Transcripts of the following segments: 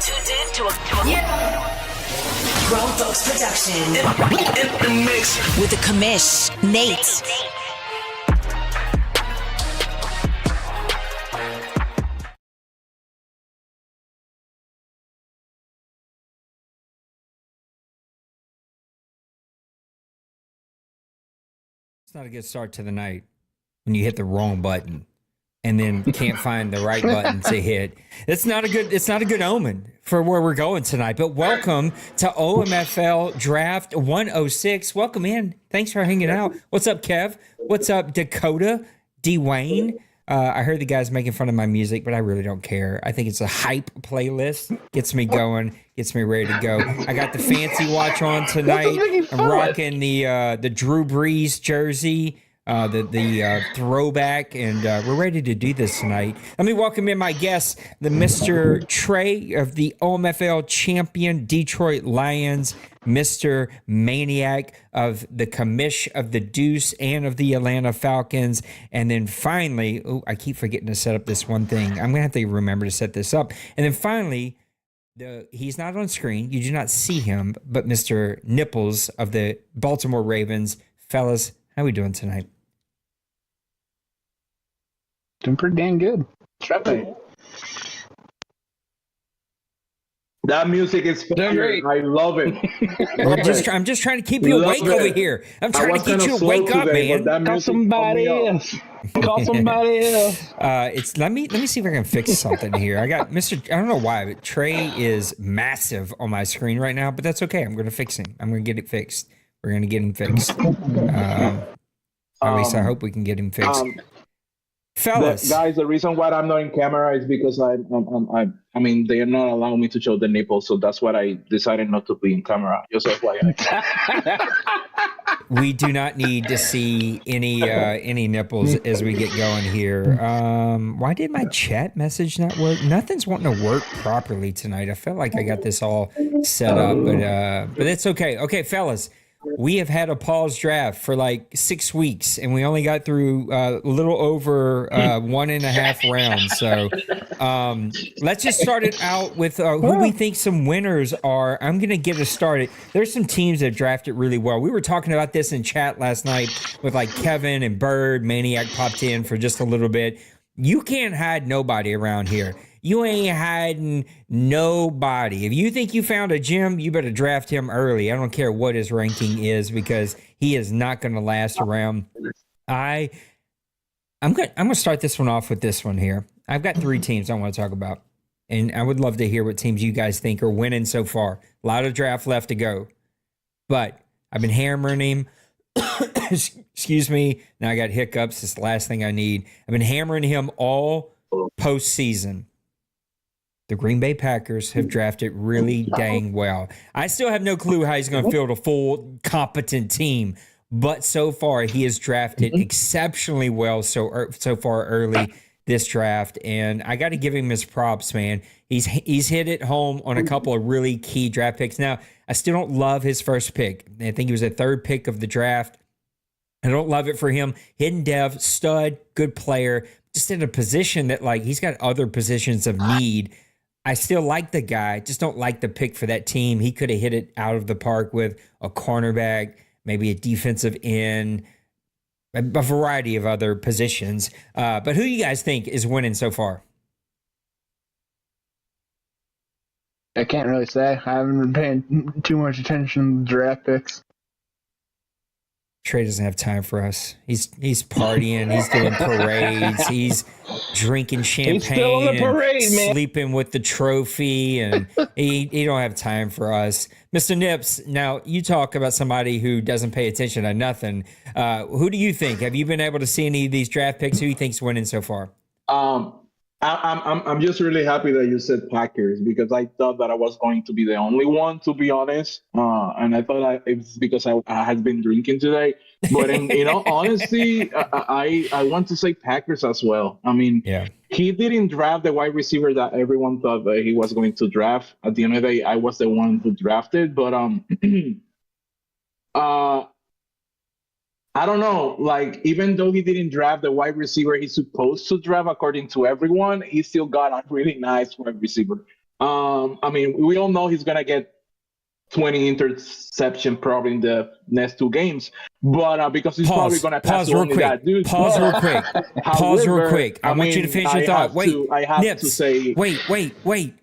tuned in to a Grown Folks production. In the mix with the commish, Nate. It's not a good start to the night when you hit the wrong button and then can't find the right button to hit. It's not a good omen for where we're going tonight. But welcome to OMFL Draft 106. Welcome in. Thanks for hanging out. What's up, Kev? What's up, Dakota? Dwayne? I heard the guys making fun of my music, but I really don't care. I think it's a hype playlist. Gets me going, gets me ready to go. I got the fancy watch on tonight. I'm rocking the Drew Brees jersey. The throwback, and we're ready to do this tonight. Let me welcome in my guest, the Mr. Trey of the OMFL champion Detroit Lions, Mr. Maniac of the commish of the Deuce and of the Atlanta Falcons, and then finally, I keep forgetting to set up this one thing. I'm going to have to remember to set this up. And then finally, he's not on screen. You do not see him, but Mr. Nipples of the Baltimore Ravens. Fellas, how we doing tonight? Doing pretty dang good. That music is fire. I love it. I'm just trying to keep you awake over here. I'm trying to get you to wake up, man. Call somebody else. Call somebody else. Let me see if I can fix something here. I got Mr. I don't know why, but Trey is massive on my screen right now, but that's okay. I'm going to fix him. I'm going to get it fixed. We're going to get him fixed. At least I hope we can get him fixed. Fellas, guys, the reason why I'm not in camera is because I mean, they are not allowing me to show the nipples, so that's why I decided not to be in camera. Just FYI. We do not need to see any nipples as we get going here. Why did my chat message not work? Nothing's wanting to work properly tonight. I felt like I got this all set up, but it's okay. Okay, fellas. We have had a pause draft for like 6 weeks, and we only got through a little over 1.5 rounds. So let's just start it out with who we think some winners are. I'm going to get us started. There's some teams that drafted really well. We were talking about this in chat last night with like Kevin and Bird. Maniac popped in for just a little bit. You can't hide nobody around here. You ain't hiding nobody. If you think you found a gem, you better draft him early. I don't care what his ranking is because he is not going to last around. I'm going to start this one off with this one here. I've got 3 teams I want to talk about, and I would love to hear what teams you guys think are winning so far. A lot of draft left to go, but I've been hammering him. Excuse me. Now I got hiccups. It's the last thing I need. I've been hammering him all postseason. The Green Bay Packers have drafted really dang well. I still have no clue how he's going to field a full competent team, but so far he has drafted exceptionally well so far early this draft, and I got to give him his props, man. He's hit it home on a couple of really key draft picks. Now, I still don't love his first pick. I think he was a 3rd pick of the draft. I don't love it for him. Hidden dev, stud, good player, just in a position that like he's got other positions of need. I still like the guy, just don't like the pick for that team. He could have hit it out of the park with a cornerback, maybe a defensive end, a variety of other positions. But who you guys think is winning so far? I can't really say. I haven't been paying too much attention to draft picks. Trey doesn't have time for us. He's partying. He's doing parades. He's drinking champagne. He's still on the parade, man. Sleeping with the trophy, and he don't have time for us. Mr. Nips, now you talk about somebody who doesn't pay attention to nothing. Who do you think? Have you been able to see any of these draft picks? Who do you think's winning so far? I'm just really happy that you said Packers because I thought that I was going to be the only one, to be honest. And I thought it's because I had been drinking today. But in honesty, I want to say Packers as well. I mean, yeah. He didn't draft the wide receiver that everyone thought that he was going to draft. At the end of the day, I was the one who drafted. But I don't know, like, even though he didn't draft the wide receiver he's supposed to draft according to everyone, he still got a really nice wide receiver. I mean, we all know he's gonna get 20 interception probably in the next two games, but because he's probably gonna pass to only that dude. Pause real quick. Pause real quick. I want you to finish your thought. I have Nips, to say. Wait.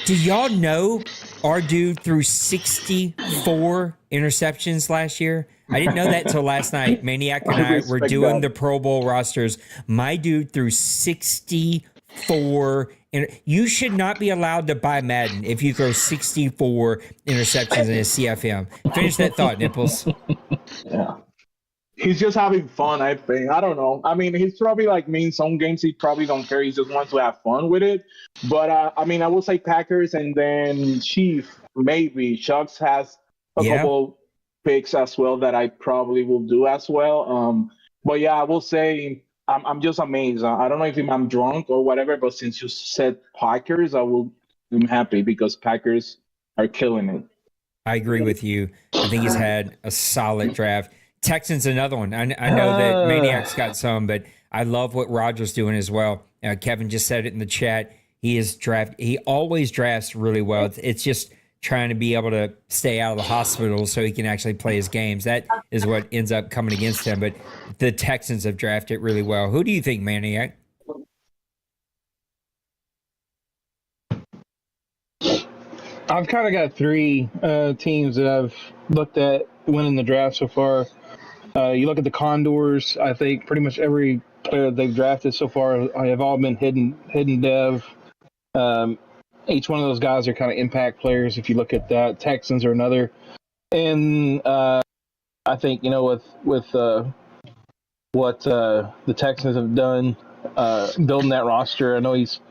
Do y'all know our dude threw 64 interceptions last year? I didn't know that till last night. Maniac and I were doing the Pro Bowl rosters. My dude threw 64. You should not be allowed to buy Madden if you throw 64 interceptions in a CFM. Finish that thought, Nipples. Yeah. He's just having fun, I think. I don't know. I mean, he's probably like me in some games. He probably don't care. He just wants to have fun with it. But, I mean, I will say Packers and then Chief, maybe. Shucks has a couple picks as well that I probably will do as well. But, yeah, I will say I'm just amazed. I don't know if I'm drunk or whatever, but since you said Packers, I'm happy because Packers are killing it. I agree with you. I think he's had a solid draft. Texans, another one. I know that Maniac's got some, but I love what Roger's doing as well. Kevin just said it in the chat. He always drafts really well. It's just trying to be able to stay out of the hospital so he can actually play his games. That is what ends up coming against him. But the Texans have drafted really well. Who do you think, Maniac? I've kind of got three teams that I've looked at winning the draft so far. You look at the Condors. I think pretty much every player that they've drafted so far have all been hidden dev. Each one of those guys are kind of impact players. If you look at that, Texans are another, and I think with what the Texans have done, building that roster. I know he's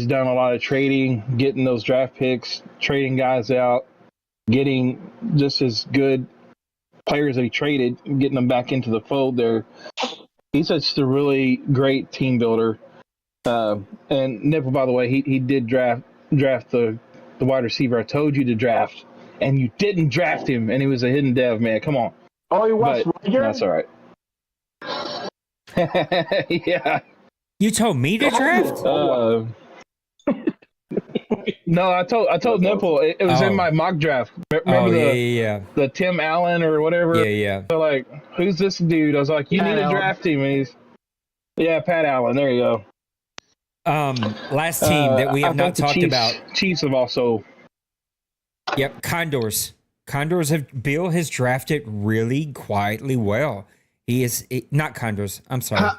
done a lot of trading, getting those draft picks, trading guys out, getting just as good players that he traded, getting them back into the fold there. He's just a really great team builder. And Nipple, by the way, he did draft the wide receiver I told you to draft, and you didn't draft him, and he was a hidden dev, man. Come on. Oh, he was Roger? That's all right. Yeah. You told me to draft? No, I told Nipple it was in my mock draft. Remember the Tim Allen or whatever? Yeah. So like, who's this dude? I was like, you need to draft him. And he's Pat Allen. There you go. Last team that we have not talked about. Chiefs have also. Yep, Condors. Bill has drafted really quietly well. Not Condors. I'm sorry.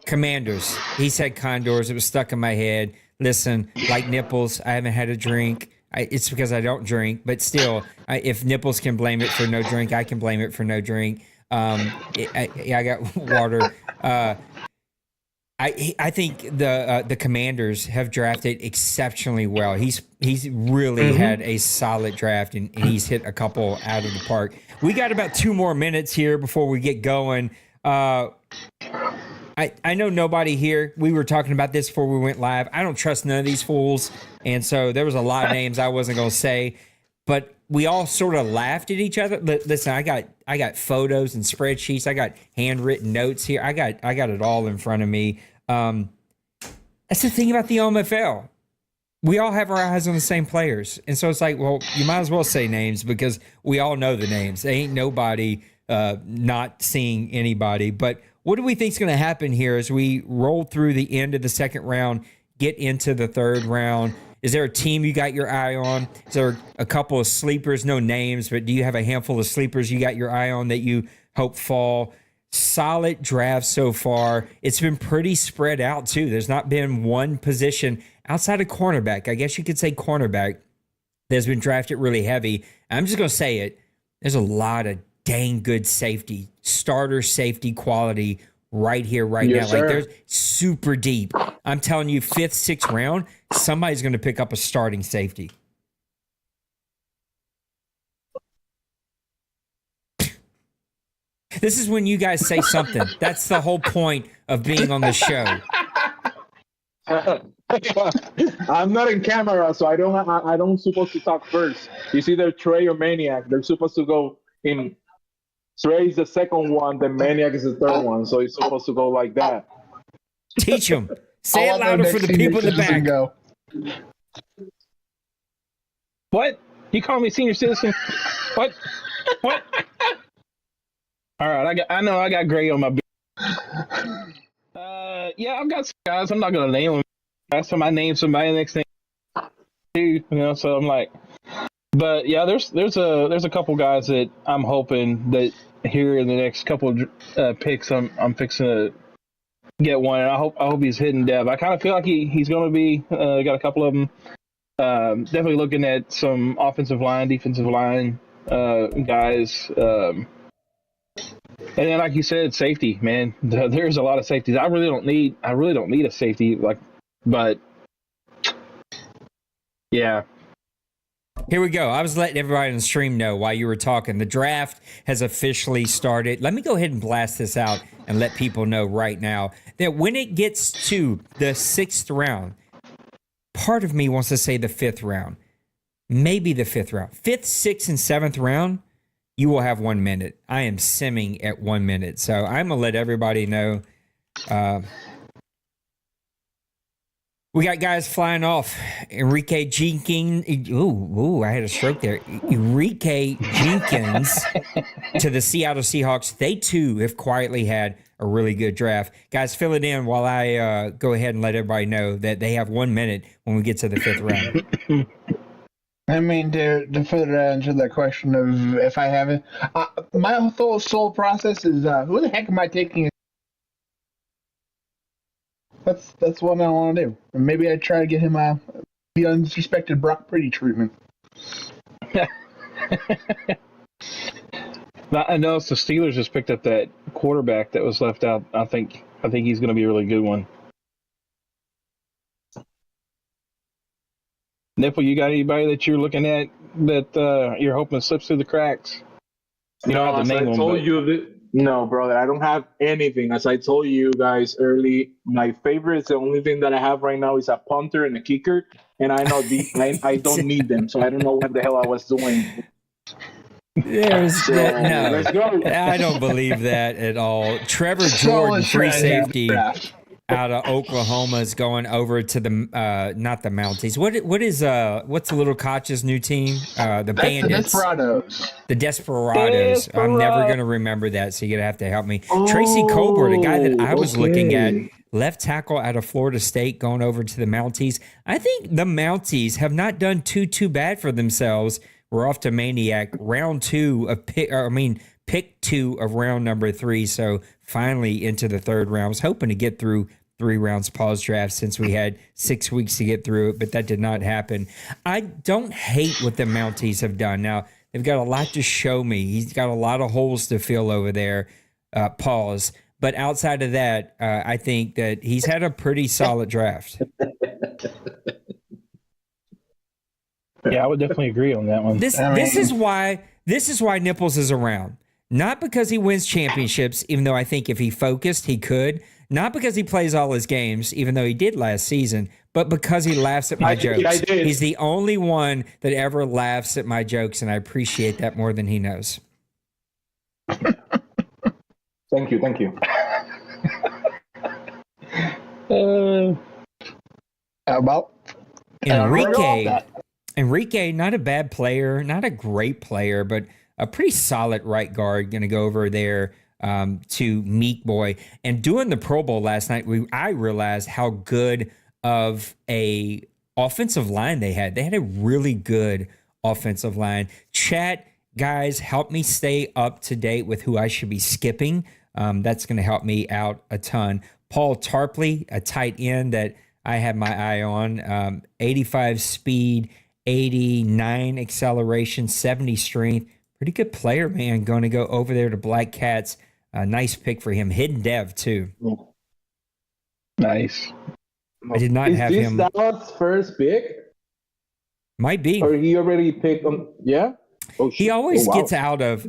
Commanders. He said Condors. It was stuck in my head. Listen, like Nipples, I haven't had a drink. It's because I don't drink, but still, if Nipples can blame it for no drink, I can blame it for no drink. I got water. I think the Commanders have drafted exceptionally well. He's really had a solid draft, and he's hit a couple out of the park. We got about 2 more minutes here before we get going. I know nobody here. We were talking about this before we went live. I don't trust none of these fools, and so there was a lot of names I wasn't going to say, but we all sort of laughed at each other. Listen, I got photos and spreadsheets. I got handwritten notes here. I got it all in front of me. That's the thing about the OMFL. We all have our eyes on the same players, and so it's like, well, you might as well say names because we all know the names. There ain't nobody not seeing anybody, but. What do we think is going to happen here as we roll through the end of the second round, get into the third round? Is there a team you got your eye on? Is there a couple of sleepers, no names, but do you have a handful of sleepers you got your eye on that you hope fall? Solid draft so far. It's been pretty spread out, too. There's not been one position outside of cornerback. I guess you could say cornerback that's been drafted really heavy. I'm just going to say it. There's a lot of dang good safety, starter safety quality right here, right now. Sir. Like, they're super deep. I'm telling you, 5th, 6th round, somebody's going to pick up a starting safety. This is when you guys say something. That's the whole point of being on the show. I'm not in camera, so I don't supposed to talk first. It's either Trey or Maniac. They're supposed to go in. Trey is the second one, then Maniac is the third one, so it's supposed to go like that. Teach them. Say it louder for the people in the back. What? You call me senior citizen? What? What? All right, I know I got gray on my beard. Yeah, I've got some guys. I'm not gonna name them. Last time I named somebody, the next thing, so I'm like, but yeah, there's a couple guys that I'm hoping that here in the next couple of picks, I'm fixing to get one, and I hope he's hitting Dev. I kind of feel like he's going to be. Got a couple of them. Definitely looking at some offensive line, defensive line guys. And then, like you said, safety, man. There's a lot of safeties. I really don't need a safety, but yeah. Here we go. I was letting everybody on the stream know while you were talking. The draft has officially started. Let me go ahead and blast this out and let people know right now that when it gets to the 6th round, part of me wants to say the 5th round, maybe the 5th round, 5th, 6th, and 7th round. You will have 1 minute. I am simming at 1 minute. So I'm going to let everybody know. We got guys flying off. Enrique Jenkins. Ooh, I had a stroke there. Enrique Jenkins to the Seattle Seahawks. They, too, have quietly had a really good draft. Guys, fill it in while I go ahead and let everybody know that they have 1 minute when we get to the 5th round. I mean, to further answer that question of if I have it, my whole sole process is who the heck am I taking? That's what I want to do. And maybe I try to get him the unsuspected Brock Purdy treatment. I noticed the Steelers just picked up that quarterback that was left out. I think he's going to be a really good one. Nipple, you got anybody that you're looking at that you're hoping slips through the cracks? You don't have to name them. No, brother, I don't have anything. As I told you guys early, my favorite, the only thing that I have right now is a punter and a kicker, and I know I don't need them, so I don't know what the hell I was doing. No, let's go. I don't believe that at all. Trevor Jordan, free safety out of Oklahoma, is going over to the not the Mounties. What's the Little Koch's new team? The Bandits. The Desperados. I'm never going to remember that, so you're going to have to help me. Tracy Colbert, a guy that I was looking at, left tackle out of Florida State, going over to the Mounties. I think the Mounties have not done too bad for themselves. We're off to Maniac, round 2 of pick 2 of round number 3. So finally into the 3rd round. I was hoping to get through 3 rounds pause draft since we had 6 weeks to get through it, but that did not happen. I don't hate what the Mounties have done. Now, they've got a lot to show me. He's got a lot of holes to fill over there, pause. But outside of that, I think that he's had a pretty solid draft. Yeah, I would definitely agree on that one. This is why Nipples is around. Not because he wins championships, even though I think if he focused, he could. Not because he plays all his games, even though he did last season, but because he laughs at my jokes. He's the only one that ever laughs at my jokes, and I appreciate that more than he knows. Thank you. How about Enrique, not a bad player, not a great player, but a pretty solid right guard. Going to go over there to Meek Boy. And doing the Pro Bowl last night, I realized how good of a offensive line they had. They had a really good offensive line. Chat, guys, help me stay up to date with who I should be skipping. That's going to help me out a ton. Paul Tarpley, a tight end that I had my eye on, 85 speed, 89 acceleration, 70 strength. Pretty good player, man. Going to go over there to Black Cats. Nice pick for him. Hidden Dev, too. Nice. I did not have him. Is this Dallas' first pick? Might be. Or he already picked him? Yeah? He always gets out of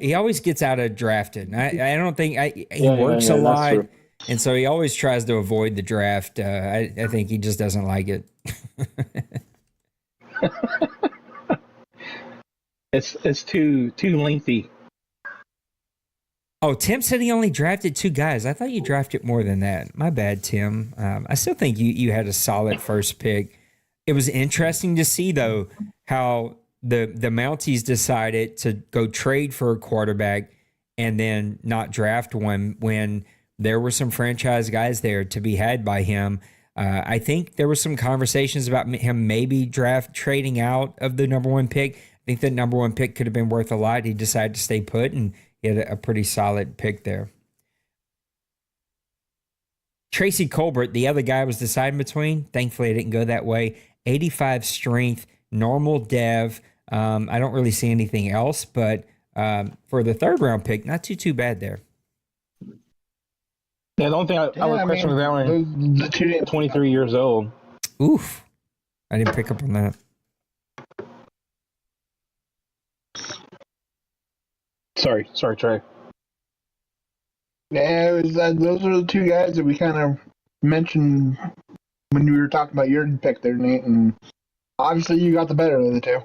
drafted. I don't think he works a lot, and so he always tries to avoid the draft. I think he just doesn't like it. It's too lengthy. Oh, Tim said he only drafted 2 guys. I thought you drafted more than that. My bad, Tim. I still think you had a solid first pick. It was interesting to see though how the Mounties decided to go trade for a quarterback and then not draft one when there were some franchise guys there to be had by him. I think there were some conversations about him maybe trading out of the number one pick. I think the number one pick could have been worth a lot. He decided to stay put, and he had a pretty solid pick there. Tracy Colbert, the other guy I was deciding between. Thankfully, I didn't go that way. 85 strength, normal dev. I don't really see anything else, but for the third round pick, not too bad there. Yeah, the only thing I would question with that one, 23 years old. Oof. I didn't pick up on that. Sorry, Trey. Yeah, those are the two guys that we kind of mentioned when we were talking about your pick there, Nate, and obviously you got the better of the two.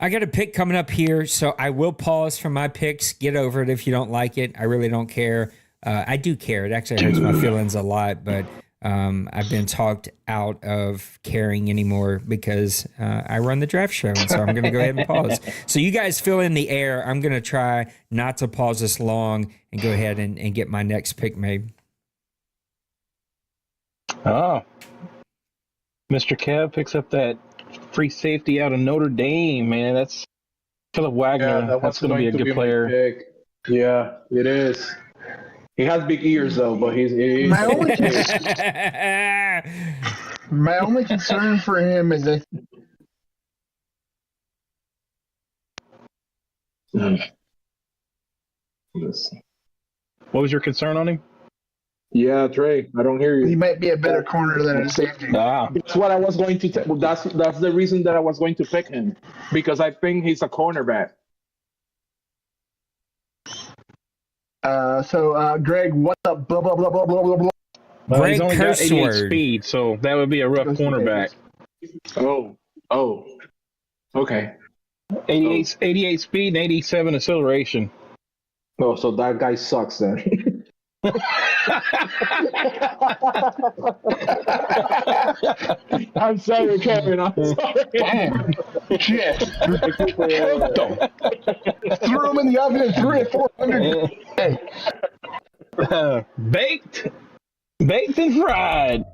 I got a pick coming up here, so I will pause from my picks. Get over it if you don't like it. I really don't care. I do care. It actually hurts my feelings a lot, but I've been talked out of caring anymore because I run the draft show, and so I'm going to go ahead and pause. So you guys fill in the air. I'm going to try not to pause this long and go ahead and get my next pick made. Oh. Mr. Kev picks up that free safety out of Notre Dame, man. That's Philip Wagner. Yeah, that's going to be a good player. Pick. Yeah, it is. He has big ears though, but he's my only concern for him is that What was your concern on him? Yeah, Trey, I don't hear you. he might be a better corner than a safety. That's what I was going to. That's the reason that I was going to pick him because I think he's a cornerback. So Greg, what's up? Blah blah blah blah blah blah blah. Well, he's Greg only got 88 Curseword. speed, so that would be a rough cornerback. Oh, okay. 88 speed and 87 acceleration. Oh, so that guy sucks then. I'm sorry, Kevin. I'm sorry. Damn. Shit. Threw him in the oven at 3 or 400. Hey. Baked and fried.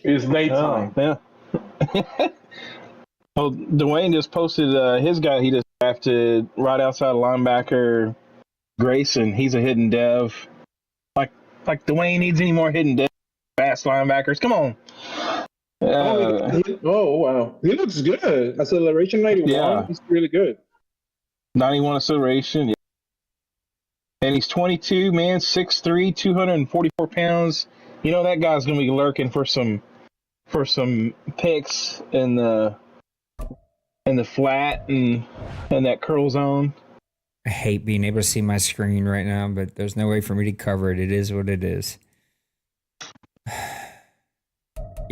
It's late time. Yeah. Well, Dwayne just posted his guy he just drafted right outside linebacker Grayson. He's a hidden dev. Like Dwayne needs any more hidden dev fast linebackers. Come on. Oh, wow. He looks good. Acceleration 91. Yeah. He's really good. 91 acceleration. Yeah. And he's 22, man, 6'3", 244 pounds. You know that guy's gonna be lurking for some picks in the flat and that curl zone. I hate being able to see my screen right now, but there's no way for me to cover it. It is what it is.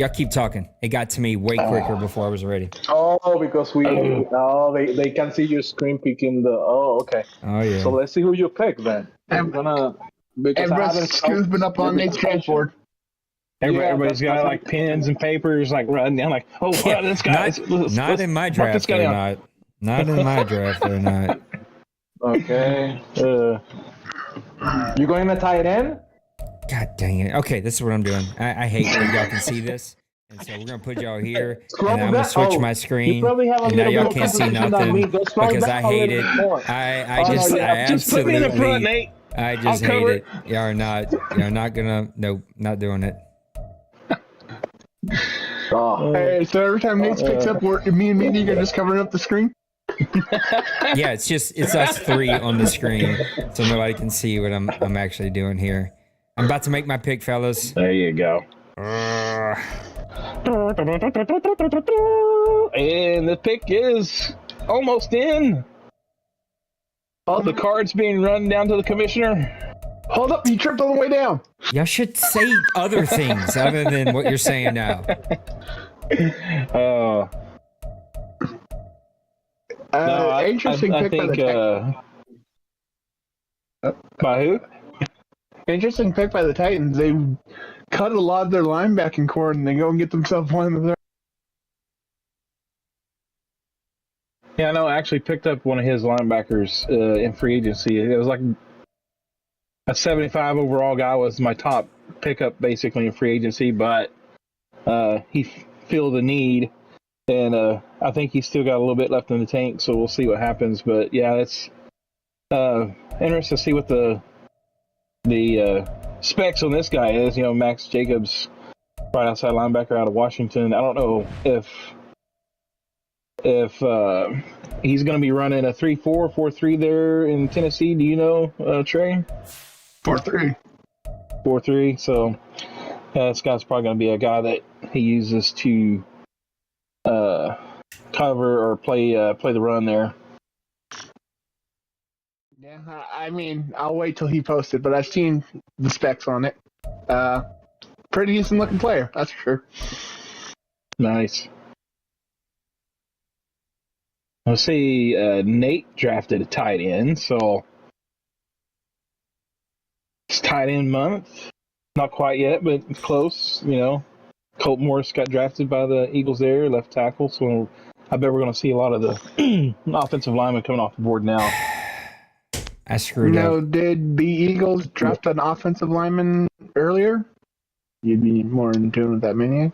Y'all keep talking. It got to me way quicker before I was ready. Oh, because they can see your screen peeking the. Oh, okay. Oh yeah. So let's see who you pick then. Everybody's scooping up on Nate's transport. Everybody's got like pens and papers, like writing down, like, oh, wow, this guy. Not in my draft. They're not. Not in my draft. They're not. Okay. You going to tie it in? God dang it. Okay, this is what I'm doing. I hate that y'all can see this. And so we're going to put y'all here. And I'm going to switch my screen. And now y'all can't see nothing because I hate it. I just put me in the front, Nate. I just hate it. Y'all are not going to, nope, not doing it. Hey, so every time Nate picks up, me and Mindy are just covering up the screen? Yeah, it's us three on the screen, so nobody can see what I'm actually doing here. I'm about to make my pick, fellas. There you go. And the pick is almost in. Oh, the card's being run down to the commissioner. Hold up, you tripped on the way down. Y'all should say other things other than what you're saying now. Interesting pick by the Titans. By who? Interesting pick by the Titans. They cut a lot of their linebacking core and they go and get themselves one of their. I actually picked up one of his linebackers in free agency. It was like a 75 overall guy was my top pickup basically in free agency, but he filled the need, and I think he's still got a little bit left in the tank, so we'll see what happens. But yeah, it's interesting to see what the specs on this guy is. Max Jacobs, right outside linebacker out of Washington. I don't know if he's going to be running a 3-4, 4-3 there in Tennessee. Do you know, Trey? 4-3. 4-3. So this guy's probably going to be a guy that he uses to cover or play the run there. Yeah, I mean, I'll wait till he posts it, but I've seen the specs on it. Pretty decent looking player, that's for sure. Nice. Let's see, Nate drafted a tight end, so it's tight end month. Not quite yet, but close, Colt Morris got drafted by the Eagles there, left tackle, so I bet we're going to see a lot of the offensive linemen coming off the board now. I screwed up. Did the Eagles draft an offensive lineman earlier? You'd be more in tune with that maniac.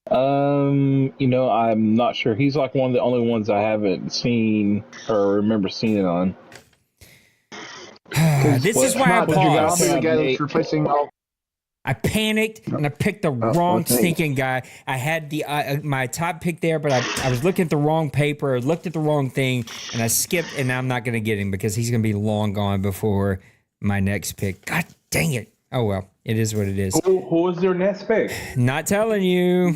I'm not sure. He's like one of the only ones I haven't seen or remember seeing it on. This is why I paused. The guy that's replacing. I panicked and I picked the wrong stinking guy. I had the my top pick there, but I was looking at the wrong paper, looked at the wrong thing, and I skipped. And now I'm not going to get him because he's going to be long gone before my next pick. God dang it! Oh well, it is what it is. Who was your next pick? Not telling you.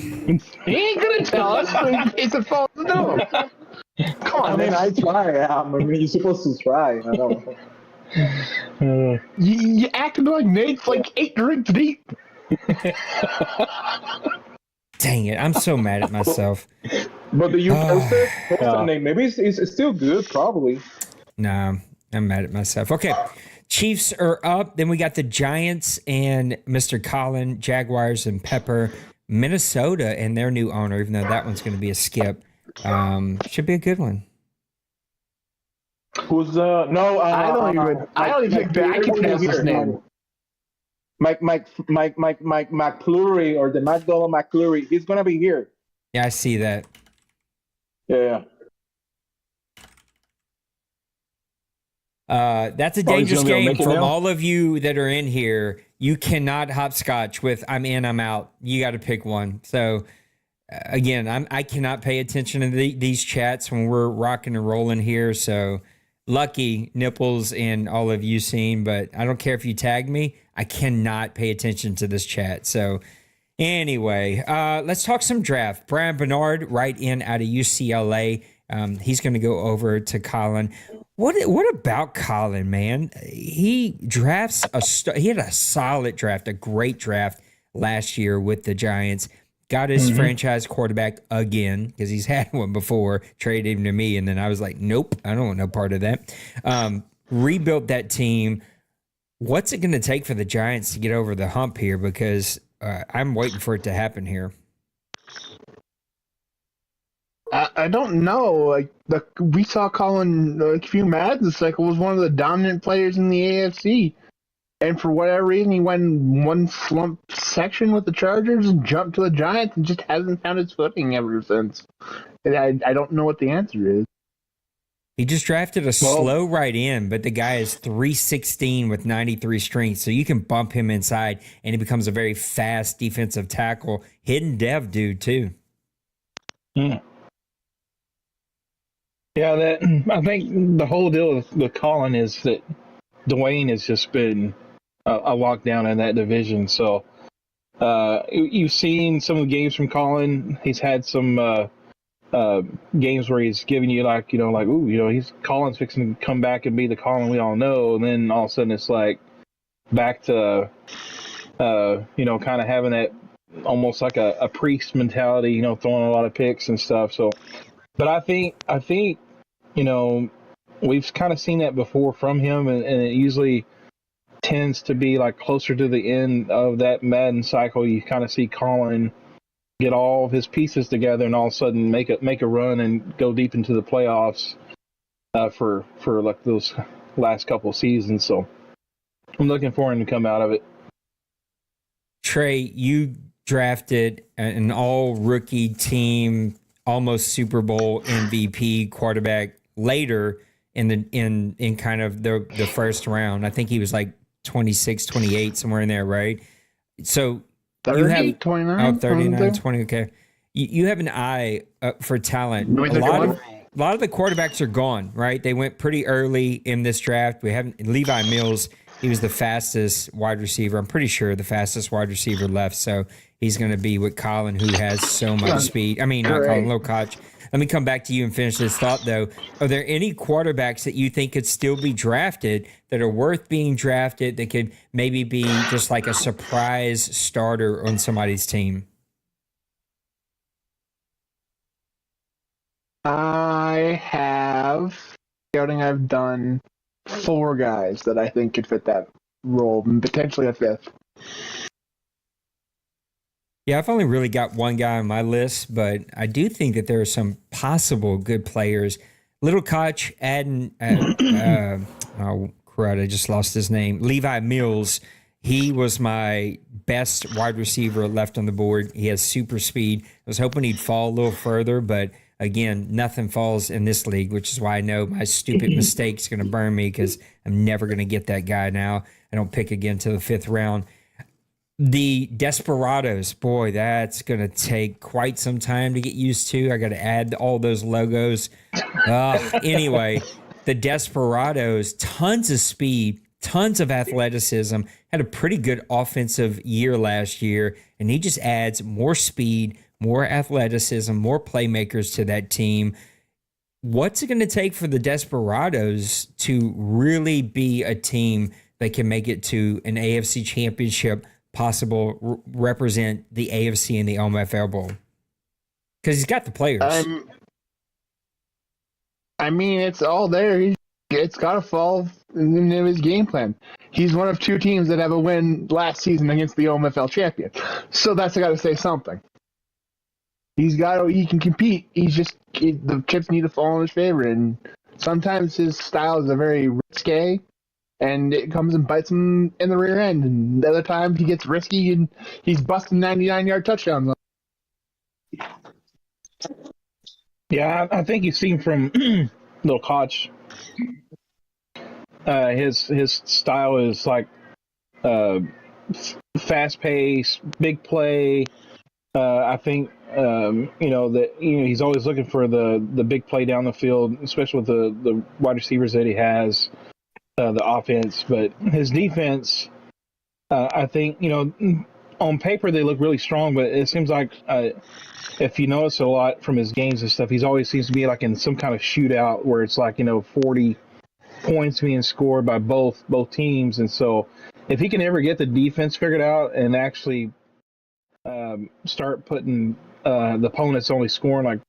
He ain't gonna tell us in case it falls down. Come on, man. I try. I mean, you're supposed to try. I know. You acting like Nate's like 8 drinks deep. Dang it! I'm so mad at myself. But do you post it? Post it, Nate. Maybe it's still good. Probably. Nah, I'm mad at myself. Okay. Chiefs are up. Then we got the Giants and Mr. Colin, Jaguars and Pepper, Minnesota and their new owner, even though that one's going to be a skip. Should be a good one. Who's no? I don't even think that I can pronounce his name. Mike McClure or the McDonald McClure. He's gonna be here. Yeah, I see that. Yeah. That's a dangerous game from all of you that are in here. You cannot hopscotch with I'm in, I'm out. You got to pick one. So again, I cannot pay attention to these chats when we're rocking and rolling here. So lucky Nipples and all of you seen, but I don't care if you tag me. I cannot pay attention to this chat. So anyway, let's talk some draft. Brian Bernard, right in out of UCLA. He's going to go over to Colin. What about Colin, man? He drafts he had a solid draft, a great draft last year with the Giants. Got his franchise quarterback again because he's had one before, traded him to me, and then I was like, nope, I don't want no part of that. Rebuilt that team. What's it going to take for the Giants to get over the hump here? Because I'm waiting for it to happen here. I don't know. Like we saw Colin a few Madden cycle was one of the dominant players in the AFC, and for whatever reason he went in one slump section with the Chargers and jumped to the Giants and just hasn't found his footing ever since. And I don't know what the answer is. He just drafted a slow right in, but the guy is 316 with 93 strength, so you can bump him inside, and he becomes a very fast defensive tackle. Hidden dev dude too. Yeah, I think the whole deal with Colin is that Dwayne has just been a lockdown in that division. So you've seen some of the games from Colin. He's had some games where he's giving you he's Colin's fixing to come back and be the Colin we all know, and then all of a sudden it's like back to kind of having that almost like a priest mentality, throwing a lot of picks and stuff. So. But I think we've kind of seen that before from him, and it usually tends to be like closer to the end of that Madden cycle. You kind of see Colin get all of his pieces together and all of a sudden make a run and go deep into the playoffs for like those last couple seasons. So I'm looking for him to come out of it. Trey, you drafted an all-rookie team, almost Super Bowl MVP quarterback later in kind of the first round. I think he was like 26, 28, somewhere in there, right? So 30, you have 29, 39, 20. Okay, you have an eye for talent. A lot of the quarterbacks are gone, right? They went pretty early in this draft. We haven't Levi Mills. He was the fastest wide receiver. I'm pretty sure the fastest wide receiver left. So he's going to be with Colin, who has so much speed. I mean, not Colin, Low Koch. Let me come back to you and finish this thought, though. Are there any quarterbacks that you think could still be drafted that are worth being drafted that could maybe be just like a surprise starter on somebody's team? I've done 4 guys that I think could fit that role, and potentially a 5th. Yeah, I've only really got one guy on my list, but I do think that there are some possible good players. Little Koch, oh crud, I just lost his name. Levi Mills. He was my best wide receiver left on the board. He has super speed. I was hoping he'd fall a little further, but again, nothing falls in this league, which is why I know my stupid mistake's going to burn me because I'm never going to get that guy now. I don't pick again till the 5th round. The Desperados, boy, that's going to take quite some time to get used to. I got to add all those logos. Anyway, the Desperados, tons of speed, tons of athleticism, had a pretty good offensive year last year, and he just adds more speed, more athleticism, more playmakers to that team. What's it going to take for the Desperados to really be a team that can make it to an AFC championship, possible represent the AFC in the OMFL Bowl? Because he's got the players. I mean, it's all there. It's got to fall in his game plan. He's one of 2 teams that have a win last season against the OMFL champion. So that's got to say something. He can compete. The chips need to fall in his favor, and sometimes his style is a very risque, and it comes and bites him in the rear end. And the other time he gets risky and he's busting 99-yard touchdowns. Yeah, I think you've seen from Little Koch. His style is like fast pace, big play. I think he's always looking for the big play down the field, especially with the wide receivers that he has, the offense. But his defense, I think, on paper they look really strong, but it seems like if you notice a lot from his games and stuff, he's always seems to be like in some kind of shootout where it's like 40 points being scored by both teams. And so if he can ever get the defense figured out and actually start putting the opponents only scoring like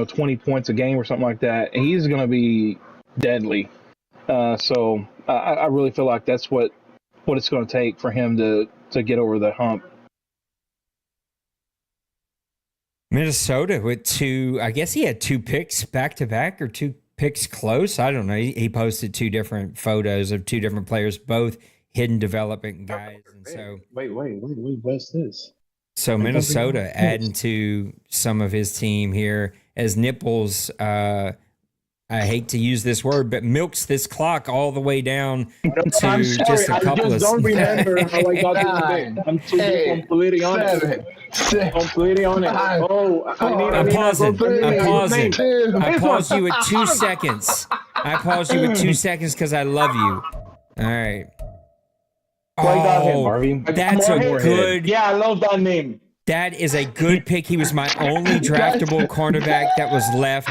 20 points a game or something like that, he's going to be deadly. So I really feel like that's what it's going to take for him to get over the hump. Minnesota with 2, I guess he had 2 picks back to back or 2 picks close. I don't know. He posted 2 different photos of 2 different players, both hidden development guys. And so wait, what's this? So Minnesota adding to some of his team here as Nipples, I hate to use this word, but milks this clock all the way down to just a couple I don't remember how I got to the I'm completely honest. Completely honest. I'm pausing. I paused you at 2 seconds. I paused you at 2 seconds because I love you. All right. That's a good. Yeah, I love that name. That is a good pick. He was my only draftable cornerback that was left.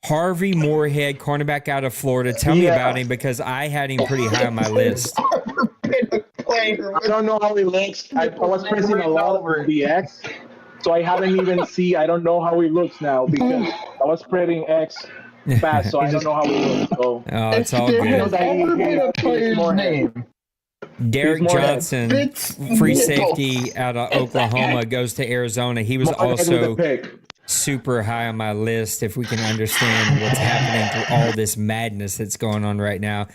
Harvey Moorhead, cornerback out of Florida. Tell me about him because I had him pretty high on my list. I don't know how he looks. I was pressing a lot over the X, so I haven't even seen. I don't know how he looks now because I was spreading X fast, so I don't know how he looks. So. Oh, it's all good. Overrated player's name. Derek more Johnson, Fitz free Nichols. safety out of Oklahoma, goes to Arizona. He was More guys with the also pick. super high on my list if we can understand what's happening through all this madness that's going on right now.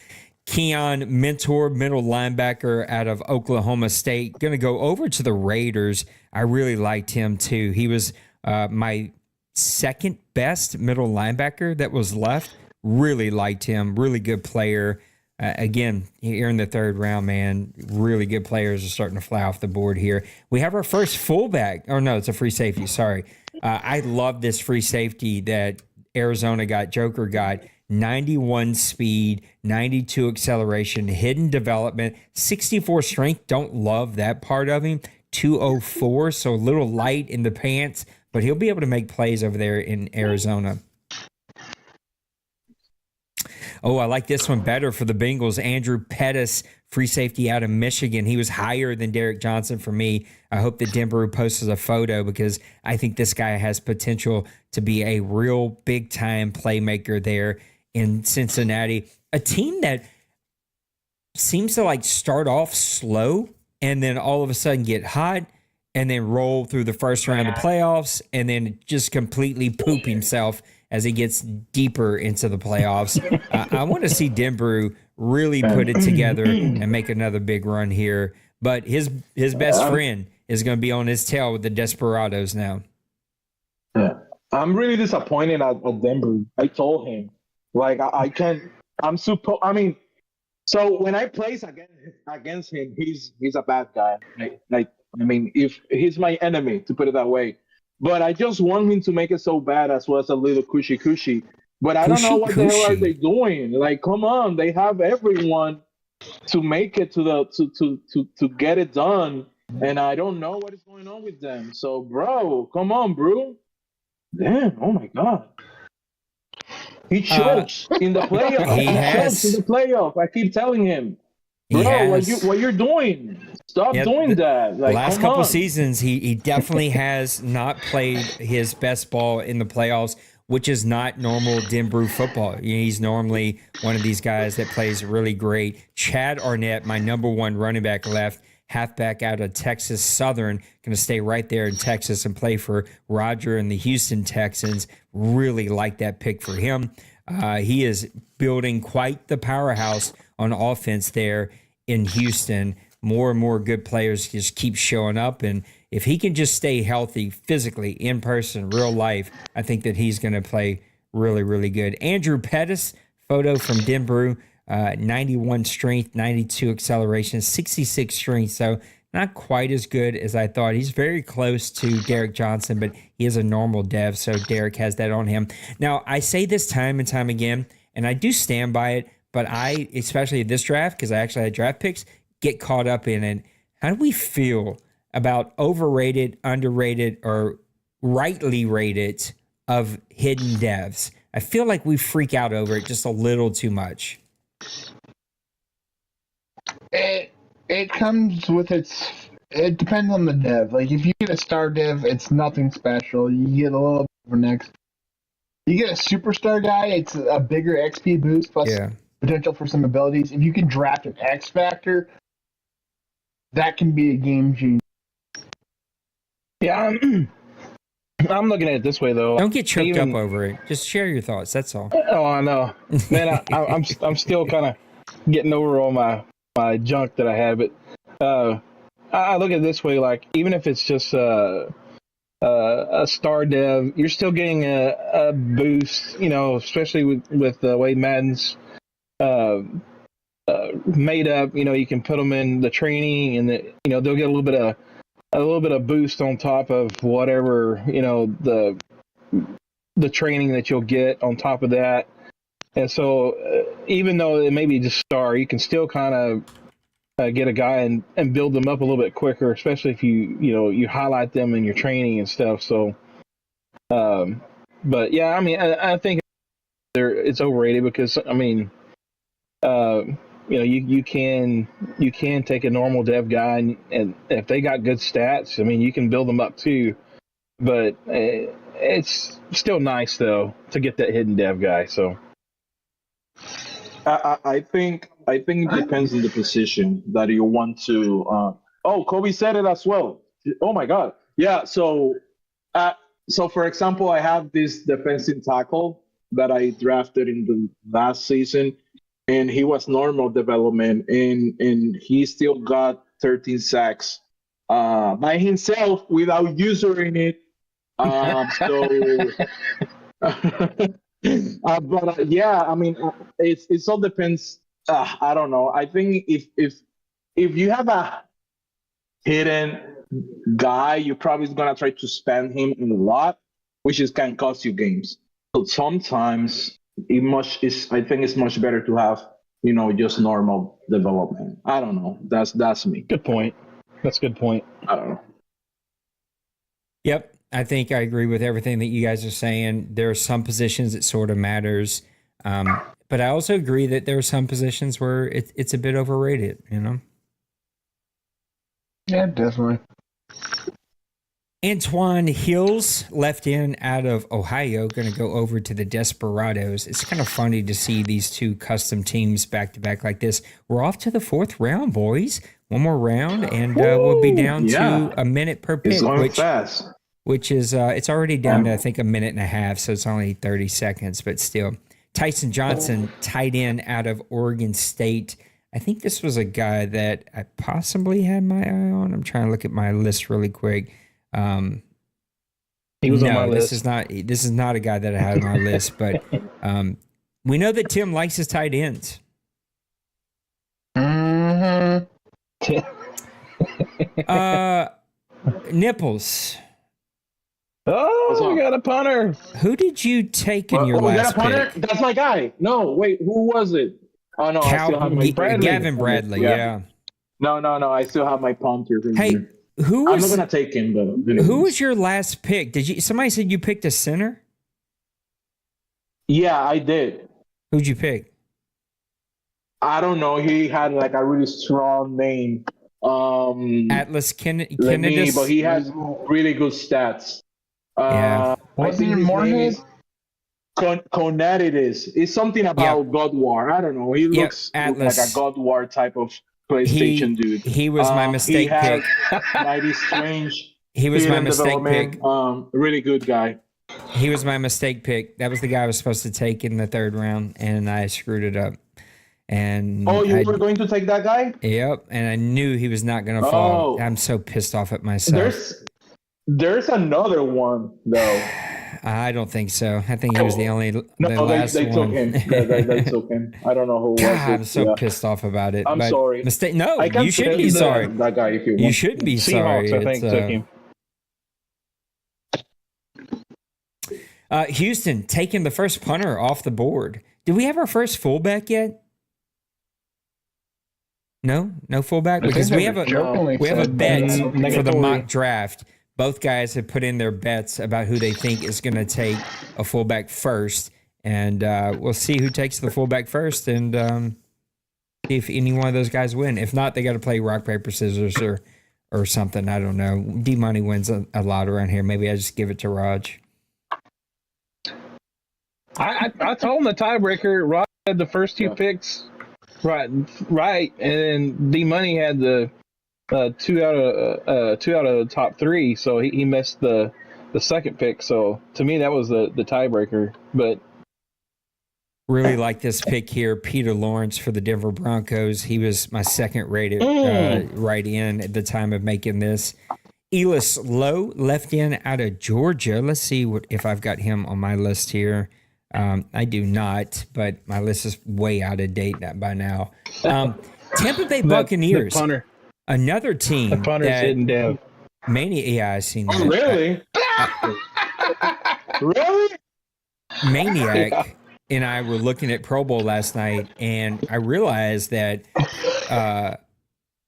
Keon Mentor, middle linebacker out of Oklahoma State, going to go over to the Raiders. I really liked him too. He was my second best middle linebacker that was left. Really liked him. Really good player. Again, here in the third round, man, really good players are starting to fly off the board here. We have our first fullback. Oh, no, it's a free safety. Sorry. I love this free safety that Arizona got, Joker got. 91 speed, 92 acceleration, hidden development, 64 strength. Don't love that part of him. 204, so a little light in the pants, but he'll be able to make plays over there in Arizona. Oh, I like this one better for the Bengals. Andrew Pettis, free safety out of Michigan. He was higher than Derek Johnson for me. I hope that Denver posts a photo because I think this guy has potential to be a real big-time playmaker there in Cincinnati. A team that seems to like start off slow and then all of a sudden get hot and then roll through the first round of the playoffs and then just completely poop himself as he gets deeper into the playoffs. I want to see Denver really put it together and make another big run here. But his best friend is going to be on his tail with the Desperados now. Yeah. I'm really disappointed at Denver. I told him, like, I can't. I mean, so when I place against him, he's a bad guy. I mean, if he's my enemy, to put it that way. But I just want him to make it so bad as well as a little cushy. But I don't know what the hell are they doing. Like, come on, they have everyone to make it to get it done, and I don't know what is going on with them. So, bro, come on, bro. Damn! Oh my God. He chokes in the playoff. He has. Chokes in the playoff. I keep telling him, bro, what you're doing? Stop doing that. Like, last come couple on. seasons, he definitely has not played his best ball in the playoffs, which is not normal Denver football. He's normally one of these guys that plays really great. Chad Arnett, my number one running back left, halfback out of Texas Southern, going to stay right there in Texas and play for Roger and the Houston Texans. Really like that pick for him. He is building quite the powerhouse on offense there in Houston. More and more good players just keep showing up. And if he can just stay healthy physically, in person, real life, I think that he's going to play really, really good. Andrew Pettis, photo from Denver, 91 strength, 92 acceleration, 66 strength. So not quite as good as I thought. He's very close to Derek Johnson, but he is a normal dev, so Derek has that on him. Now, I say this time and time again, and I do stand by it, but I, especially this draft, because I actually had draft picks, get caught up in it. How do we feel about overrated, underrated, or rightly rated of hidden devs? I feel like we freak out over it just a little too much. It comes with it depends on the dev. Like, if you get a star dev, it's nothing special. You get a little bit next. You get a superstar guy, it's a bigger XP boost plus potential for some abilities. If you can draft an X Factor, that can be a game changer. Yeah, I'm looking at it this way though. Don't get choked up over it. Just share your thoughts. That's all. Oh, I know, man. I'm still kind of getting over all my junk that I had, but I look at it this way: like, even if it's just a star dev, you're still getting a boost. You know, especially with the way Madden's made up. You know, you can put them in the training, and they'll get a little bit of boost on top of whatever, the training that you'll get on top of that. And so even though it may be just star, you can still kind of get a guy and build them up a little bit quicker, especially if you highlight them in your training and stuff. So, but yeah, I mean, I think it's overrated because, I mean, you can take a normal dev guy and if they got good stats, I mean, you can build them up too. But it's still nice though to get that hidden dev guy. So I think I think it depends on the position that you want to. Kobe said it as well. Oh my God. Yeah. Uh, so for example, I have this defensive tackle that I drafted in the last season, and he was normal development, and he still got 13 sacks by himself without using it. So, yeah, I mean, it all depends. I don't know. I think if you have a hidden guy, you're probably gonna try to spend him a lot, which is can cost you games. So sometimes I think it's much better to have just normal development. I don't know. That's me. Good point. That's a good point. I don't know. Yep. I think I agree with everything that you guys are saying. There are some positions it sort of matters. But I also agree that there are some positions where it's a bit overrated, Yeah, definitely. Antoine Hills, left in out of Ohio, going to go over to the Desperados. It's kind of funny to see these two custom teams back to back like this. We're off to the 4th round, boys. One more round, and we'll be down to a minute per pick, It's going fast. which is it's already down to I think a minute and a half, so it's only 30 seconds, but still. Tyson Johnson, tight end out of Oregon State. I think this was a guy that I possibly had my eye on. I'm trying to look at my list really quick. He was on my list. This is not a guy that I had on my list, but we know that Tim likes his tight ends. Mm-hmm. Nipples. Oh, we got a punter. Who did you take in your last pick? That's my guy. No, wait, who was it? Oh no, I still have my Gavin Bradley. Yeah. No, I still have my punter. Hey, I'm not gonna take him though. Who was your last pick? Somebody said you picked a center? Yeah, I did. Who'd you pick? I don't know. He had like a really strong name. Atlas Kennedy, but he has really good stats. Yeah. Wasn't it Moorhead? Conetides. It's something about God War. I don't know. He looks like a God War type of PlayStation dude. He was my mistake pick. Mighty Strange. He was my mistake pick. Really good guy. He was my mistake pick. That was the guy I was supposed to take in the 3rd round, and I screwed it up. And you were going to take that guy? Yep, and I knew he was not going to fall. I'm so pissed off at myself. There's another one though. I don't think so. I think he was the only last one. Took him. They took him. I don't know who was it. I'm so pissed off about it. I'm sorry. No, you shouldn't be sorry. That guy, if you want. You shouldn't be sorry. Seahawks, I think, took him. Houston taking the first punter off the board. Did we have our first fullback yet? No fullback, because we have a bet for the mock draft. Both guys have put in their bets about who they think is going to take a fullback first, and we'll see who takes the fullback first, and see if any one of those guys win. If not, they got to play rock paper scissors or something. I don't know. D Money wins a lot around here. Maybe I just give it to Raj. I told him the tiebreaker. Raj had the first 2 picks. Right, and D Money had the 2 out of the top 3, so he missed the second pick. So to me, that was the tiebreaker. But really like this pick here, Peter Lawrence for the Denver Broncos. He was my second rated right in at the time of making this. Elis Lowe, left in out of Georgia. Let's see if I've got him on my list here. I do not, but my list is way out of date by now. Tampa Bay Buccaneers, another team. The punter's hidden down. I seen that. Oh, really? Really? Maniac and I were looking at Pro Bowl last night, and I realized that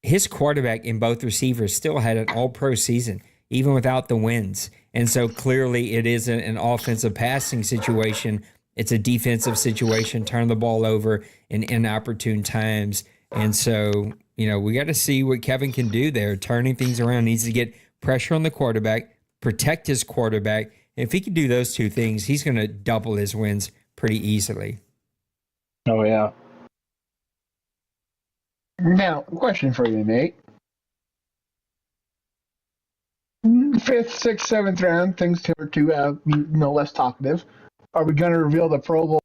his quarterback and both receivers still had an all-pro season, even without the wins. And so clearly it isn't an offensive passing situation. It's a defensive situation, turn the ball over in inopportune times. And so, we got to see what Kevin can do there. Turning things around, needs to get pressure on the quarterback, protect his quarterback. And if he can do those 2 things, he's going to double his wins pretty easily. Oh, yeah. Now, question for you, Nate. Fifth, sixth, seventh round, things are too less talkative. Are we going to reveal the Pro Bowl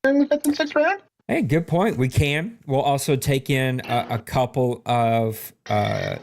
in the fifth and sixth round? Hey, good point. We can. We'll also take in a couple of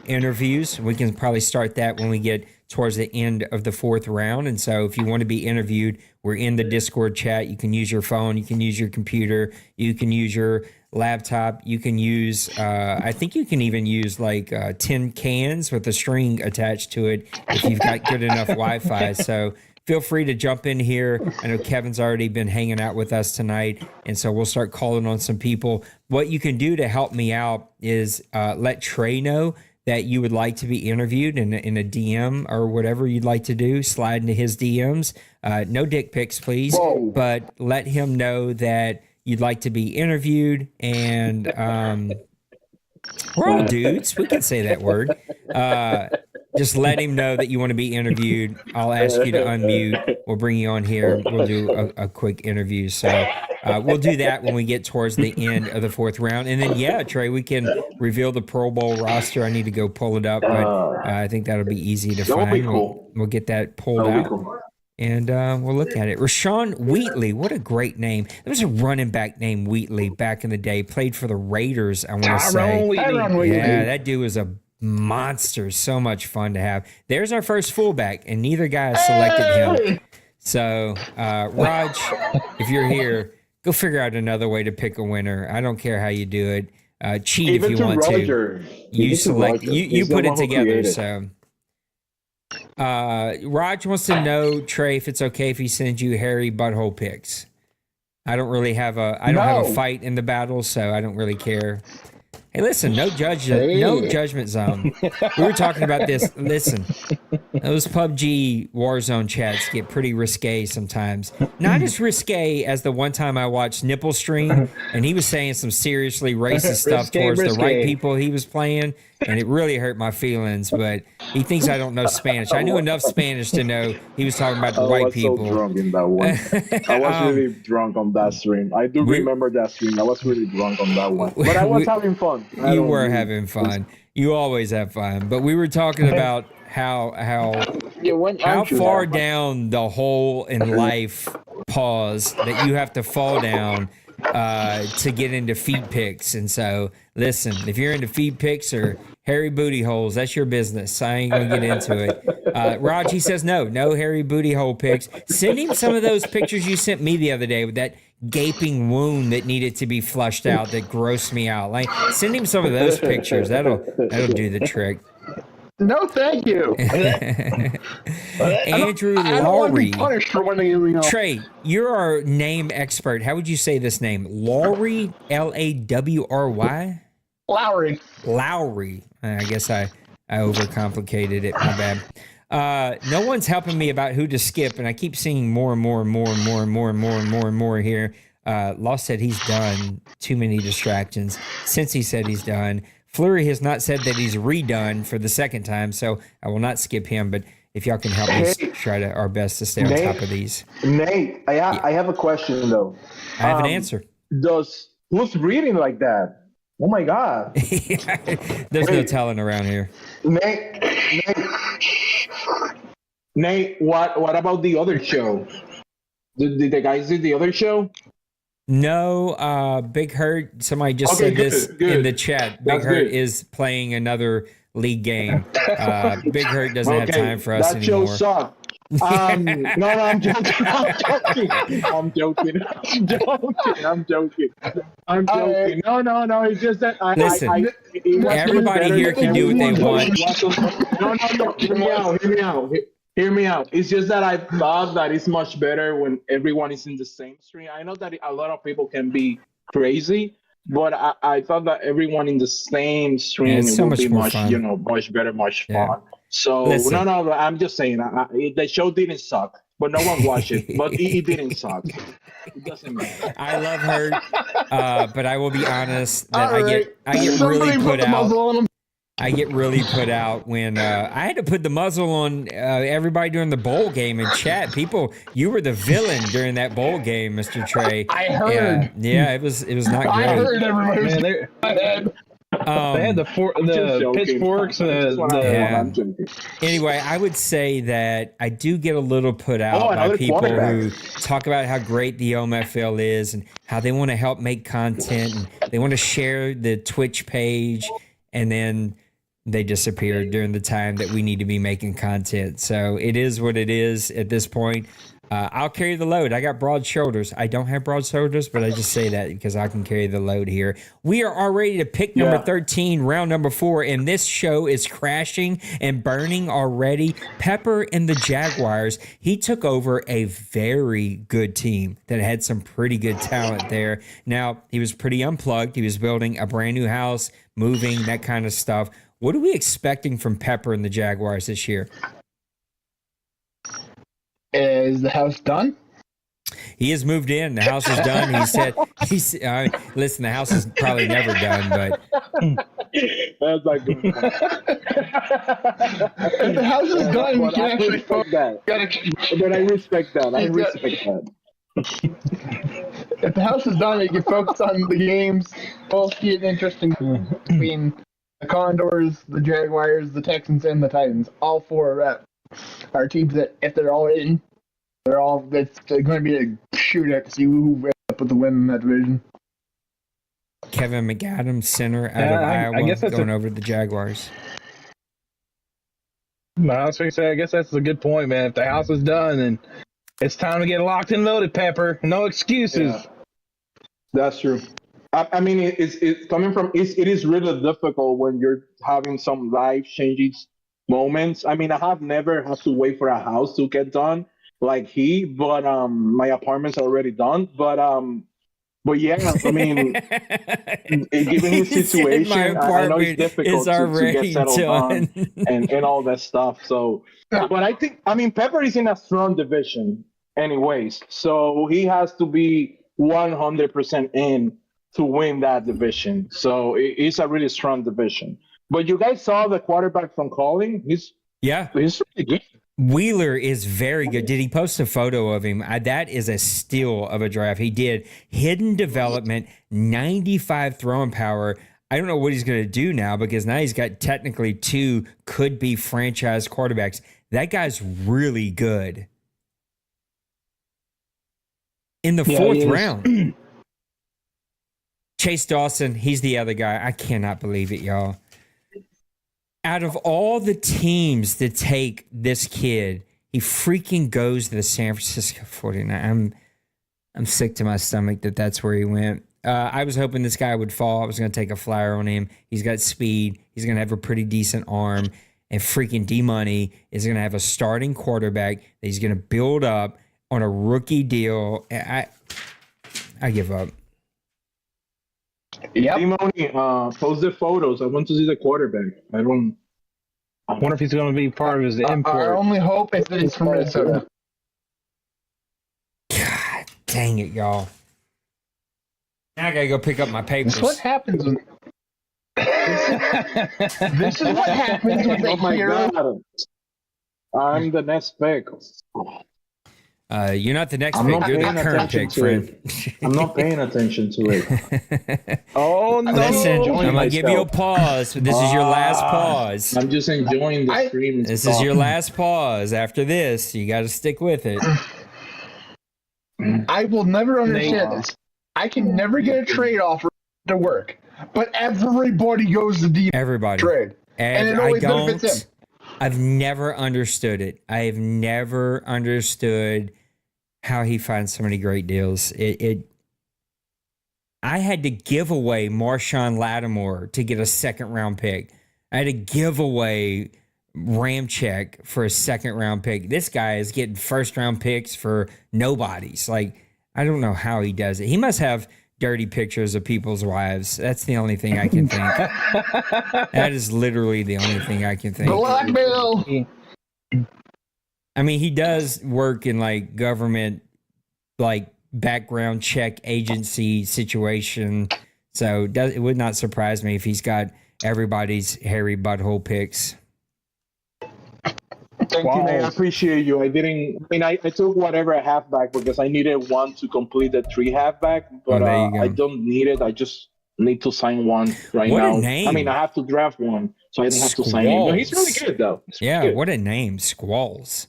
interviews. We can probably start that when we get towards the end of the fourth round. And so if you want to be interviewed, we're in the Discord chat. You can use your phone. You can use your computer. You can use your laptop. You can use, I think you can even use like tin cans with a string attached to it if you've got good enough Wi-Fi. So feel free to jump in here. I know Kevin's already been hanging out with us tonight, and so we'll start calling on some people. What you can do to help me out is let Trey know that you would like to be interviewed in a DM or whatever you'd like to do. Slide into his DMs. No dick pics, please. Whoa. But let him know that you'd like to be interviewed, and we're all dudes. We can say that word. Just let him know that you want to be interviewed. I'll ask you to unmute. We'll bring you on here. We'll do a quick interview. So we'll do that when we get towards the end of the fourth round. And then, yeah, Trey, we can reveal the Pro Bowl roster. I need to go pull it up, but I think that'll be easy to find. Be cool. We'll get that pulled out. Cool. And we'll look at it. Rashawn Wheatley, what a great name. There was a running back named Wheatley back in the day. Played for the Raiders, I want to say. Tyron Wheatley. Yeah, that dude was a monster. So much fun to have. There's our first fullback, and neither guy selected him. So, Raj, if you're here, go figure out another way to pick a winner. I don't care how you do it. Cheat Even if you want Roger. to. You select. You He's the put one it who together. created. So. Raj wants to know, Trey, if it's okay if he sends you hairy butthole pics. I don't really have a fight in the battle, so I don't really care. Hey, listen, no judgment zone. We were talking about this. Listen, those PUBG Warzone chats get pretty risque sometimes. Not as risque as the one time I watched Nipple Stream, and he was saying some seriously racist stuff towards the right people he was playing, and it really hurt my feelings. But he thinks I don't know Spanish. I knew enough Spanish to know he was talking about the white people. I was so drunk in that one. I was really drunk on that stream. I do remember that stream. I was really drunk on that one. But I was having fun. You were having fun. You always have fun. But we were talking about how far down the hole in life that you have to fall down to get into feet pics. And so, listen, if you're into feet pics or hairy booty holes, that's your business. I ain't gonna get into it. Raj, he says no hairy booty hole pics. Send him some of those pictures you sent me the other day with that gaping wound that needed to be flushed out that grossed me out. Like, send him some of those pictures. That'll do the trick. No, thank you. Andrew I don't want to be Lowry. punished for winning. Trey, you're our name expert. How would you say this name? Lowry, Lawry? Lowry. I guess I overcomplicated it. My bad. No one's helping me about who to skip, and I keep seeing more here. Lost said he's done. Too many distractions. Since he said he's done. Fleury has not said that he's redone for the second time, so I will not skip him. But if y'all can help me try to our best to stay on top of these. Nate, I have a question though. I have an answer. Who's reading like that? Oh my God. There's no telling around here. Nate, what about the other show? Did the guys do the other show? No, Big Hurt. Somebody just said this in the chat. Big Hurt is playing another league game. Big Hurt doesn't have time for us anymore. That show sucked. No, I'm joking. I'm joking. No. It's just that Listen, everybody here can do what they want. No. Hear me out. It's just that I thought that it's much better when everyone is in the same stream. I know that a lot of people can be crazy, but I thought that everyone in the same stream would be much better, much fun. So listen. no, I'm just saying the show didn't suck, but no one watched it. But it didn't suck. It doesn't matter. I love her, but I will be honest that I get really put out. I get really put out when I had to put the muzzle on everybody during the bowl game in chat. People, you were the villain during that bowl game, Mr. Trey. I heard. Yeah, it was not great. I heard everybody was in my head. They had the pitchforks. I'm joking. Anyway, I would say that I do get a little put out by another people quarterback. who talk about how great the OMFL is and how they want to help make content and they want to share the Twitch page, and then they disappear during the time that we need to be making content. So it is what it is at this point. I'll carry the load. I got broad shoulders. I don't have broad shoulders, but I just say that because I can carry the load here. We are already to pick number 13, round number 4, and this show is crashing and burning already. Pepper and the Jaguars, he took over a very good team that had some pretty good talent there. Now, he was pretty unplugged. He was building a brand new house, moving, that kind of stuff. What are we expecting from Pepper and the Jaguars this year? Is the house done? He has moved in. The house is done. He said, listen, the house is probably never done, but That's like good. If the house is done, we But can I actually respect that. But I respect that. I respect that. If the house is done, you can focus on the games. Both get interesting between the Condors, the Jaguars, the Texans, and the Titans. All four are teams that, if they're all in, it's going to be a shootout to see who ends up with the win in that division. Kevin McAdams, center out of Iowa, I guess that's going over to the Jaguars. No, I was going to say, I guess that's a good point, man. If the house is done, then it's time to get locked and loaded, Pepper. No excuses. Yeah. That's true. I mean, it's coming from it is really difficult when you're having some life changing moments. I mean, I have never had to wait for a house to get done like but my apartment's already done. But yeah, I mean, given his situation, I know it's difficult to get settled on and all that stuff. So, but I think, I mean, Pepper is in a strong division anyways, so he has to be 100% in to win that division. So it's a really strong division. But you guys saw the quarterback from Calling? He's really good. Wheeler is very good. Did he post a photo of him? That is a steal of a draft. He did. Hidden development, 95 throwing power. I don't know what he's going to do now because now he's got technically 2 could-be franchise quarterbacks. That guy's really good. In the 4th round. Chase Dawson, he's the other guy. I cannot believe it, y'all. Out of all the teams that take this kid, he freaking goes to the San Francisco 49ers. I'm sick to my stomach that that's where he went. I was hoping this guy would fall. I was going to take a flyer on him. He's got speed. He's going to have a pretty decent arm. And freaking D-Money is going to have a starting quarterback that he's going to build up on a rookie deal. I give up. Yep. D-Money, post the photos. I want to see the quarterback. I wonder if he's going to be part of his import. Our only hope is that it's from Minnesota. God dang it, y'all. Now I got to go pick up my papers. This is what happens when... This is what happens when they Oh my hear... God. I'm the next pick. You're not the next I'm pick. not You're the paying current attention pick, to friend. I'm not paying attention to it. Oh, no. Listen, I'm enjoying going to give you a myself. pause. This is your last pause. I'm just enjoying the stream. This is your last pause. After this, you got to stick with it. I will never understand this. I can never get a trade offer to work, but everybody goes to the trade. And it always benefits him. I've never understood it. I have never understood how he finds so many great deals. I had to give away Marshawn Lattimore to get a 2nd round pick. I had to give away Ramczyk for a 2nd round pick. This guy is getting 1st round picks for nobodies. Like, I don't know how he does it. He must have dirty pictures of people's wives. That's the only thing I can think. That is literally the only thing I can think. Blackmail. I mean, he does work in like government, like background check agency situation. So it would not surprise me if he's got everybody's hairy butthole pics. Thank you, man. I appreciate you. I took whatever halfback because I needed one to complete the 3 halfback, but I don't need it. I just need to sign one right What a now. name. I mean, I have to draft one, so I didn't have to sign him. But he's really good, though. He's really good. What a name, Squalls.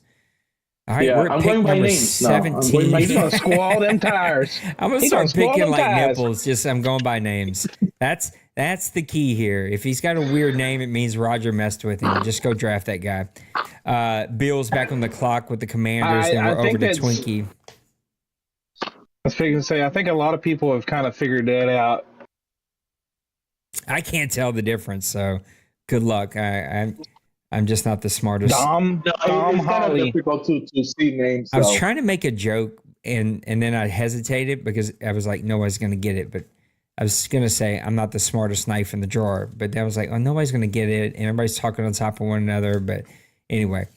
All right, Yeah, we're at I'm pick going by number names now. I'm 17. going by He's gonna squall them tires. I'm gonna He's start gonna squall picking them like tires. nipples. Just I'm going by names. That's the key here. If he's got a weird name, it means Roger messed with him. Just go draft that guy. Bill's back on the clock with the Commanders. Then we're over to Twinkie. I was figuring to say, I think a lot of people have kind of figured that out. I can't tell the difference, so good luck. I'm just not the smartest. Dom It's kind of Holly. difficult to see names. I was so. trying to make a joke and then I hesitated because I was like, nobody's gonna get it. But I was gonna say I'm not the smartest knife in the drawer. But then I was like, oh, nobody's gonna get it, and everybody's talking on top of one another. But anyway,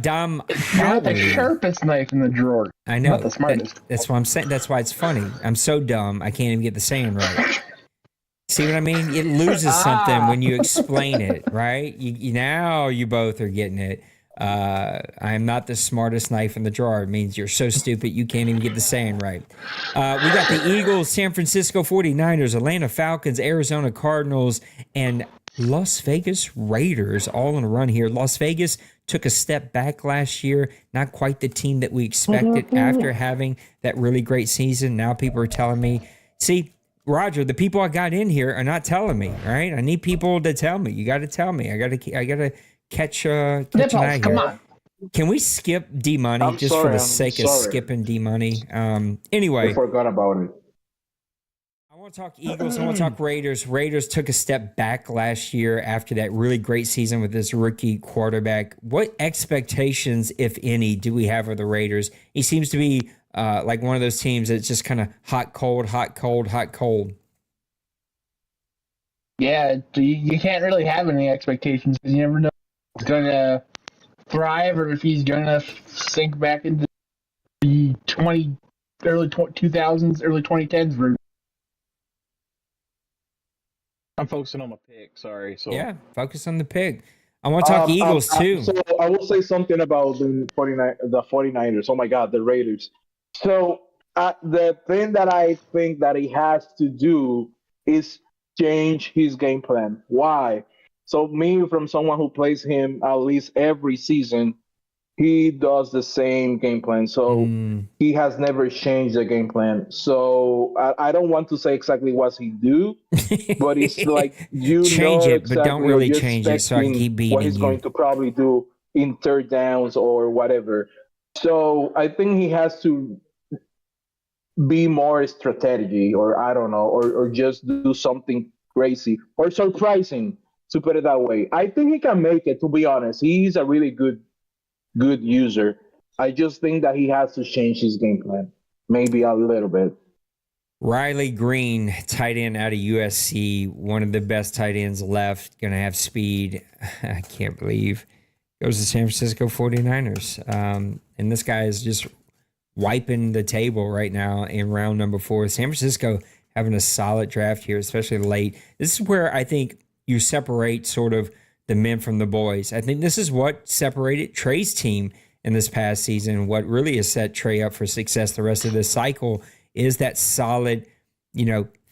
Dom You're not the Holly. sharpest knife in the drawer. I know. Not the smartest. That's what I'm saying. That's why it's funny. I'm so dumb. I can't even get the saying right. See what I mean? It loses something when you explain it, right? Now you both are getting it. I am not the smartest knife in the drawer. It means you're so stupid you can't even get the saying right. We got the Eagles, San Francisco 49ers, Atlanta Falcons, Arizona Cardinals, and Las Vegas Raiders all on a run here. Las Vegas took a step back last year, not quite the team that we expected after having that really great season. Now people are telling me, see, Roger, the people I got in here are not telling me, all right? I need people to tell me. You got to tell me. I got to catch an eye Come here. on. Can we skip D-Money I'm just for sorry, the I'm sake of sorry. skipping D-Money? Anyway, I forgot about it. I want to talk Eagles. I want to talk Raiders. Raiders took a step back last year after that really great season with this rookie quarterback. What expectations, if any, do we have of the Raiders? He seems to be like one of those teams that's just kind of hot, cold, hot, cold, hot, cold. Yeah, you can't really have any expectations because you never know if he's going to thrive or if he's going to sink back into the early 2000s, early 2010s version. I'm focusing on my pick. Sorry. So Yeah, focus on the pig. I want to talk Eagles too. So I will say something about the 49ers. Oh my God, the Raiders. So the thing that I think that he has to do is change his game plan. Why? So me, from someone who plays him at least every season, he does the same game plan. So he has never changed the game plan. So I don't want to say exactly what he do, but it's like change it, exactly, but don't really you're change it so I can keep expecting beating what he's you. going to probably do in third downs or whatever. So I think he has to be more strategy, or I don't know, or just do something crazy or surprising, to put it that way. I think he can make it, to be honest. He's a really good user. I just think that he has to change his game plan, maybe a little bit. Riley Green, tight end out of USC, one of the best tight ends left, going to have speed. I can't believe goes to San Francisco 49ers. And this guy is just wiping the table right now in round number 4. San Francisco having a solid draft here, especially late. This is where I think you separate sort of the men from the boys. I think this is what separated Trey's team in this past season. What really has set Trey up for success the rest of this cycle is that solid,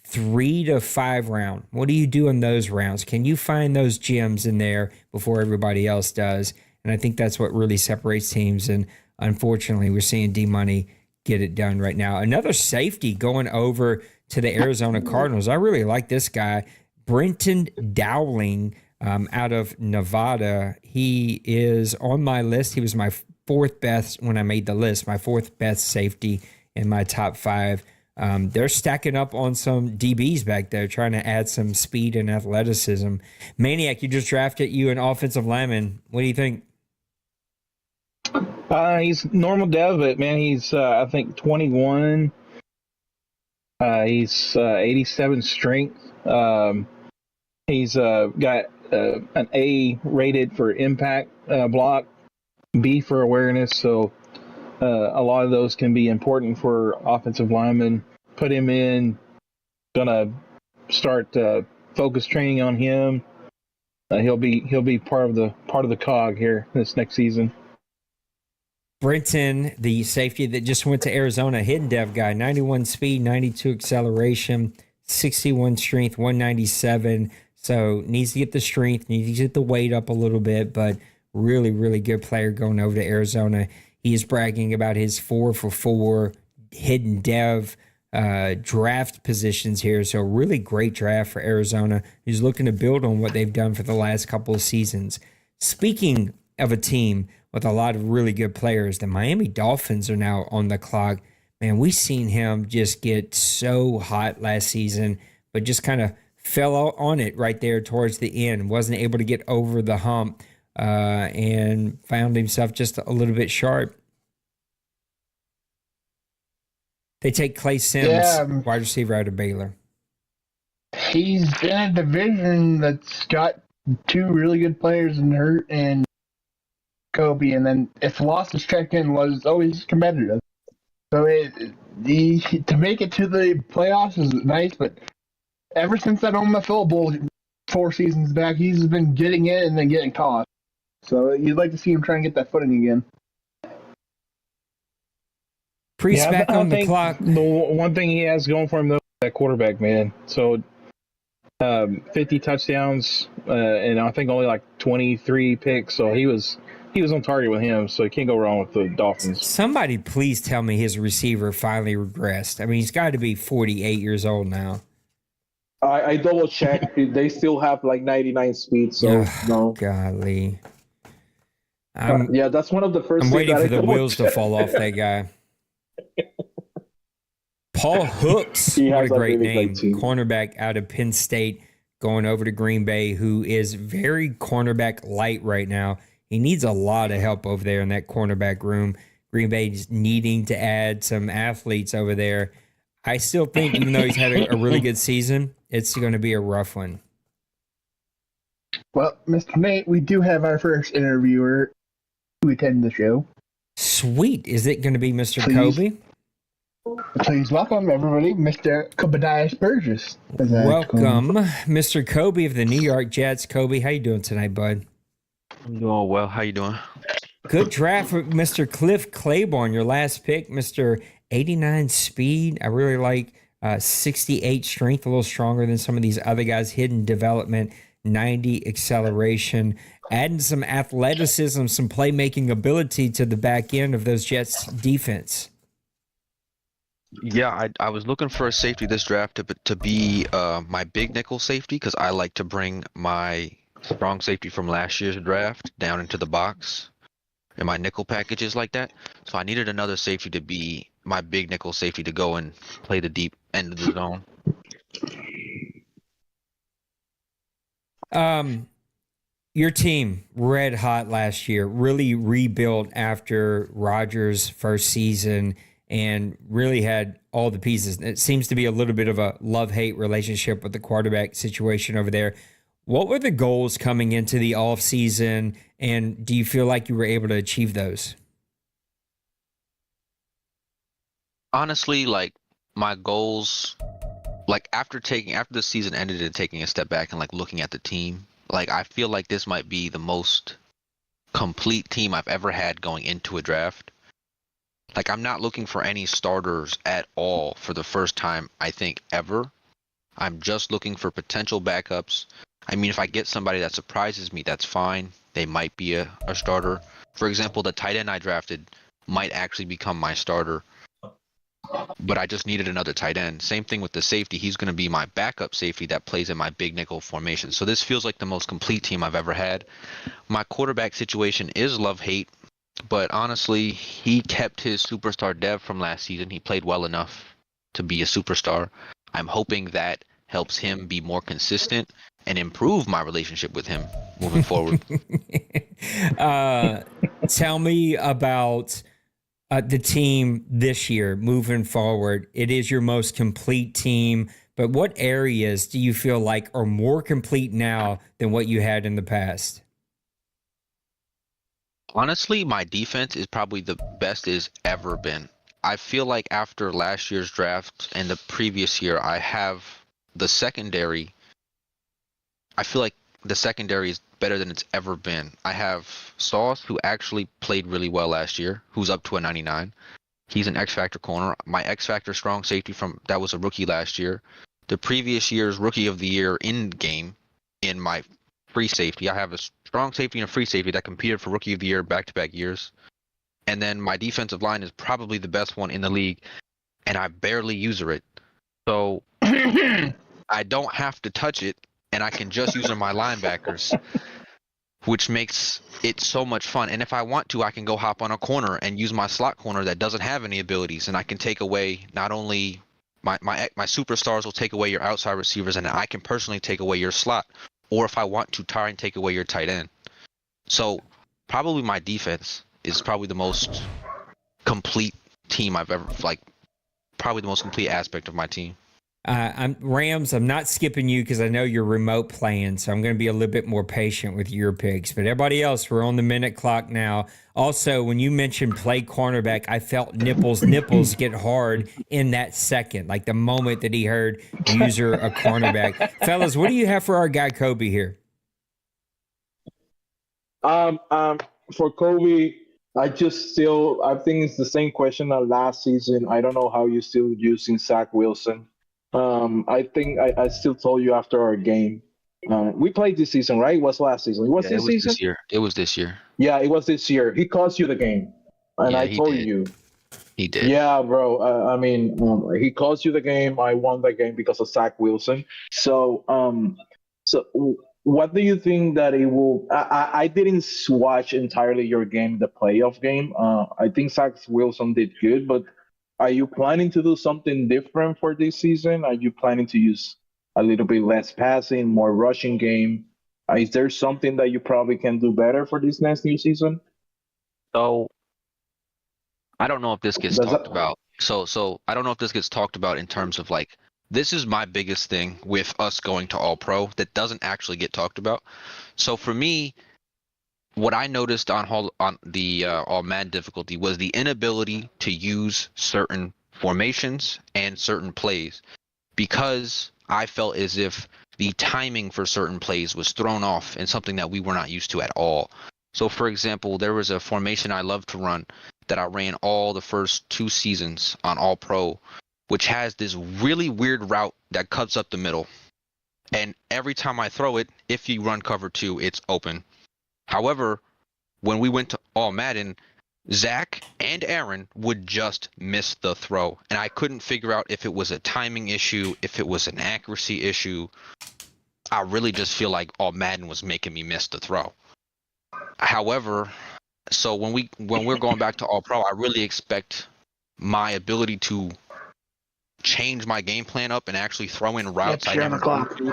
3 to 5 round. What do you do in those rounds? Can you find those gems in there before everybody else does? And I think that's what really separates teams. And unfortunately, we're seeing D-Money get it done right now. Another safety going over to the Arizona Cardinals. I really like this guy, Brenton Dowling, out of Nevada. He is on my list. He was my 4th best when I made the list, my 4th best safety in my top 5. They're stacking up on some DBs back there, trying to add some speed and athleticism. Maniac, you just drafted you an offensive lineman. What do you think? He's normal dev, but man, he's I think 21. He's 87 strength. He's got an A rated for impact block, B for awareness. So a lot of those can be important for offensive linemen. Put him in. Gonna start focus training on him. He'll be part of the cog here this next season. Brenton, the safety that just went to Arizona, hidden dev guy, 91 speed, 92 acceleration, 61 strength, 197. So needs to get the strength, needs to get the weight up a little bit, but really, really good player going over to Arizona. He is bragging about his 4-for-4 hidden dev draft positions here. So really great draft for Arizona. He's looking to build on what they've done for the last couple of seasons. Speaking of a team with a lot of really good players, the Miami Dolphins are now on the clock. Man, we seen him just get so hot last season, but just kind of fell on it right there towards the end. Wasn't able to get over the hump and found himself just a little bit sharp. They take Clay Sims, wide receiver out of Baylor. He's in a division that's got two really good players in Hurt and Kobe, and then if losses checked in, was always competitive. So to make it to the playoffs is nice, but ever since that OMFL Bowl 4 seasons back, he's been getting in and then getting tossed. So you'd like to see him try and get that footing again. Priest back on the clock. The one thing he has going for him, though, is that quarterback, man. So 50 touchdowns, and I think only like 23 picks. So he was on target with him, so you can't go wrong with the Dolphins. Somebody please tell me his receiver finally regressed. I mean, he's got to be 48 years old now. I double checked. They still have like 99 speed, so no. Golly. Yeah, that's one of the first. I'm things waiting that for the wheels to fall off that guy. Paul Hooks, what a great name. Cornerback out of Penn State going over to Green Bay, who is very cornerback light right now. He needs a lot of help over there in that cornerback room. Green Bay is needing to add some athletes over there. I still think, even though he's had a really good season, it's going to be a rough one. Well, Mr. Nate, we do have our first interviewer who attended the show. Sweet. Is it going to be Mr. Kobe? Please welcome, everybody, Mr. Kobadiah Burgess. Welcome, Mr. Kobe of the New York Jets. Kobe, how you doing tonight, bud? I'm doing well. How you doing? Good draft for Mr. Cliff Claiborne, your last pick, Mr. 89 speed. I really like 68 strength, a little stronger than some of these other guys. Hidden development, 90 acceleration, adding some athleticism, some playmaking ability to the back end of those Jets defense. Yeah, I was looking for a safety this draft to be my big nickel safety, because I like to bring my strong safety from last year's draft down into the box in my nickel packages like that. So I needed another safety to be my big nickel safety to go and play the deep end of the zone. Your team, red hot last year, really rebuilt after Rodgers' first season and really had all the pieces. It seems to be a little bit of a love-hate relationship with the quarterback situation over there. What were the goals coming into the offseason, and do you feel like you were able to achieve those? Honestly, like my goals, like after the season ended and taking a step back and like looking at the team, like I feel like this might be the most complete team I've ever had going into a draft. Like I'm not looking for any starters at all for the first time, I think, ever. I'm just looking for potential backups. I mean, if I get somebody that surprises me, that's fine. They might be a starter. For example, the tight end I drafted might actually become my starter. But I just needed another tight end. Same thing with the safety. He's going to be my backup safety that plays in my big nickel formation. So this feels like the most complete team I've ever had. My quarterback situation is love-hate. But honestly, he kept his superstar dev from last season. He played well enough to be a superstar. I'm hoping that helps him be more consistent and improve my relationship with him moving forward. Tell me about the team this year moving forward. It is your most complete team, but what areas do you feel like are more complete now than what you had in the past? Honestly, my defense is probably the best it's ever been. I feel like after last year's draft and the previous year, I have the secondary. I feel like the secondary is better than it's ever been. I have Sauce, who actually played really well last year, who's up to a 99. He's an X-Factor corner. My X-Factor strong safety that was a rookie last year, the previous year's Rookie of the Year in game in my free safety. I have a strong safety and a free safety that competed for Rookie of the Year back-to-back years. And then my defensive line is probably the best one in the league, and I barely use it. So I don't have to touch it, and I can just use my linebackers, which makes it so much fun. And if I want to, I can go hop on a corner and use my slot corner that doesn't have any abilities, and I can take away not only my superstars will take away your outside receivers, and I can personally take away your slot, or if I want to, try and take away your tight end. So probably my defense is probably the most complete team I've ever, probably the most complete aspect of my team. Rams, I'm not skipping you because I know you're remote playing, so I'm going to be a little bit more patient with your picks. But everybody else, we're on the minute clock now. Also, when you mentioned play cornerback, I felt nipples get hard in that second, like the moment that he heard user a cornerback. Fellas, what do you have for our guy Kobe here? For Kobe, I think it's the same question as last season. I don't know how you're still using Zach Wilson. I think I still told you after our game. We played this season, right? It was last season. It was this season? This year. It was this year. Yeah, it was this year. He cost you the game. And Yeah, I he told did. you. He did. Yeah, bro. He cost you the game. I won the game because of Zach Wilson. So what do you think that it will? I didn't watch entirely your game, the playoff game. I think Zach Wilson did good, but are you planning to do something different for this season? Are you planning to use a little bit less passing, more rushing game? Is there something that you probably can do better for this next new season? So I don't know if this gets talked about. So I don't know if this gets talked about in terms of this is my biggest thing with us going to All Pro that doesn't actually get talked about. So for me, what I noticed on the All Madden difficulty was the inability to use certain formations and certain plays because I felt as if the timing for certain plays was thrown off in something that we were not used to at all. So, for example, there was a formation I love to run that I ran all the first 2 seasons on All Pro, which has this really weird route that cuts up the middle. And every time I throw it, if you run cover 2, it's open. However, when we went to All Madden, Zach and Aaron would just miss the throw. And I couldn't figure out if it was a timing issue, if it was an accuracy issue. I really just feel like All Madden was making me miss the throw. However, so when we're going back to All Pro, I really expect my ability to change my game plan up and actually throw in routes I never did.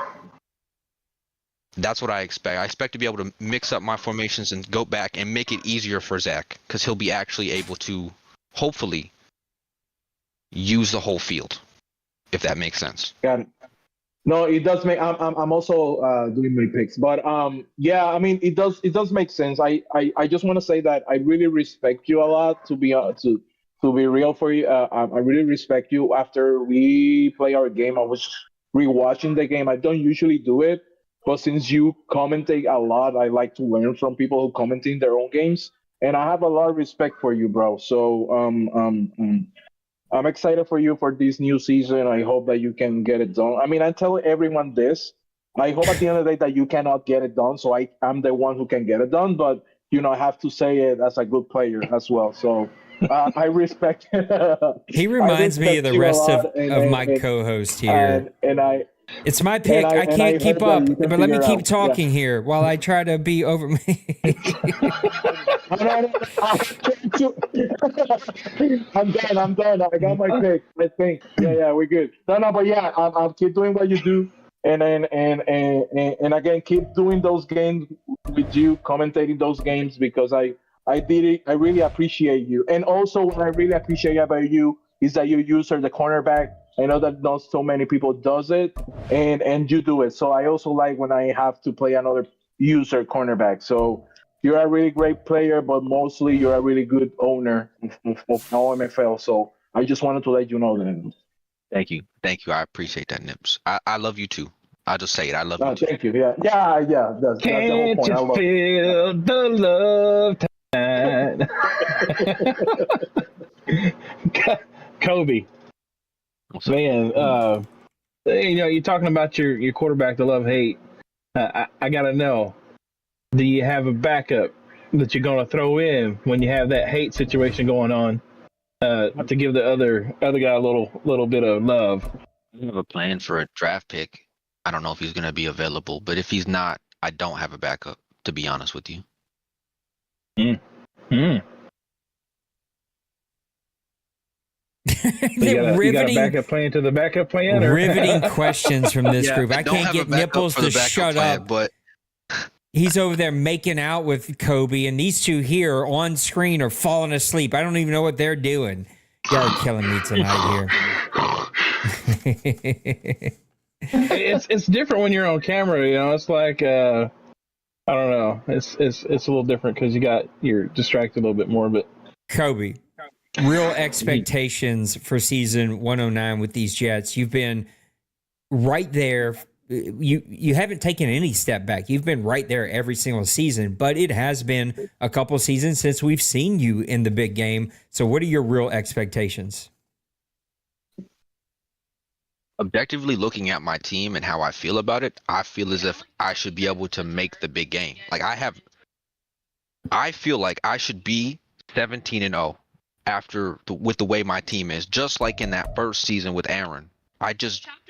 That's what I expect. I expect to be able to mix up my formations and go back and make it easier for Zach because he'll be actually able to hopefully use the whole field, if that makes sense. Got it. No, it does make. I'm also doing my picks, but yeah, I mean, it does make sense. I just want to say that I really respect you a lot. To be real for you, I really respect you. After we play our game, I was rewatching the game. I don't usually do it, but since you commentate a lot, I like to learn from people who commentate their own games, and I have a lot of respect for you, bro. So I'm excited for you for this new season. I hope that you can get it done. I mean, I tell everyone this. I hope at the end of the day that you cannot get it done, so I'm the one who can get it done. But I have to say it as a good player as well. So I respect. He reminds me of the rest of my co-host here. It's my pick. I can't keep up, but let me keep talking here while I try to be over me. I'm done. I got my pick. I think. Yeah, we're good. No, but yeah, I'll keep doing what you do, and again, keep doing those games with you, commentating those games because I did it. I really appreciate you, and also what I really appreciate about you is that you use the cornerback. I know that not so many people does it, and you do it. So I also like when I have to play another user cornerback. So you're a really great player, but mostly you're a really good owner of OMFL. So I just wanted to let you know that. Thank you. I appreciate that, Nips. I love you too. I'll just say it. I love you too. Thank you. Yeah. That's the whole point. Can't you feel the love tonight? Kobe. Man, You're talking about your quarterback, the love hate. I gotta know. Do you have a backup that you're gonna throw in when you have that hate situation going on to give the other guy a little bit of love? I have a plan for a draft pick. I don't know if he's going to be available, but if he's not, I don't have a backup, to be honest with you. Mm. Mm. You got a backup plan to the backup plan? Or? Riveting questions from this group. I don't can't have a get backup Nipples for the to backup shut plan, up. but He's over there making out with Kobe, and these two here on screen are falling asleep. I don't even know what they're doing. Y'all are killing me tonight here. It's different when you're on camera. It's like I don't know. It's a little different because you're distracted a little bit more. But Kobe, real expectations for season 109 with these Jets. You've been right there. You haven't taken any step back. You've been right there every single season, but it has been a couple seasons since we've seen you in the big game. So what are your real expectations? objectively looking at my team and how I feel about it, I feel as if I should be able to make the big game. I feel like I should be 17-0 with the way my team is, just like in that first season with Aaron.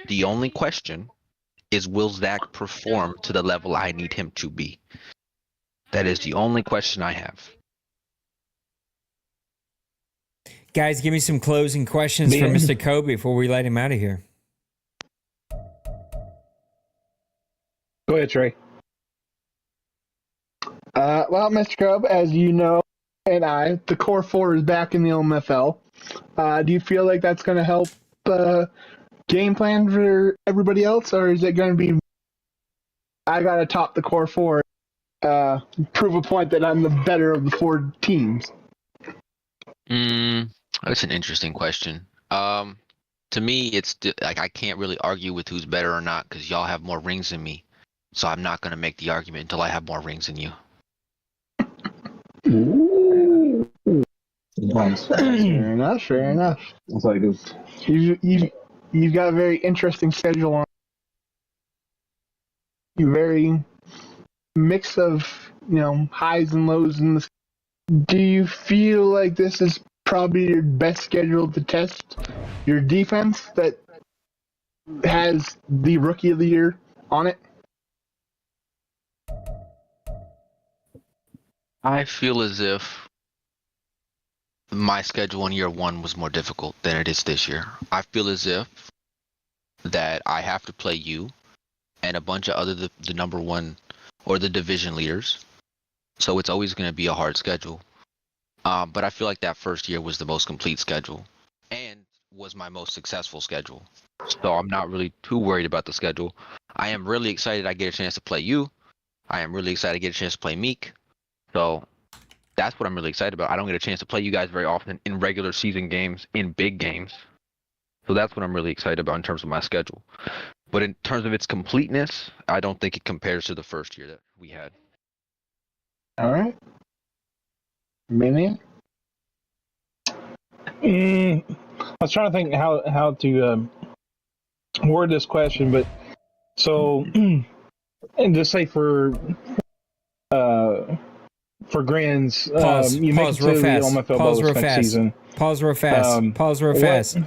The only question is, will Zach perform to the level I need him to be? That is the only question I have. Guys, give me some closing questions for Mr. Kobe before we let him out of here. Go ahead, Trey. Well, Mr. Kobe, as you know, and the core four is back in the OMFL. Do you feel like that's going to help game plan for everybody else, or is it going to be I got to top the core four, prove a point that I'm the better of the four teams? That's an interesting question. To me, it's like I can't really argue with who's better or not because y'all have more rings than me. So I'm not going to make the argument until I have more rings than you. Ooh. Nice. Fair enough. That's how I do. You've got a very interesting schedule on. You very mix of highs and lows in the. Do you feel like this is probably your best schedule to test your defense that has the Rookie of the Year on it? I feel as if my schedule in year one was more difficult than it is this year. I feel as if that I have to play you and a bunch of the number one or the division leaders. So it's always going to be a hard schedule. But I feel like that first year was the most complete schedule and was my most successful schedule. So I'm not really too worried about the schedule. I am really excited I get a chance to play you. I am really excited to get a chance to play Meek. So that's what I'm really excited about. I don't get a chance to play you guys very often in regular season games, in big games. So that's what I'm really excited about in terms of my schedule. But in terms of its completeness, I don't think it compares to the first year that we had. All right. Minion? I was trying to think how to word this question, but so and just say for Grins, you make it to the OMFL Bowl next season. Pause real fast.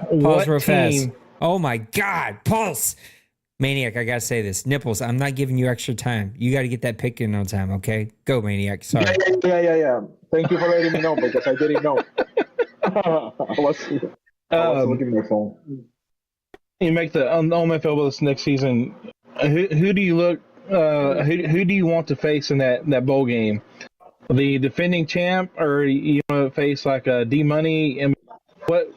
Oh my God, Pulse. Maniac, I gotta say this. Nipples, I'm not giving you extra time. You gotta get that pick in on time, okay? Go, Maniac. Sorry. Yeah. Thank you for letting me know because I didn't know. I was looking at my phone. You make the OMFL Bowl next season. Who do you look? Who do you want to face in that bowl game? The defending champ, or you want to face like a D Money? And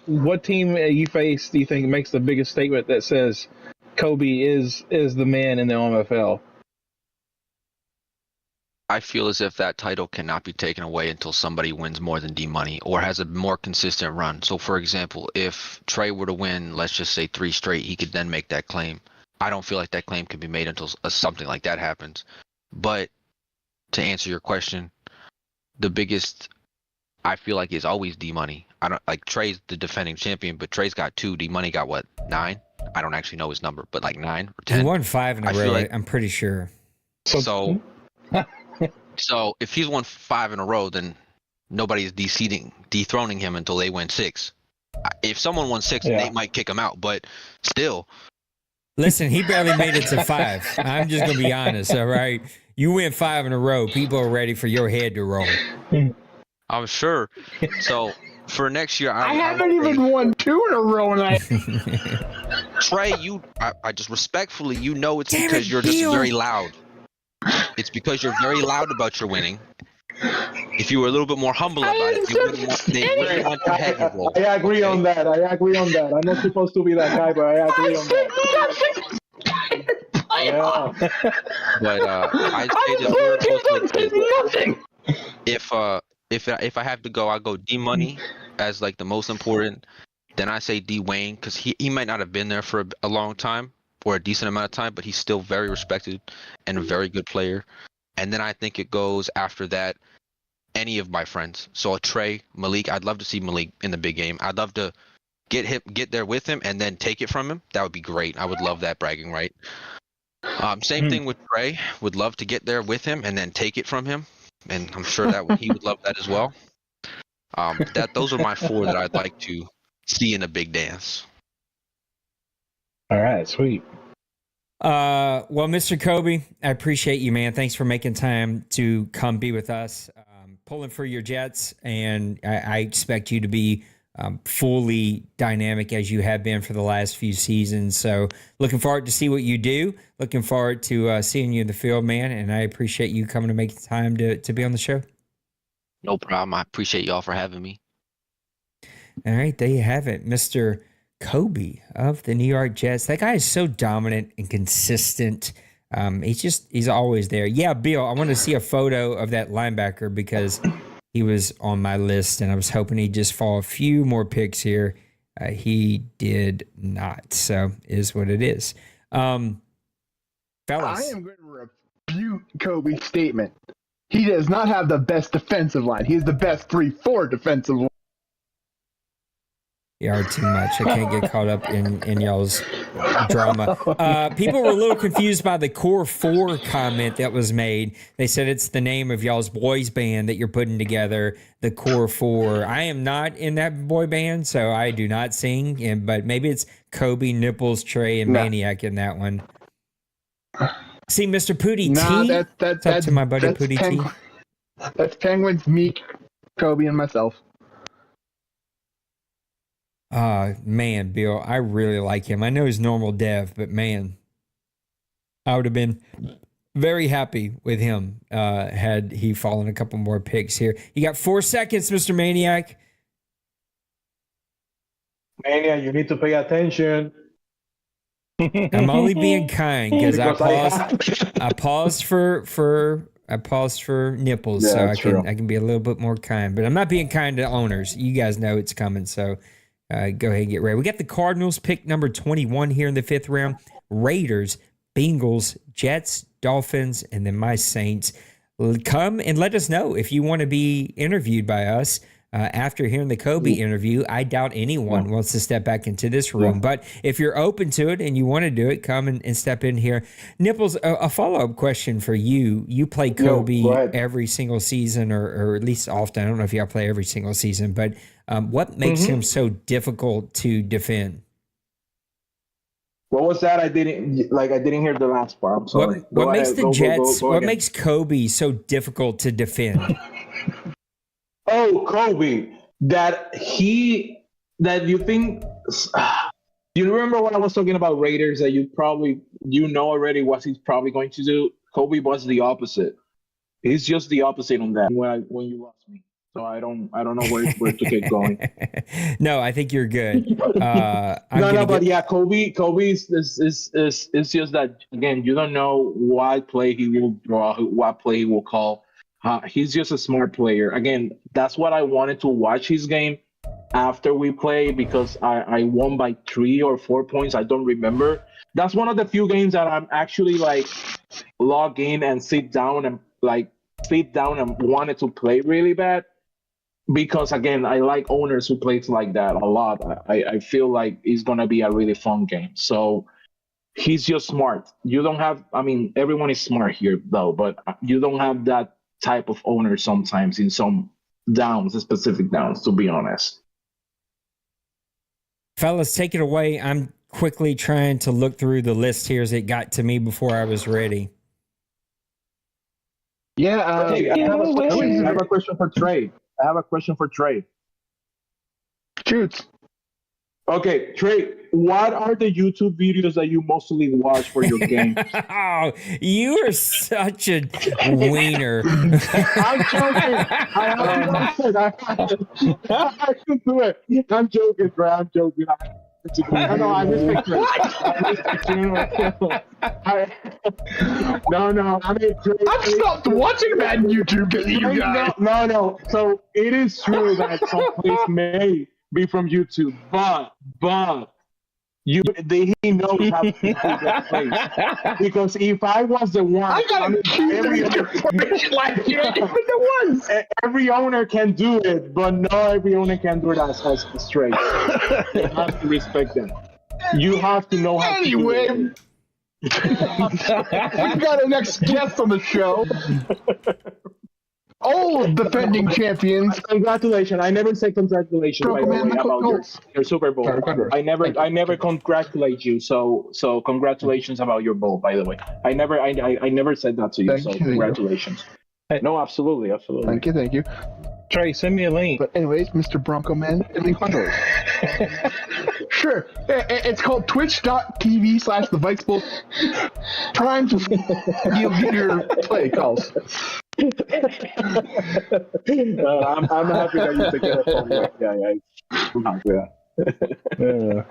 what team you face do you think makes the biggest statement that says Kobe is the man in the OMFL? I feel as if that title cannot be taken away until somebody wins more than D Money or has a more consistent run. So, for example, if Trey were to win, let's just say 3 straight, he could then make that claim. I don't feel like that claim can be made until something like that happens. But to answer your question, the biggest I feel like is always D Money. I don't like Trey's the defending champion, but Trey's got 2. D Money got what, 9? I don't actually know his number, but like 9 or He 10. won 5 in a I feel row. like- I'm pretty sure. So, so if he's won 5 in a row, then nobody's dethroning him until they win 6. If someone won 6, Yeah. they might kick him out, but still, Listen, he barely made it to 5. I'm just gonna be honest. All right, you win 5 in a row. People are ready for your head to roll. I'm sure. So for next year, I would haven't say, even won 2 in a row, and I Trey, I just respectfully, it's Damn because it, you're just Bill. very loud. It's because you're very loud about your winning. If you were a little bit more humble about it, they wouldn't want your head to roll. I agree on that. I'm not supposed to be that guy, but I agree on that. Yeah. But I'd say this here goes like this. If I have to go, I'll go D Money as like the most important. Then I say D Wayne because he might not have been there for a long time or a decent amount of time, but he's still very respected and a very good player. And then I think it goes after that any of my friends. So Trey, Malik, I'd love to see Malik in the big game. I'd love to get there with him and then take it from him. That would be great. I would love that bragging right. Same thing with Trey. Would love to get there with him and then take it from him, and I'm sure that he would love that as well. Those are my 4 that I'd like to see in a big dance. All right, sweet. Well, Mr. Kobe, I appreciate you, man. Thanks for making time to come be with us, pulling for your Jets, and I expect you to be fully dynamic as you have been for the last few seasons. So looking forward to see what you do. Looking forward to seeing you in the field, man. And I appreciate you coming to make the time to be on the show. No problem. I appreciate y'all for having me. All right, there you have it, Mr. Kobe of the New York Jets. That guy is so dominant and consistent. He's always there. Yeah, Bill, I want to see a photo of that linebacker because he was on my list, and I was hoping he'd just fall a few more picks here. He did not, so is what it is. Fellas. I am going to refute Kobe's statement. He does not have the best defensive line. He has the best 3-4 defensive line. You are too much. I can't get caught up in y'all's drama. People were a little confused by the Core 4 comment that was made. They said it's the name of y'all's boys band that you're putting together, the Core 4. I am not in that boy band, so I do not sing. But maybe it's Kobe, Nipples, Trey, and Maniac in that one. See, Mr. Pootie T. That's up to my buddy Pootie T. That's Penguins, Meek, Kobe, and myself. Man, Bill, I really like him. I know he's normal dev, but man, I would have been very happy with him had he fallen a couple more picks here. You got 4 seconds, Mr. Maniac. Mania, you need to pay attention. I'm only being kind because I paused for Nipples, Yeah, so that's true. I can be a little bit more kind. But I'm not being kind to owners. You guys know it's coming, so go ahead and get ready. We got the Cardinals pick number 21 here in the 5th round. Raiders, Bengals, Jets, Dolphins, and then my Saints. Come and let us know if you want to be interviewed by us. After hearing the Kobe interview, I doubt anyone wants to step back into this room. But if you're open to it and you want to do it, come and step in here. Nipples, a follow-up question for you. You play Kobe every single season or at least often. I don't know if y'all play every single season, but what makes him so difficult to defend? What was that? I didn't hear the last part. I'm sorry. What makes the Jets? What makes Kobe so difficult to defend? Oh, Kobe, that you think, you remember when I was talking about Raiders that you know already what he's probably going to do? Kobe was the opposite. He's just the opposite on that when you lost me. So I don't know where to keep going. No, I think you're good. Kobe is just that, again, you don't know what play he will draw, what play he will call. He's just a smart player. Again, that's what I wanted to watch his game after we play because I won by 3 or 4 points. I don't remember. That's one of the few games that I'm actually log in and sit down and wanted to play really bad. because again, I like owners who plays like that a lot. I feel like it's gonna be a really fun game. So he's just smart. You don't have, I mean, everyone is smart here though, but you don't have that type of owner sometimes in some downs, specific downs, to be honest. Fellas, take it away. I'm quickly trying to look through the list here as it got to me before I was ready. Yeah, Hey, I have a question for Trey. Shoots. Okay, Trey, what are the YouTube videos that you mostly watch for your game? Oh, you are such a wiener. I'm joking. I can do it. I'm joking, bro. I'm joking. No, I respect you. No. I mean, I've stopped watching Madden YouTube because of you guys. No. So it is true that some plays may be from YouTube, but he knows how to do that plays. Because if I was the one, I got a every every owner can do it, but not every owner can do it as straight. You have to respect them. You have to know how to do it. Anyway, we got our next guest on the show. Old defending champions. Congratulations! I never say congratulations by the way, about your Super Bowl. I never congratulate you. So congratulations about your bowl. By the way, I never said that to you. Thank So you. congratulations. Hey. No, absolutely. Thank you. Trey, send me a link. But anyways, Mr. Bronco Man, controls. Sure. It's called twitch.tv/the Vikes Bowl. Trying to you'll get your play calls. I'm happy that you took it up. Yeah. I'm happy with that.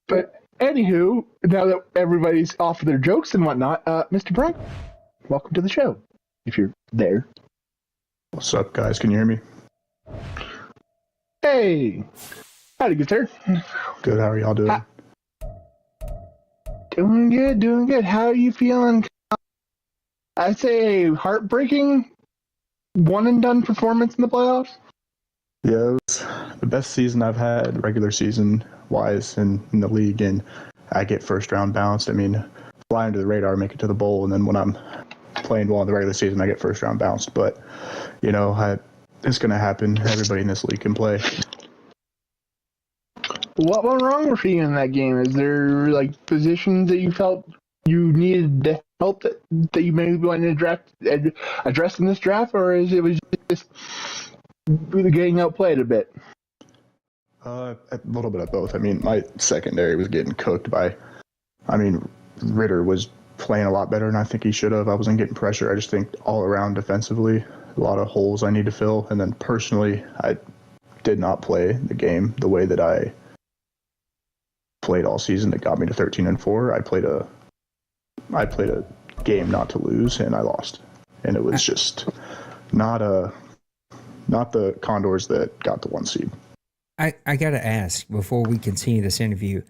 But anywho, now that everybody's off their jokes and whatnot, Mr. Bronco, welcome to the show. If you're there. What's up, guys? Can you hear me? Hey. Howdy, good sir. Good. How are y'all doing? Doing good. How are you feeling? I'd say a heartbreaking one and done performance in the playoffs. Yeah, it was the best season I've had, regular season wise, in the league, and I get first round bounced. I mean, fly under the radar, make it to the bowl, and then when I'm playing well in the regular season, I get first round bounced. But it's going to happen. Everybody in this league can play. What went wrong for you in that game? Is there like positions that you felt you needed to help that you maybe wanted to address in this draft, or is it was just really getting outplayed a bit? A little bit of both. I mean, my secondary was getting cooked by. I mean, Ritter was playing a lot better than I think he should have. I wasn't getting pressure. I just think all around defensively, a lot of holes I need to fill. And then personally, I did not play the game the way that I played all season. That got me to 13-4. I played a game not to lose, and I lost. And it was just not the Condors that got the 1 seed. I got to ask before we continue this interview.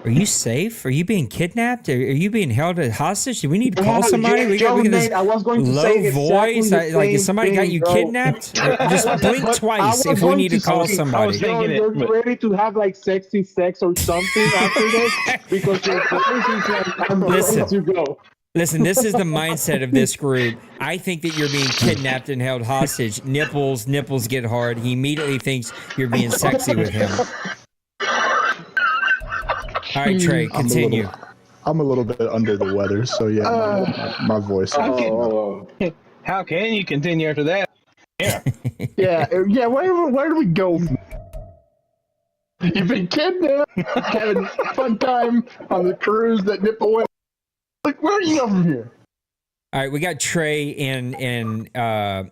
Are you safe? Are you being kidnapped? Are you being held as hostage? Do we need to call somebody? Yeah, we got this I was going to low say voice. exactly Like, if somebody got you bro. kidnapped? Just blink twice if we need to call somebody. You're ready to have like sexy sex or something after this? Because your voice is like, I'm ready to go. Listen, this is the mindset of this group. I think that you're being kidnapped and held hostage. Nipples get hard. He immediately thinks you're being sexy with him. All right, Trey, continue. I'm a little bit under the weather, so yeah, my voice. How can you continue after that? Yeah. yeah. Where do we go? You've been kidnapped, having a fun time on the cruise that Nipple went. Like, where are you going from here? All right, we got Trey and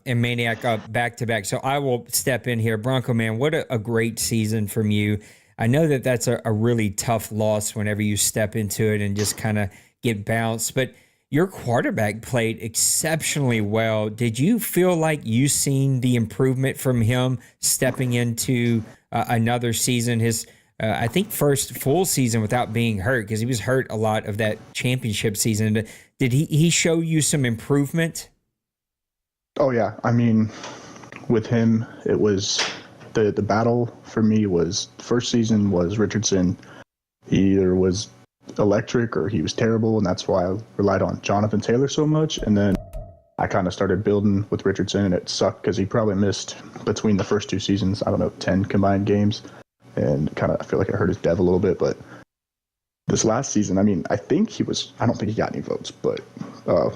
Maniac up back to back, so I will step in here. Bronco Man, what a great season from you. I know that that's a really tough loss whenever you step into it and just kind of get bounced, but your quarterback played exceptionally well. Did you feel like you seen the improvement from him stepping into another season? His, I think, first full season without being hurt, because he was hurt a lot of that championship season. Did he show you some improvement? Oh yeah, I mean, with him, it was the battle for me was first season was Richardson. He either was electric or he was terrible, and that's why I relied on Jonathan Taylor so much. And then I kind of started building with Richardson, and it sucked because he probably missed between the first two seasons, I don't know, 10 combined games, and kind of I feel like it hurt his dev a little bit. But this last season, I mean, I don't think he got any votes, but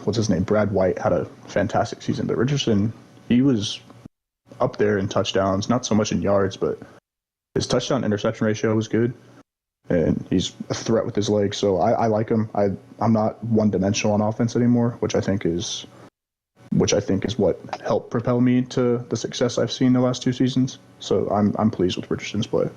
what's his name? Brad White had a fantastic season, but Richardson, he was up there in touchdowns, not so much in yards, but his touchdown interception ratio was good, and he's a threat with his legs. So I like him. I'm not one dimensional on offense anymore, which I think is what helped propel me to the success I've seen the last two seasons. So I'm pleased with Richardson's play.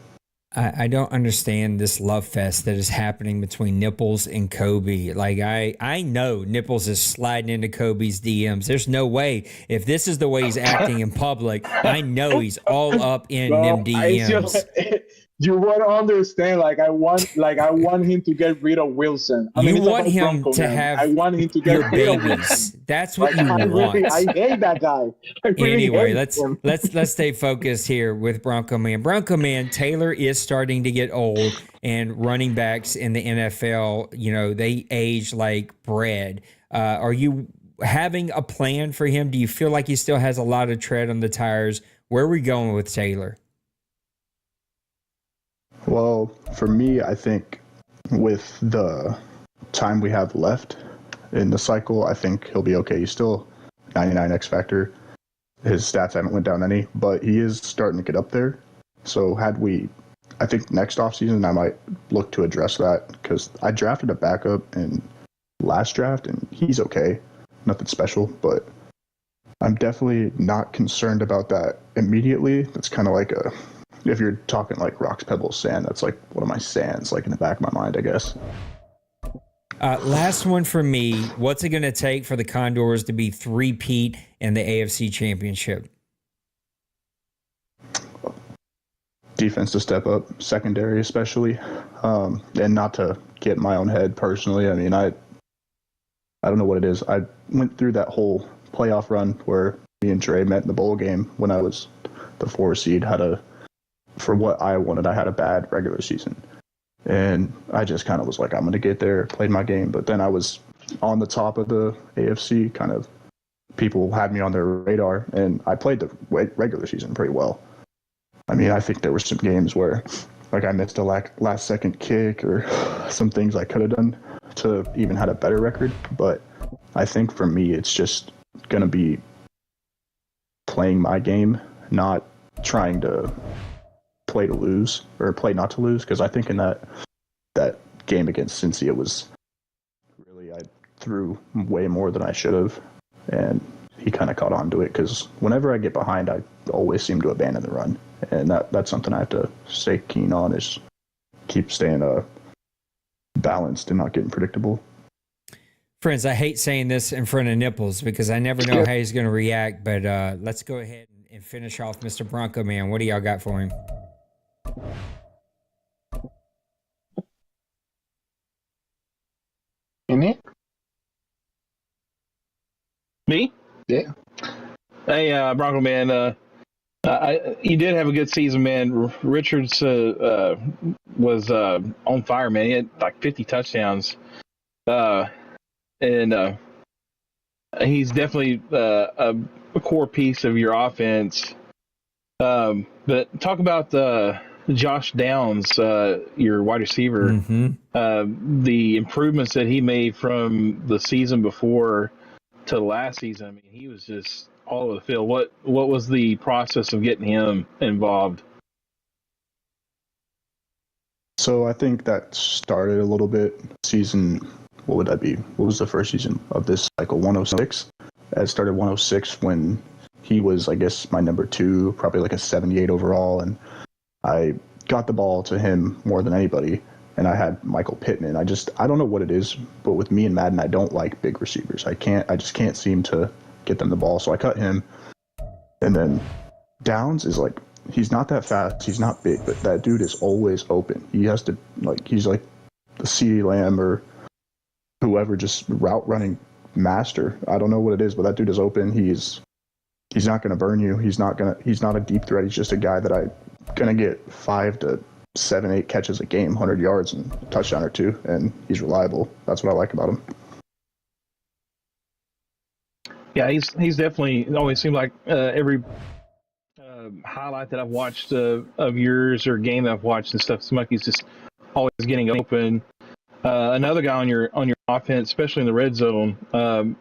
I don't understand this love fest that is happening between Nipples and Kobe. Like, I know Nipples is sliding into Kobe's DMs. There's no way. If this is the way he's acting in public, I know he's all up in them DMs. You won't understand. I want him to get rid of Wilson. I want him to get rid of Wilson. That's what you want. I hate that guy. Anyway, let's stay focused here with Bronco Man. Bronco Man, Taylor is starting to get old, and running backs in the NFL, they age like bread. Are you having a plan for him? Do you feel like he still has a lot of tread on the tires? Where are we going with Taylor? Well, for me, I think with the time we have left in the cycle, I think he'll be okay. He's still 99 X factor. His stats haven't went down any, but he is starting to get up there. So I think next offseason I might look to address that, because I drafted a backup in last draft, and he's okay. Nothing special, but I'm definitely not concerned about that immediately. That's kind of like if you're talking like rocks, pebbles, sand, that's like one of my sands, like in the back of my mind, I guess. Last one for me. What's it going to take for the Condors to be three-peat in the AFC Championship? Defense to step up, secondary especially, and not to get in my own head personally. I mean, I don't know what it is. I went through that whole playoff run where me and Dre met in the bowl game when I was the 4 seed. For what I wanted, I had a bad regular season. And I just kind of was like, I'm going to get there, played my game. But then I was on the top of the AFC, kind of people had me on their radar, and I played the regular season pretty well. I mean, I think there were some games where I missed a last second kick or some things I could have done to even had a better record. But I think for me, it's just going to be playing my game, not trying to play to lose or play not to lose, because I think in that game against Cincy, it was really, I threw way more than I should have, and he kind of caught on to it, because whenever I get behind, I always seem to abandon the run, and that's something I have to stay keen on, is keep staying balanced and not getting predictable. Friends, I hate saying this in front of Nipples because I never know how he's going to react, but let's go ahead and finish off Mr. Bronco Man. What do y'all got for him? In it? Me? Yeah. Hey, Bronco Man, you did have a good season, man. Richards was on fire, man. He had like 50 touchdowns. And he's definitely a core piece of your offense. But talk about Josh Downs, your wide receiver. Mm-hmm. The improvements that he made from the season before to the last season. I mean, he was just all over the field. What was the process of getting him involved? So I think that started a little bit season. What would that be? What was the first season of this cycle? 106. It started 106 when he was, I guess, my number 2, probably like a 78 overall, and I got the ball to him more than anybody. And I had Michael Pittman. I don't know what it is, but with me and Madden, I don't like big receivers. I just can't seem to get them the ball. So I cut him. And then Downs is like, he's not that fast. He's not big, but that dude is always open. He has to, he's like the CeeDee Lamb or whoever, just route running master. I don't know what it is, but that dude is open. He's he's not going to burn you. He's not a deep threat. He's just a guy that I'm going to get 5 to 7, 8 catches a game, 100 yards and a touchdown or two, and he's reliable. That's what I like about him. Yeah, he's definitely always seemed like every highlight that I've watched of yours or game that I've watched and stuff, seems like he's just always getting open. Another guy on your offense, especially in the red zone,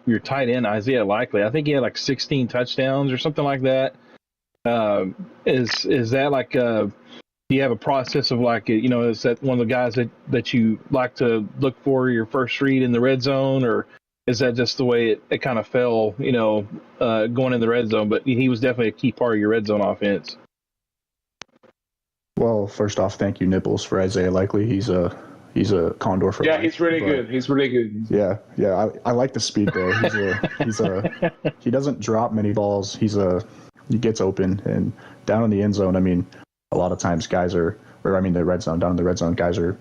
your tight end Isaiah Likely. I think he had like 16 touchdowns or something like that. Is that like do you have a process of like, is that one of the guys that you like to look for your first read in the red zone, or is that just the way it kind of fell, going in the red zone? But he was definitely a key part of your red zone offense. Well, first off, thank you, Nipples, for Isaiah Likely. He's a condor for life. He's really good. He's really good. Yeah. I like the speed though. He doesn't drop many balls. He gets open and down in the end zone. I mean, a lot of times the red zone, down in the red zone, guys are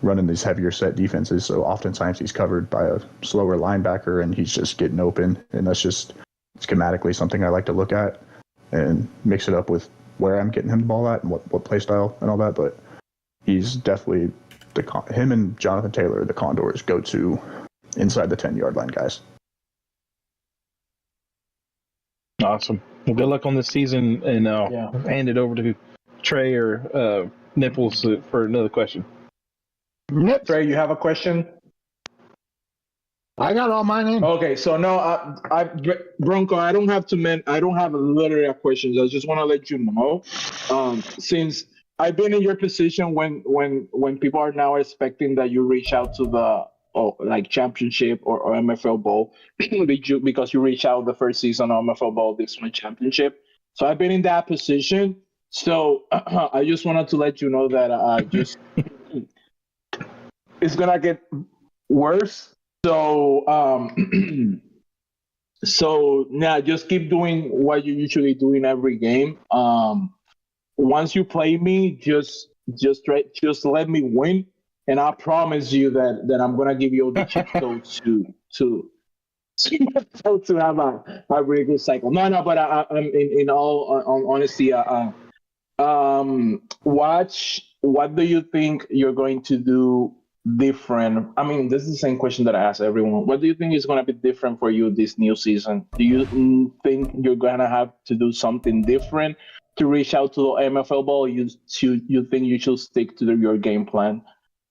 running these heavier set defenses. So oftentimes he's covered by a slower linebacker and he's just getting open. And that's just schematically something I like to look at and mix it up with where I'm getting him the ball at and what play style and all that. But he's definitely him and Jonathan Taylor, the Condors, go to inside the 10-yard line guys. Awesome. Well, good luck on this season, and I'll hand it over to Trey or Nipples for another question. Trey, you have a question? I got all mine in. Okay, so no, Bronco, I don't have literally a question. I just want to let you know, since I've been in your position when people are now expecting that you reach out to the championship or MFL Bowl because you reached out the first season of MFL Bowl, this one championship. So I've been in that position. So I just wanted to let you know that it's gonna get worse. So so now just keep doing what you usually do in every game. Once you play me, just let me win, and I promise you that I'm gonna give you all the cheat codes to have a really good cycle. No, but I'm in all honesty. What do you think you're going to do different? I mean, this is the same question that I ask everyone. What do you think is going to be different for you this new season? Do you think you're going to have to do something different to reach out to the MFL Bowl? You think you should stick to your game plan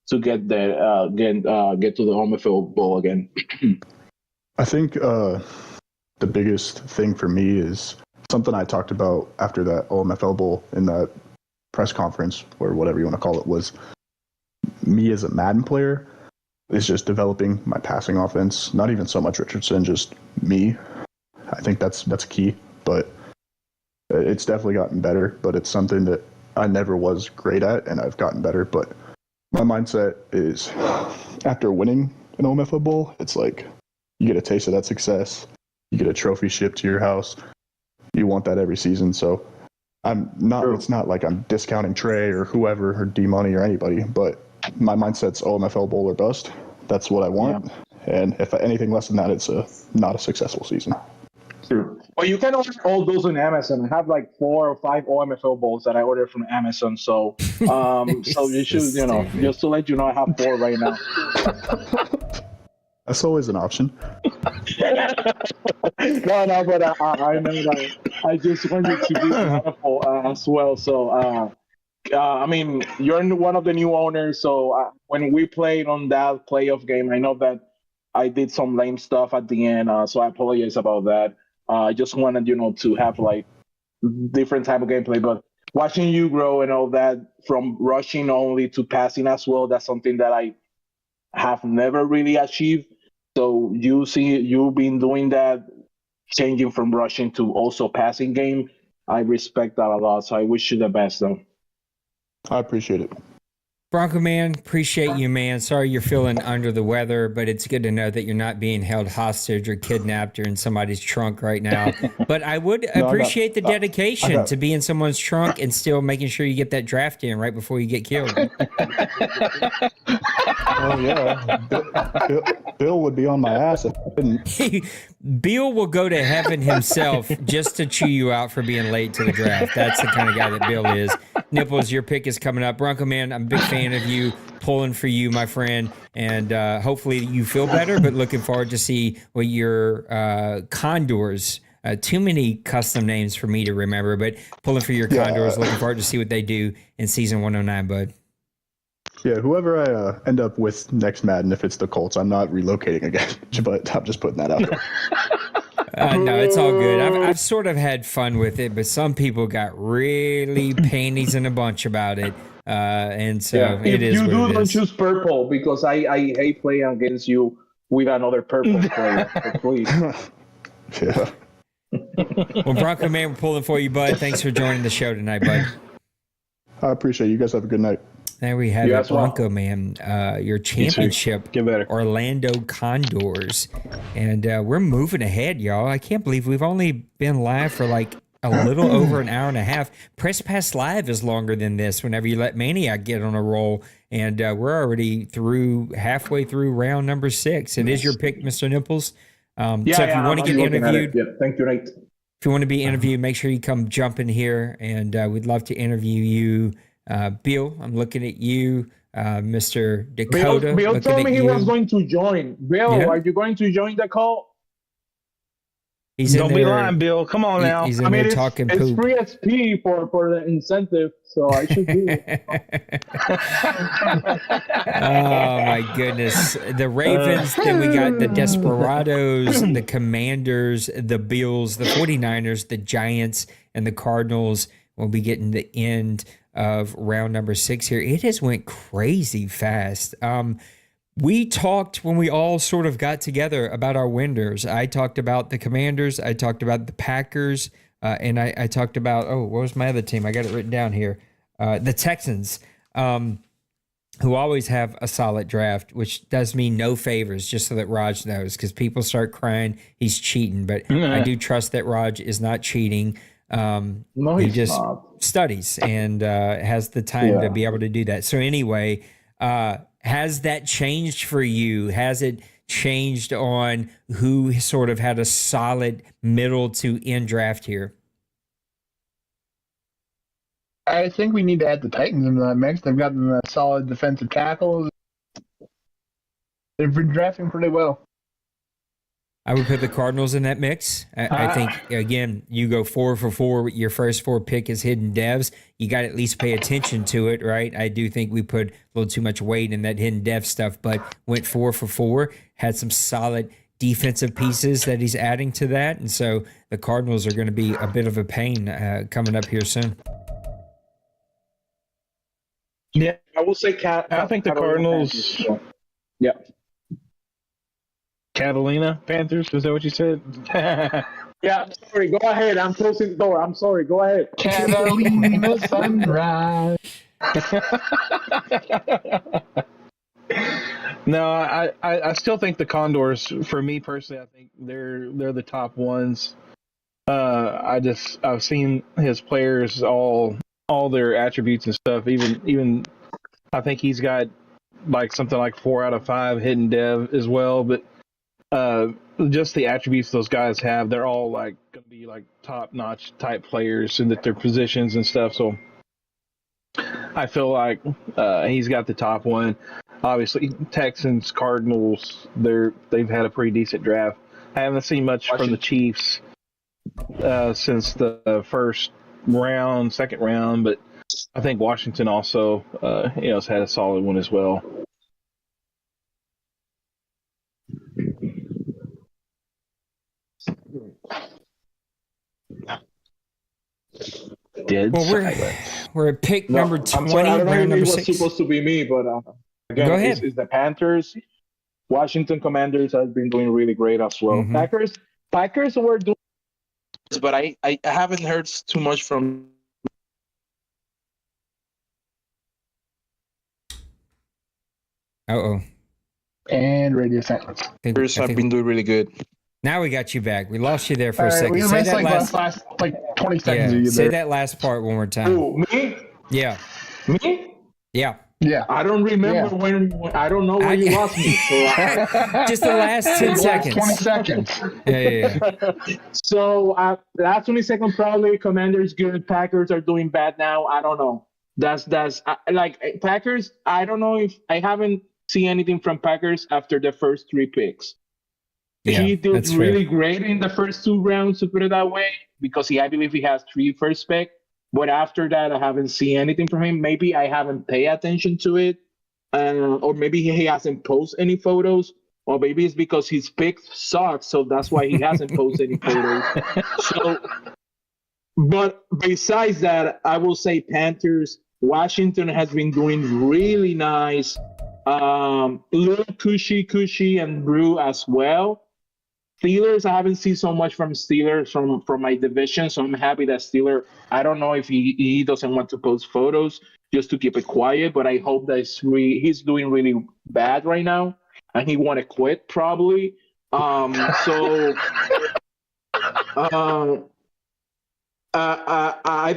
to get there, get to the OMFL Bowl again? I think the biggest thing for me is something I talked about after that OMFL Bowl in that press conference, or whatever you want to call it, was me as a Madden player is just developing my passing offense. Not even so much Richardson, just me. I think that's key, but it's definitely gotten better, but it's something that I never was great at, and I've gotten better. But my mindset is after winning an OMFL Bowl, it's like you get a taste of that success. You get a trophy shipped to your house. You want that every season. So I'm not, Sure. It's not like I'm discounting Trey or whoever or D-Money or anybody, but my mindset's OMFL Bowl or bust. That's what I want. Yeah. And if anything less than that, it's not a successful season. True. Well, you can order all those on Amazon. I have like 4 or 5 OMFL bowls that I ordered from Amazon. So, so you should, just to let you know, I have 4 right now. That's always an option. No, but I know that I just wanted to be careful as well. So, I mean, you're one of the new owners. So when we played on that playoff game, I know that I did some lame stuff at the end. So I apologize about that. I just wanted, to have like different type of gameplay. But watching you grow and all that, from rushing only to passing as well, that's something that I have never really achieved. So you've been doing that, changing from rushing to also passing game. I respect that a lot. So I wish you the best, though. I appreciate it. Bronco man, appreciate you, man. Sorry you're feeling under the weather, but it's good to know that you're not being held hostage or kidnapped or in somebody's trunk right now. But I would No, appreciate the dedication got- to be in someone's trunk and still making sure you get that draft in right before you get killed. Oh yeah, Bill would be on my ass if I didn't. Bill will go to heaven himself just to chew you out for being late to the draft. That's the kind of guy that Bill is. Nipples, your pick is coming up. Bronco man, I'm a big fan of you, pulling for you, my friend, and hopefully you feel better, but looking forward to see what your Condors, too many custom names for me to remember, but pulling for your Condors, looking forward to see what they do in season 109, bud. Yeah, whoever I end up with next Madden, if it's the Colts, I'm not relocating again. But I'm just putting that out there. No, it's all good. I've sort of had fun with it, but some people got really panties in a bunch about it. And so it is what it You don't is. choose purple because I hate playing against you with another purple player. So please. Yeah. Well, Bronco man, we're pulling for you, bud. Thanks for joining the show tonight, bud. I appreciate it. You guys have a good night. There we have You it, as well. Bronco man. Your championship, Get better. Orlando Condors, and we're moving ahead, y'all. I can't believe we've only been live for like a little over an hour and a half. Press Pass Live is longer than this. Whenever you let Maniac get on a roll, and we're already halfway through round number 6. It is your pick, Mr. Nipples. So if you want to get interviewed, Thank you, Nate. if you want to be interviewed, make sure you come jump in here, and we'd love to interview you. Bill, I'm looking at you. Mr. Dakota. Bill told me he you. was going to join. Bill, Yeah. are you going to join the call? He's in Don't there, be lying, Bill. Come on now. He's in there talking it's poop. free XP for the incentive, so I should do it. Oh my goodness. The Ravens, then we got the Desperados, the Commanders, the Bills, the 49ers, the Giants, and the Cardinals. We'll be getting the end of round number 6 here. It has went crazy fast. We talked when we all sort of got together about our winners. I talked about the Commanders. I talked about the Packers. And I talked about, what was my other team? I got it written down here. The Texans, who always have a solid draft, which does me no favors, just so that Raj knows, because people start crying he's cheating. But I do trust that Raj is not cheating. No, He he's just not. studies and has the time to be able to do that. So anyway, has that changed for you? Has it changed on who sort of had a solid middle to end draft here? I think we need to add the Titans into that mix. They've gotten the solid defensive tackles. They've been drafting pretty well. I would put the Cardinals in that mix. I think, again, you go 4 for 4. Your first 4 pick is hidden devs. You got to at least pay attention to it, right? I do think we put a little too much weight in that hidden dev stuff, but went 4 for 4, had some solid defensive pieces that he's adding to that. And so the Cardinals are going to be a bit of a pain coming up here soon. Yeah, I will say I think the Cardinals. Yeah. Catalina Panthers. Is that what you said? Yeah, sorry, go ahead. I'm closing the door. I'm sorry. Go ahead. Catalina Sunrise. No, I still think the Condors. For me personally, I think they're the top ones. I've seen his players all their attributes and stuff. Even I think he's got like something like 4 out of 5 hidden dev as well. But just the attributes those guys have, they're all like going to be like top notch type players in their positions and stuff. So I feel like he's got the top one. Obviously, Texans, Cardinals, they've had a pretty decent draft. I haven't seen much from the Chiefs since the first round, second round, but I think Washington also has had a solid one as well. We're at pick number 20, I'm sorry, I don't know round if it number was 6. supposed to be me, but again, Go ahead. it's the Panthers. Washington Commanders have been doing really great as well. Mhm. Packers were doing, but I haven't heard too much from. Uh-oh. and radio silence. Packers have been doing really good. Now we got you back. We lost you there for All a right, second. we Say missed that like last, like 20 seconds of yeah, you say there. that last part one more time. Who, me? Yeah. Me? Yeah. Yeah. I don't remember when I don't know when you lost me. So Just the last 10 Last seconds. 20 seconds. Yeah. So last 20 seconds probably. Commanders good. Packers are doing bad now. I don't know. That's like Packers. I don't know if I haven't seen anything from Packers after the first 3 picks. Yeah, He did that's really fair. great in the first 2 rounds, to put it that way, because I believe he has 3 first pick. But after that, I haven't seen anything from him. Maybe I haven't paid attention to it, or maybe he hasn't posted any photos, or maybe it's because his pick sucks, so that's why he hasn't posted any photos. So, but besides that, I will say Panthers. Washington has been doing really nice. Little Cushy and Brew as well. Steelers, I haven't seen so much from Steelers from my division, so I'm happy that Steeler. I don't know if he doesn't want to post photos just to keep it quiet, but I hope that he's doing really bad right now, and he want to quit probably. I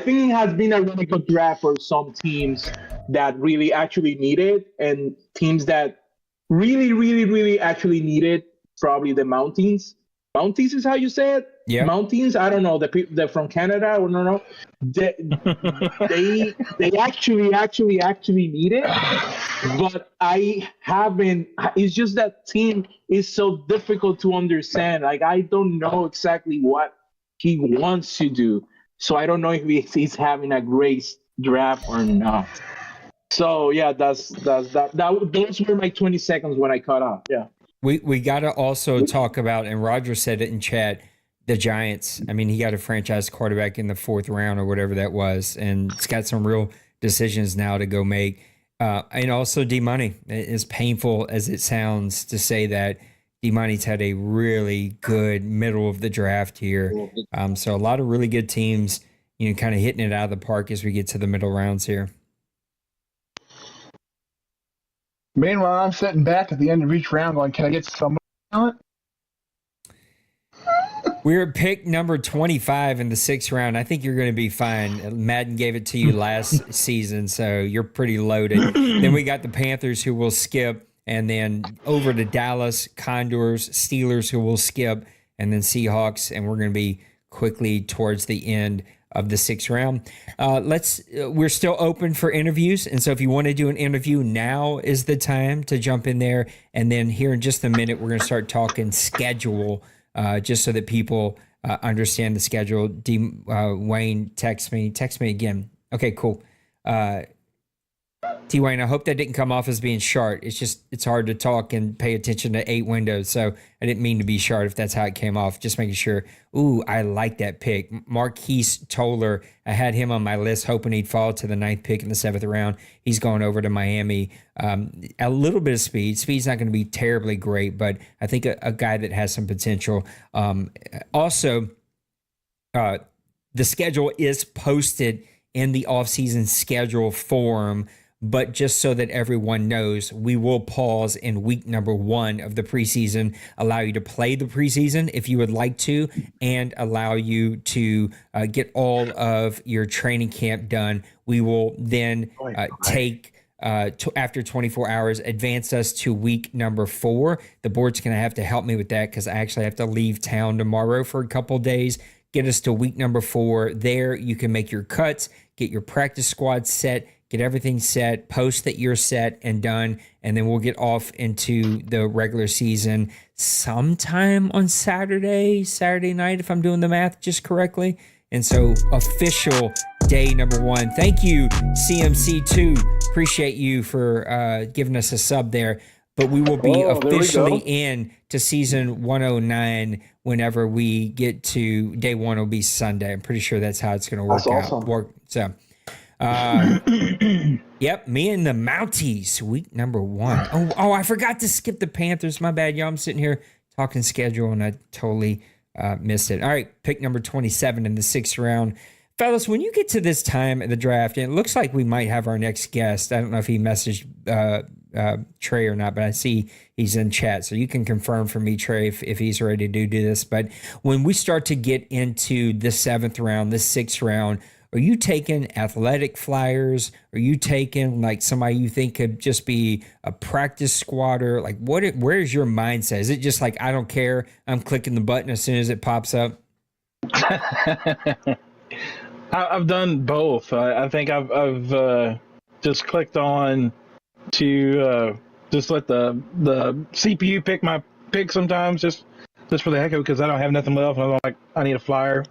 think it has been a really good draft for some teams that really actually need it, and teams that really actually need it. Probably the Mountains. Mountains is how you say it? Yeah. Mountains? I don't know. The people they're from Canada or no. They actually need it. But I haven't. It's just that team is so difficult to understand. Like I don't know exactly what he wants to do. So I don't know if he's having a great draft or not. So yeah, those were my 20 seconds when I cut off. Yeah. We got to also talk about, and Roger said it in chat, the Giants. I mean, he got a franchise quarterback in the 4th round or whatever that was, and it's got some real decisions now to go make. And also D-Money, as painful as it sounds to say that, D-Money's had a really good middle of the draft here. So a lot of really good teams, kind of hitting it out of the park as we get to the middle rounds here. Meanwhile, I'm sitting back at the end of each round going, can I get some talent? We're at pick number 25 in the 6th round. I think you're going to be fine. Madden gave it to you last season, so you're pretty loaded. Then we got the Panthers, who will skip, and then over to Dallas, Condors, Steelers, who will skip, and then Seahawks, and we're going to be quickly towards the end of the 6th round. We're still open for interviews. And so if you want to do an interview, now is the time to jump in there. And then here in just a minute, we're going to start talking schedule, just so that people understand the schedule. Wayne, text me again. Okay, cool. T. Wayne, I hope that didn't come off as being short. It's hard to talk and pay attention to 8 windows. So I didn't mean to be short if that's how it came off. Just making sure. Ooh, I like that pick. Marquise Toller. I had him on my list, hoping he'd fall to the 9th pick in the 7th round. He's going over to Miami. A little bit of speed. Speed's not going to be terribly great, but I think a guy that has some potential. Also, the schedule is posted in the offseason schedule form. But just so that everyone knows, we will pause in week number 1 of the preseason, allow you to play the preseason if you would like to, and allow you to get all of your training camp done. We will then take, after 24 hours, advance us to week number 4. The board's going to have to help me with that because I actually have to leave town tomorrow for a couple days. Get us to week number 4. There you can make your cuts, get your practice squad set, get everything set, post that you're set and done, and then we'll get off into the regular season sometime on Saturday night, if I'm doing the math just correctly. And so official day number 1. Thank you, CMC2. Appreciate you for giving us a sub there. But we will be officially in to season 109 whenever we get to day 1. Will be Sunday. I'm pretty sure that's how it's going to work out. Yep, me and the Mounties, week number 1. Oh, I forgot to skip the Panthers. My bad, y'all. I'm sitting here talking schedule, and I totally missed it. All right, pick number 27 in the 6th round. Fellas, when you get to this time in the draft, and it looks like we might have our next guest. I don't know if he messaged Trey or not, but I see he's in chat. So you can confirm for me, Trey, if he's ready to do this. But when we start to get into the 7th round, the 6th round, are you taking athletic flyers? Are you taking like somebody you think could just be a practice squatter? Like where's your mindset? Is it just like, I don't care, I'm clicking the button as soon as it pops up? I've done both. I think I've just clicked on to just let the CPU pick my pick sometimes, just for the heck of it, because I don't have nothing left. And I'm like, I need a flyer.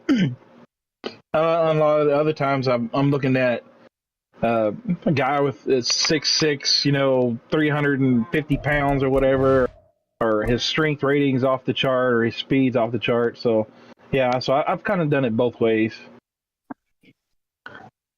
A lot of the other times, I'm looking at a guy with 6'6", 350 pounds or whatever, or his strength ratings off the chart, or his speeds off the chart. So, yeah, I've kind of done it both ways.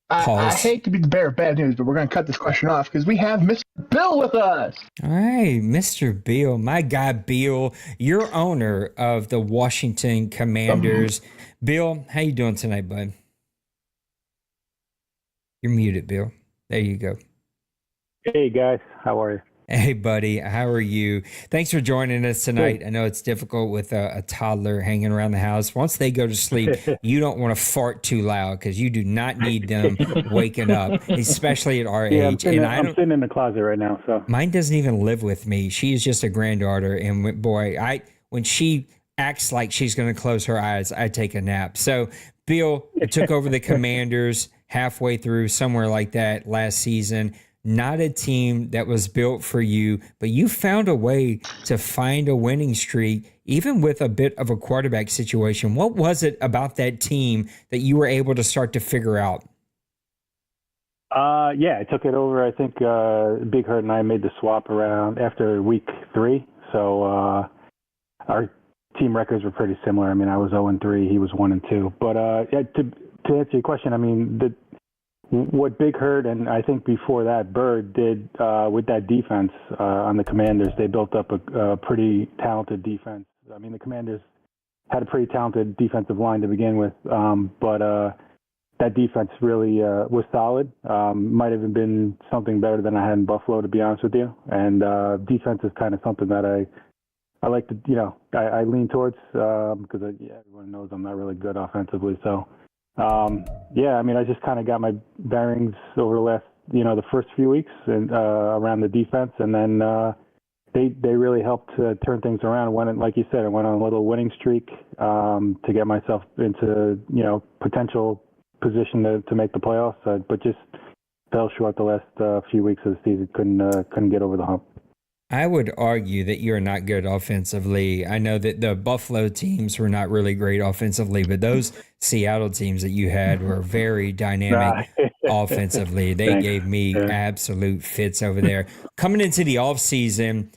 I hate to be the bearer of bad news, but we're going to cut this question off because we have Mr. Bill with us. All right, Mr. Bill, my guy Bill, you're owner of the Washington Commanders. Bill, how you doing tonight, bud? You're muted, Bill. There you go. Hey, guys. How are you? Hey, buddy. How are you? Thanks for joining us tonight. Good. I know it's difficult with a toddler hanging around the house. Once they go to sleep, you don't want to fart too loud because you do not need them waking up, especially at our age. I'm sitting in the closet right now. So mine doesn't even live with me. She is just a granddaughter. And boy, when she acts like she's going to close her eyes, I take a nap. So, Bill, you took over the Commanders halfway through, somewhere like that last season. Not a team that was built for you, but you found a way to find a winning streak, even with a bit of a quarterback situation. What was it about that team that you were able to start to figure out? Yeah, I took it over. I think Big Hurt and I made the swap around after week 3. So our team records were pretty similar. I mean, I was 0-3, he was 1-2. But yeah, to answer your question, I mean, what Big Hurt and I think before that Bird did with that defense on the Commanders, they built up a pretty talented defense. I mean, the Commanders had a pretty talented defensive line to begin with, but that defense really was solid. Might have been something better than I had in Buffalo, to be honest with you. And defense is kind of something that I like to, I lean towards because everyone knows I'm not really good offensively. So, yeah, I mean, I just kind of got my bearings over the last, the first few weeks and around the defense, and then they really helped turn things around. Like you said, I went on a little winning streak to get myself into, potential position to make the playoffs, but just fell short the last few weeks of the season. Couldn't get over the hump. I would argue that you're not good offensively. I know that the Buffalo teams were not really great offensively, but those Seattle teams that you had were very dynamic offensively. They gave me absolute fits over there. Coming into the offseason,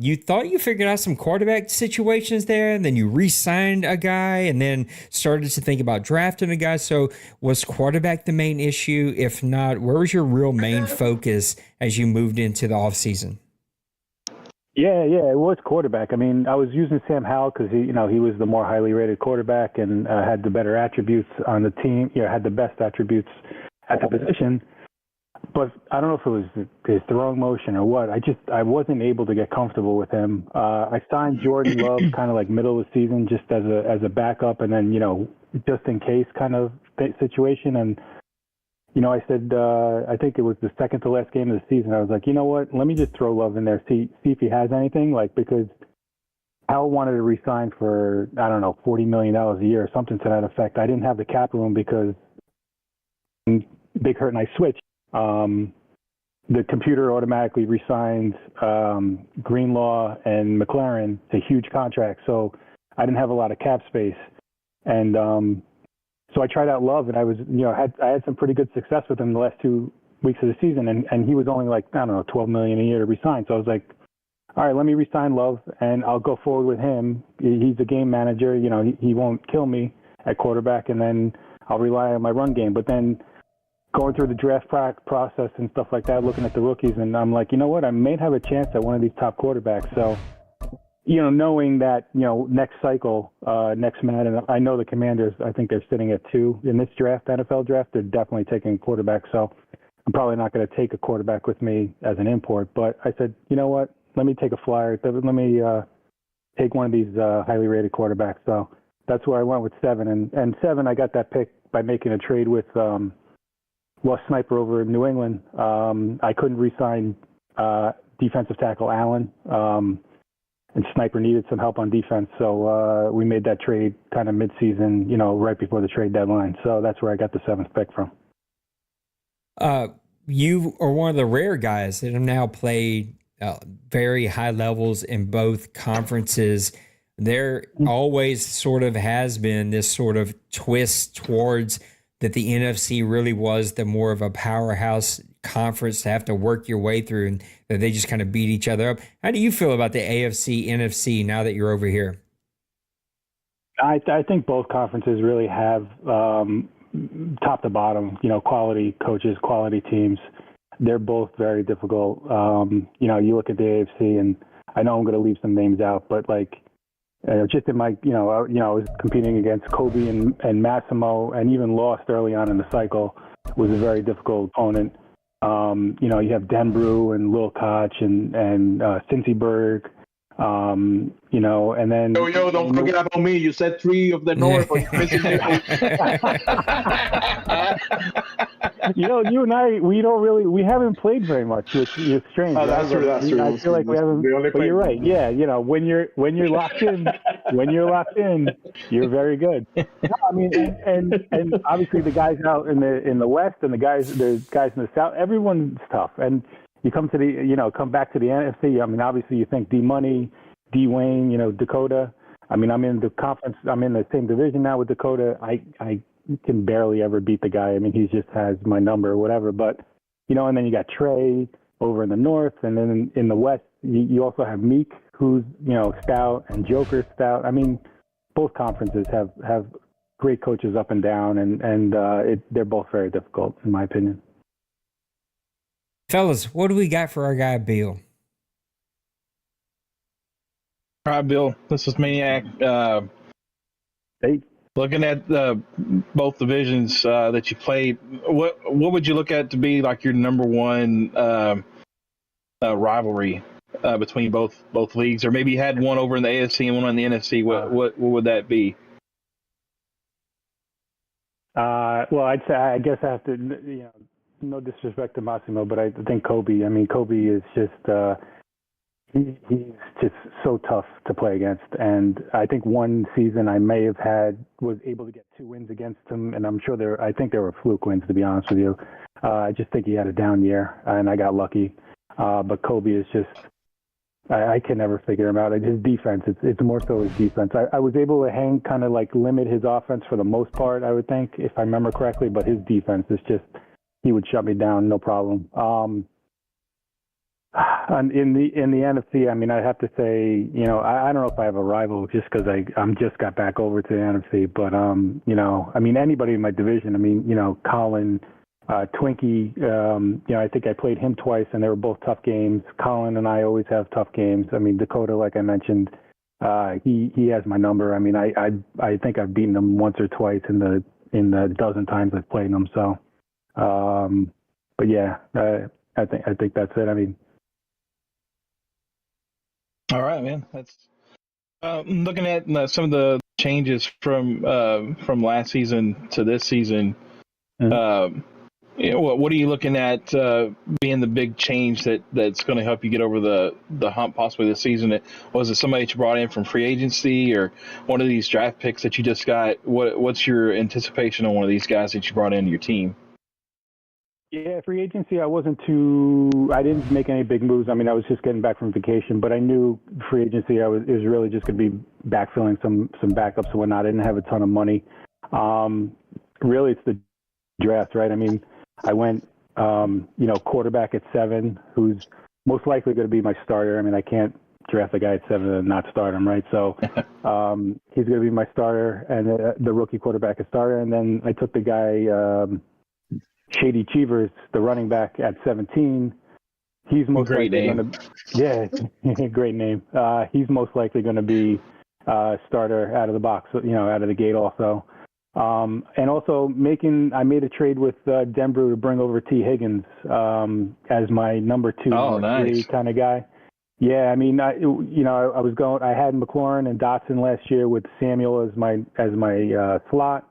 you thought you figured out some quarterback situations there, and then you re-signed a guy and then started to think about drafting a guy. So was quarterback the main issue? If not, where was your real main focus as you moved into the offseason? Yeah, it was quarterback. I mean, I was using Sam Howell because he was the more highly rated quarterback and had the better attributes on the team. Had the best attributes at the position. But I don't know if it was his throwing motion or what. I wasn't able to get comfortable with him. I signed Jordan Love kind of like middle of the season, just as a backup, and then just in case kind of situation. And I said, I think it was the second to last game of the season. I was like, you know what? Let me just throw Love in there, see if he has anything. Like, because Howell wanted to resign for, I don't know, $40 million a year or something to that effect. I didn't have the cap room because Big Hurt and I switched. The computer automatically re-signed Greenlaw and McLaren to huge contracts. So I didn't have a lot of cap space. And, so I tried out Love, and I was, I had some pretty good success with him the last 2 weeks of the season, and he was only like, I don't know, $12 million a year to resign. So I was like, all right, let me resign Love, and I'll go forward with him. He's a game manager, he won't kill me at quarterback, and then I'll rely on my run game. But then going through the draft process and stuff like that, looking at the rookies, and I'm like, you know what, I may have a chance at one of these top quarterbacks. So, knowing that, next cycle, next Madden, I know the Commanders, I think they're sitting at 2 in this draft, NFL draft. They're definitely taking quarterback. So I'm probably not going to take a quarterback with me as an import. But I said, you know what? Let me take a flyer. Let me take one of these highly rated quarterbacks. So that's where I went with 7. And 7, I got that pick by making a trade with Sniper over in New England. I couldn't re-sign defensive tackle Allen, and Sniper needed some help on defense. So we made that trade kind of mid-season, right before the trade deadline. So that's where I got the 7th pick from. You are one of the rare guys that have now played very high levels in both conferences. There always sort of has been this sort of twist towards that the NFC really was the more of a powerhouse conference to have to work your way through, and that they just kind of beat each other up. How do you feel about the AFC, NFC now that you're over here? I think both conferences really have top to bottom, quality coaches, quality teams. They're both very difficult. You look at the AFC, and I know I'm going to leave some names out, but just in my, I was competing against Kobe and Massimo, and even lost early on in the cycle. It was a very difficult opponent. You have Denbrew and Lil Koch and Cincy Berg, and then... Yo, don't forget about me. You said 3 of the North, but you're missing you and I, we haven't played very much, which is strange. Oh, that's true. I feel like we haven't, but you're right. Yeah, when you're locked in, you're very good. No, I mean, and obviously the guys out in the West and the guys in the South, everyone's tough. And you come back to the NFC. I mean, obviously you think D Money, D Wayne, Dakota. I mean, I'm in the conference. I'm in the same division now with Dakota. I can barely ever beat the guy. I mean, he just has my number or whatever. But, and then you got Trey over in the North. And then in the West, you also have Meek, who's, stout, and Joker stout. I mean, both conferences have great coaches up and down, and they're both very difficult, in my opinion. Fellas, what do we got for our guy, Bill? All right, Bill, this is Maniac. Hey. Looking at both divisions that you played, what would you look at to be like your number one rivalry between both leagues, or maybe you had one over in the AFC and one in the NFC? What would that be? Well, I'd say I guess I have to, no disrespect to Massimo, but I think Kobe. I mean, Kobe is just he's just so tough to play against. And I think one season I may have was able to get 2 wins against him, and I'm sure I think they were fluke wins, to be honest with you. I just think he had a down year, and I got lucky. But Kobe is just, I can never figure him out. His defense, it's more so his defense. I was able to kind of limit his offense for the most part, I would think, if I remember correctly, but his defense is just, he would shut me down, no problem. And in the NFC, I mean, I have to say, I don't know if I have a rival just because I'm just got back over to the NFC, but I mean, anybody in my division. I mean, Colin, Twinkie, I think I played him twice, and they were both tough games. Colin and I always have tough games. I mean, Dakota, like I mentioned, he has my number. I mean, I think I've beaten him once or twice in the dozen times I've played him. So, but yeah, I think that's it. I mean. All right, man. That's looking at some of the changes from last season to this season. Mm-hmm. What are you looking at being the big change that's going to help you get over the hump possibly this season? Was it somebody that you brought in from free agency, or one of these draft picks that you just got? What's your anticipation on one of these guys that you brought into your team? Yeah, free agency, I didn't make any big moves. I mean, I was just getting back from vacation, but I knew free agency, it was really just going to be backfilling some backups and whatnot. I didn't have a ton of money. Really, it's the draft, right? I mean, I went, quarterback at 7, who's most likely going to be my starter. I mean, I can't draft a guy at 7 and not start him, right? So he's going to be my starter, and the rookie quarterback is starter. And then I took the guy, Shady Cheevers, the running back at 17. He's most likely going to, great name. He's most likely going to be starter out of the box, out of the gate also. And also I made a trade with Denver to bring over T. Higgins as my number 2, number 3 kind of guy. Yeah, I mean, I had McLaurin and Dotson last year with Samuel as my slot,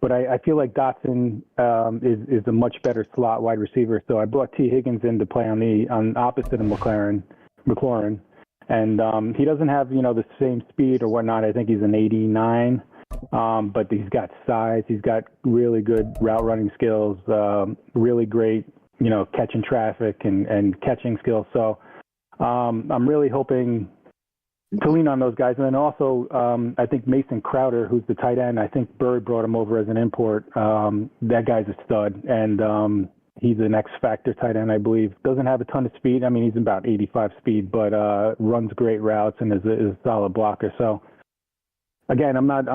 but I feel like Dotson is a much better slot wide receiver. So I brought T. Higgins in to play on opposite of McLaurin, and he doesn't have the same speed or whatnot. I think he's an 89, but he's got size. He's got really good route running skills, really great catching traffic and catching skills. So. I'm really hoping to lean on those guys. And then also, I think Mason Crowder, who's the tight end, I think Bird brought him over as an import. That guy's a stud, and he's an X-factor tight end, I believe. Doesn't have a ton of speed. I mean, he's about 85 speed, but runs great routes and is a solid blocker. So, again, I'm not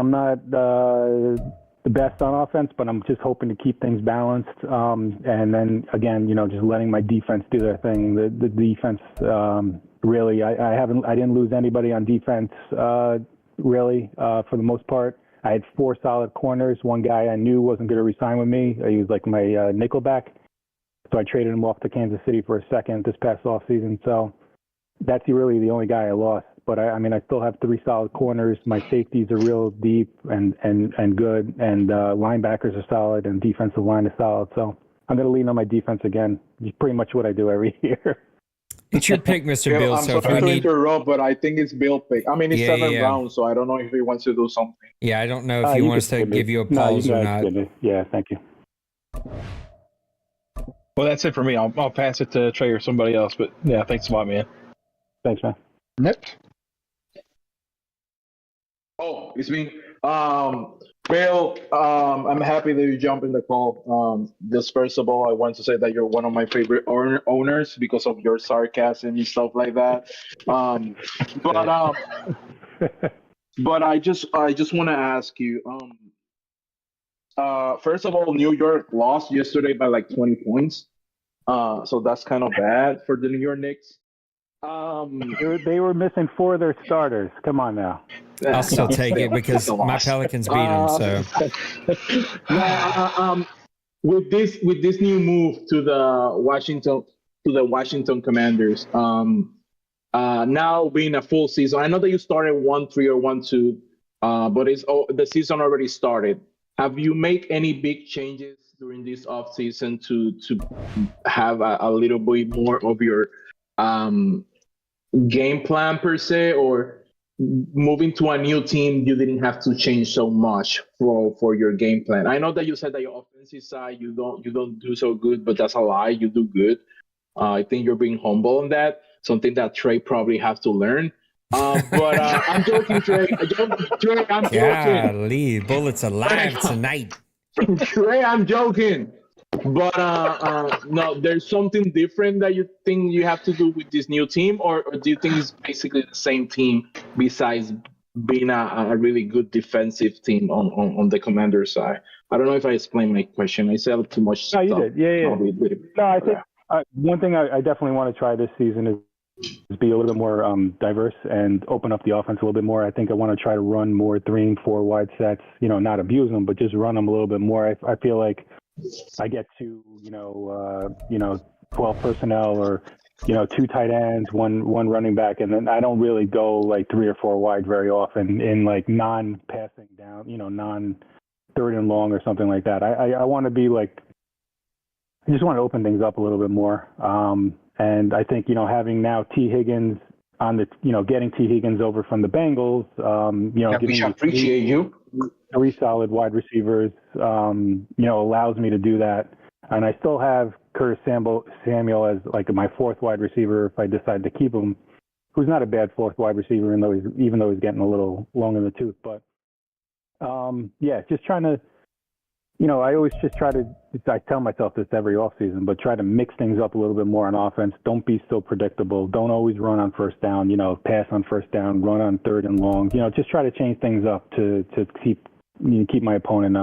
the best on offense, but I'm just hoping to keep things balanced. And then again, just letting my defense do their thing. The defense, really, I didn't lose anybody on defense, really, for the most part. I had 4 solid corners. One guy I knew wasn't going to resign with me. He was like my nickelback. So I traded him off to Kansas City for a second this past offseason. So that's really the only guy I lost. But I mean, I still have 3 solid corners. My safeties are real deep and good, and linebackers are solid, and defensive line is solid. So I'm going to lean on my defense again. It's pretty much what I do every year. It's your pick, Mr. Bill. I'm So sorry to interrupt, but I think it's Bill pick. I mean, it's 7 rounds, so I don't know if he wants to do something. Yeah, I don't know if he wants to give you a pause or not. Yeah, thank you. Well, that's it for me. I'll pass it to Trey or somebody else. But yeah, thanks a lot, man. Thanks, man. Next. Oh, it's me. Bill, I'm happy that you jumped in the call. Just first of all, I want to say that you're one of my favorite owners because of your sarcasm and stuff like that. But I just want to ask you. First of all, New York lost yesterday by like 20 points. So that's kind of bad for the New York Knicks. They were missing 4 of their starters. Come on now. I'll still take it because my Pelicans beat them. So with this new move to the Washington Commanders, now being a full season. I know that you started 1-3 or 1-2, but the season already started. Have you made any big changes during this off season to have a little bit more of your game plan per se, or moving to a new team, you didn't have to change so much for your game plan? I know that you said that your offensive side you don't do so good, but that's a lie. You do good. I think you're being humble on that. Something that Trey probably has to learn. But I'm joking, Trey. I'm joking. Golly, Bullets alive tonight. Trey, I'm joking. But no, there's something different that you think you have to do with this new team, or do you think it's basically the same team besides being a really good defensive team on the Commander side? I don't know if I explained my question. I said too much. No, you did. Yeah. No, I think one thing I definitely want to try this season is be a little bit more diverse and open up the offense a little bit more. I think I want to try to run more 3 and 4 wide sets, not abuse them, but just run them a little bit more. I feel like I get to, 12 personnel or, 2 tight ends, one running back, and then I don't really go like 3 or 4 wide very often in like non-passing down, non-third and long or something like that. I want to be like, I just want to open things up a little bit more. And I think, having now T. Higgins on the, getting T. Higgins over from the Bengals, we appreciate you. 3 solid wide receivers, allows me to do that. And I still have Curtis Samuel as like my 4th wide receiver if I decide to keep him, who's not a bad 4th wide receiver, even though he's getting a little long in the tooth. But just trying to, I always just I tell myself this every offseason, but try to mix things up a little bit more on offense. Don't be so predictable. Don't always run on first down, pass on first down, run on 3rd and long. Just try to change things up to keep my opponent,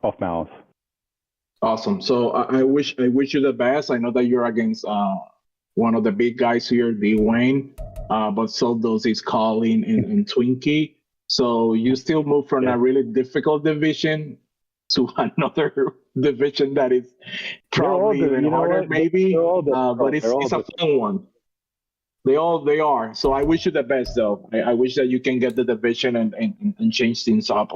off balance. Awesome. So I wish you the best. I know that you're against one of the big guys here, Dwayne, but so does is Colin and Twinkie. So you still move from a really difficult division to another division that is probably even harder, maybe. But it's a fun one. They are. So I wish you the best, though. I wish that you can get the division and change things up.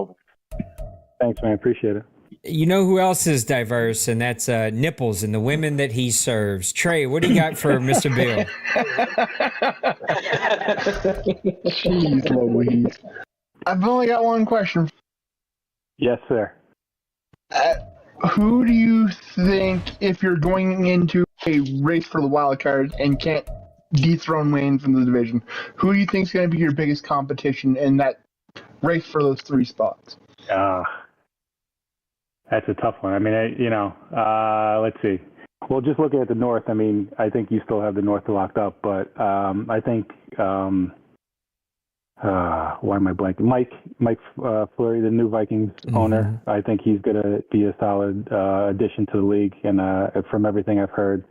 Thanks, man. Appreciate it. You know who else is diverse, and that's Nipples and the women that he serves. Trey, what do you got for Mr. Bill? Jeez Louise. I've only got one question. Yes, sir. Who do you think, if you're going into a race for the wild card and can't dethrone Wayne from the division, who do you think is going to be your biggest competition in that race for those 3 spots? That's a tough one. I mean, let's see. Well, just looking at the North, I mean, I think you still have the North locked up, but I think why am I blanking? Mike Fleury, the new Vikings owner. I think he's going to be a solid addition to the league, and from everything I've heard,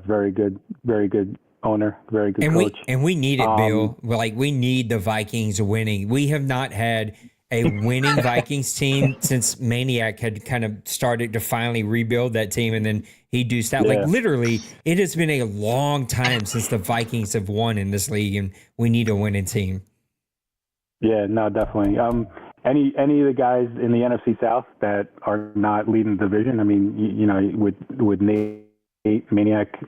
very good owner, very good coach. We need it, Bill. Like, we need the Vikings winning. We have not had a winning Vikings team since Maniac had kind of started to finally rebuild that team, and then he deuced out. Like, literally, it has been a long time since the Vikings have won in this league, and we need a winning team. Yeah, no, definitely. Any of the guys in the NFC South that are not leading the division, I mean, you know, with Nate, Maniac,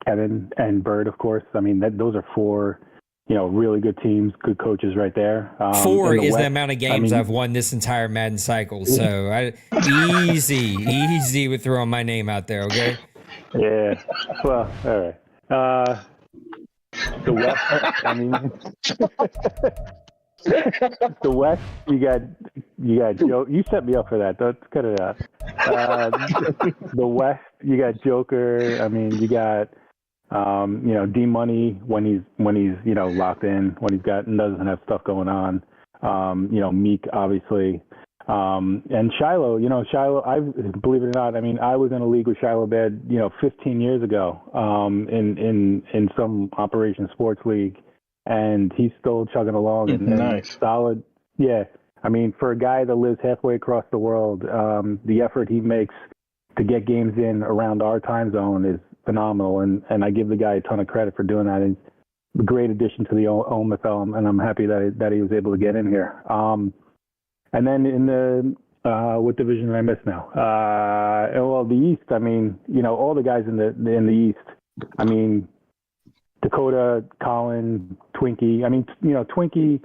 Kevin, and Bird, of course. I mean, those are 4, you know, really good teams, good coaches right there. 4 is the amount of games I've won this entire Madden cycle. So easy with throwing my name out there, okay? Yeah. Well, all right. The West, I mean, the West, you got Joe. You set me up for that. Let's cut it out. The West, you got Joker. I mean, you got D Money when he's locked in, when he's doesn't have stuff going on. Meek, obviously, and Shiloh. I believe it or not. I mean, I was in a league with Shiloh Bed 15 years ago in some Operation Sports League. And he's still chugging along and solid. Yeah. I mean, for a guy that lives halfway across the world, the effort he makes to get games in around our time zone is phenomenal. And I give the guy a ton of credit for doing that. He's a great addition to the OMFL, and I'm happy that he was able to get in here. And then in the, what division did I miss now? The East, I mean, all the guys in the East, I mean, Dakota, Colin, Twinkie. I mean, Twinkie,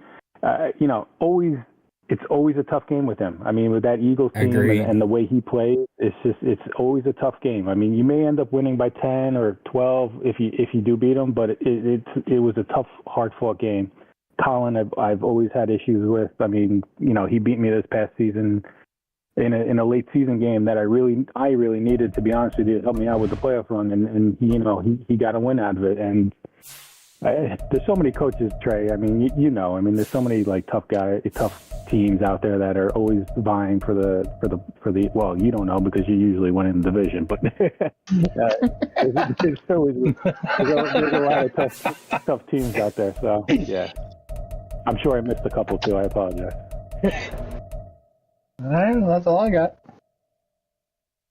it's always a tough game with him. I mean, with that Eagles team and the way he plays, it's always a tough game. I mean, you may end up winning by 10 or 12 if you do beat him, but it was a tough, hard-fought game. Colin, I've always had issues with. I mean, he beat me this past season in a late season game that I really needed, to be honest with you, to help me out with the playoff run, and he got a win out of it. And there's so many coaches, Trey. I mean, there's so many tough teams out there that are always vying for the. Well, you don't know because you usually win in the division, but there's a lot of tough teams out there. So yeah, I'm sure I missed a couple too. I apologize. All right, that's all I got.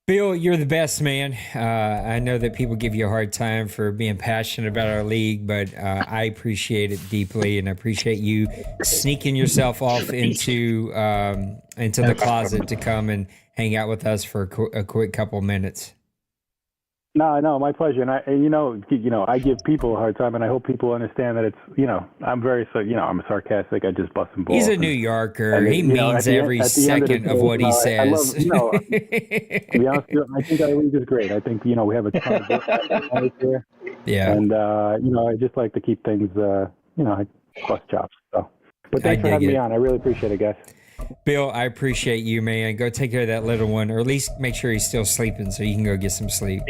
Bill, you're the best, man. I know that people give you a hard time for being passionate about our league, but I appreciate it deeply, and I appreciate you sneaking yourself off into the closet to come and hang out with us for a quick couple minutes. No, my pleasure. And I give people a hard time, and I hope people understand that it's, I'm sarcastic. I just bust some balls. He's a New Yorker. He means every second of what he says. To be honest with you, I think our league is great. I think, we have a ton of guys here. Yeah. And, I just like to keep things, I bust chops. So, but thanks for having me on. I really appreciate it, guys. Bill, I appreciate you, man. Go take care of that little one, or at least make sure he's still sleeping so you can go get some sleep.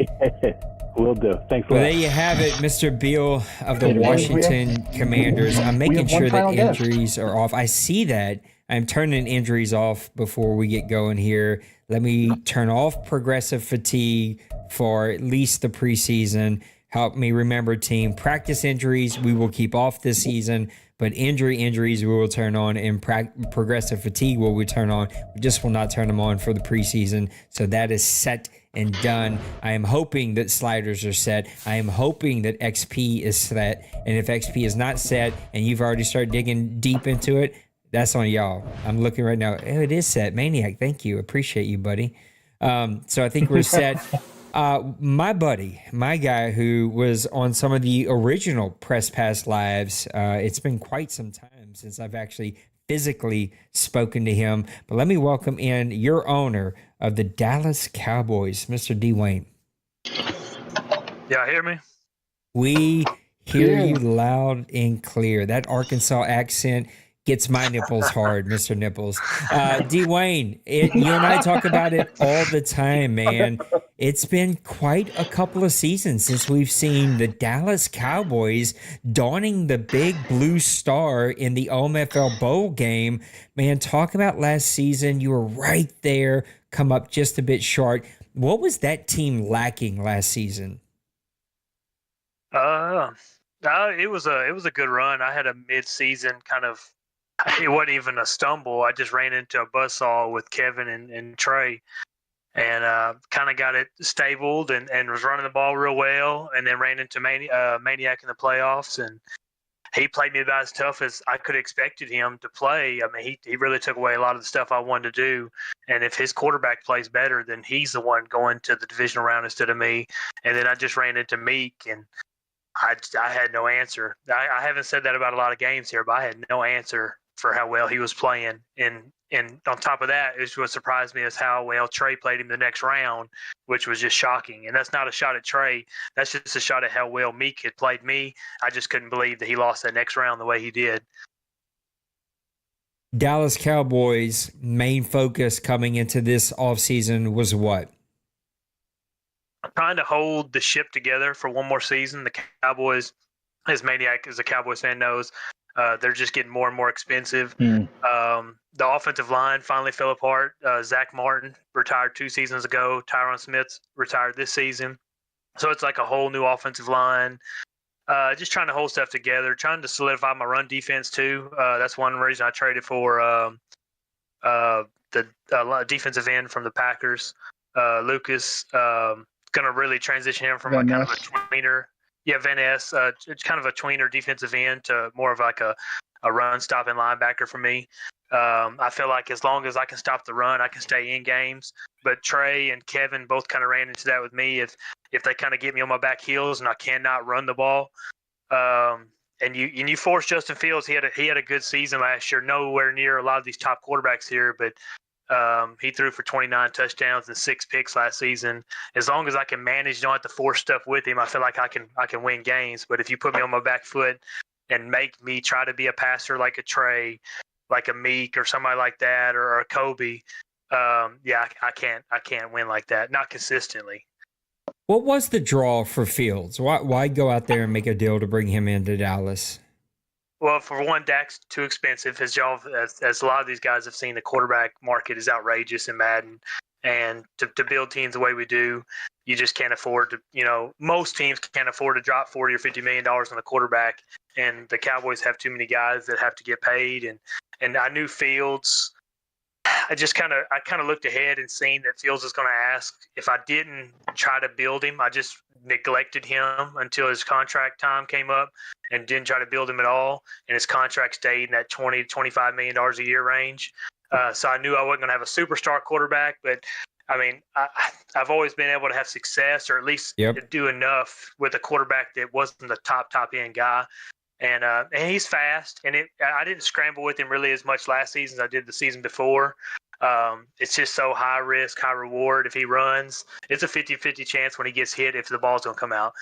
Will do. Thanks a lot. Well, there you have it, Mr. Bill of the Washington Commanders. I'm making sure that injuries are off. I see that. I'm turning injuries off before we get going here. Let me turn off progressive fatigue for at least the preseason. Help me remember, team. Practice injuries we will keep off this season, but injuries will turn on, and progressive fatigue will return on. We just will not turn them on for the preseason. So that is set and done. I am hoping that sliders are set. I am hoping that XP is set. And if XP is not set and you've already started digging deep into it, that's on y'all. I'm looking right now. Oh, it is set. Maniac, thank you. Appreciate you, buddy. So I think we're set. My buddy, my guy who was on some of the original Press Pass lives, it's been quite some time since I've actually physically spoken to him. But let me welcome in your owner of the Dallas Cowboys, Mr. D. Wayne. Yeah, hear me? We hear you loud and clear. That Arkansas accent gets my nipples hard, Mr. Nipples. D. Wayne, you and I talk about it all the time, man. It's been quite a couple of seasons since we've seen the Dallas Cowboys donning the big blue star in the OMFL Bowl game. Man, talk about last season. You were right there, come up just a bit short. What was that team lacking last season? It was a good run. I had a mid-season kind of. It wasn't even a stumble. I just ran into a buzzsaw with Kevin and Trey, and kind of got it stabled and was running the ball real well, and then ran into Maniac in the playoffs, and he played me about as tough as I could have expected him to play. I mean, he really took away a lot of the stuff I wanted to do, and if his quarterback plays better, then he's the one going to the divisional round instead of me. And then I just ran into Meek, and I had no answer. I haven't said that about a lot of games here, but I had no answer for how well he was playing. And on top of that, what surprised me is how well Trey played him the next round, which was just shocking. And that's not a shot at Trey. That's just a shot at how well Meek had played me. I just couldn't believe that he lost that next round the way he did. Dallas Cowboys' main focus coming into this offseason was what? Trying to hold the ship together for one more season. The Cowboys, as Maniac as a Cowboys fan knows, they're just getting more and more expensive. The offensive line finally fell apart. Zach Martin retired 2 seasons ago. Tyron Smith retired this season. So it's like a whole new offensive line. Just trying to hold stuff together, trying to solidify my run defense too. That's one reason I traded for the defensive end from the Packers. Lucas, going to really transition him from kind of a tweener. Yeah, Van Ness, it's kind of a tweener defensive end to more of like a run-stopping linebacker for me. I feel like as long as I can stop the run, I can stay in games. But Trey and Kevin both kind of ran into that with me. If they kind of get me on my back heels and I cannot run the ball, and you force Justin Fields, he had a good season last year, nowhere near a lot of these top quarterbacks here, but he threw for 29 touchdowns and 6 picks last season. As long as I can manage, don't have to force stuff with him, I feel like I can win games. But if you put me on my back foot and make me try to be a passer like a Trey, like a Meek or somebody like that, or a Kobe, I can't win like that, not consistently. What was the draw for Fields? Why go out there and make a deal to bring him into Dallas? Well, for one, Dak's too expensive. As a lot of these guys have seen, the quarterback market is outrageous in Madden. And to build teams the way we do, you just can't afford to, most teams can't afford to drop $40 or $50 million on a quarterback. And the Cowboys have too many guys that have to get paid. And I knew Fields. I kind of looked ahead and seen that Fields was going to ask. If I didn't try to build him, I just neglected him until his contract time came up and didn't try to build him at all. And his contract stayed in that $20 to $25 million a year range. So I knew I wasn't going to have a superstar quarterback, but I mean, I've always been able to have success, or at least do enough with a quarterback that wasn't the top end guy. And he's fast, and I didn't scramble with him really as much last season as I did the season before. It's just so high risk, high reward. If he runs, it's a 50-50 chance when he gets hit if the ball's going to come out.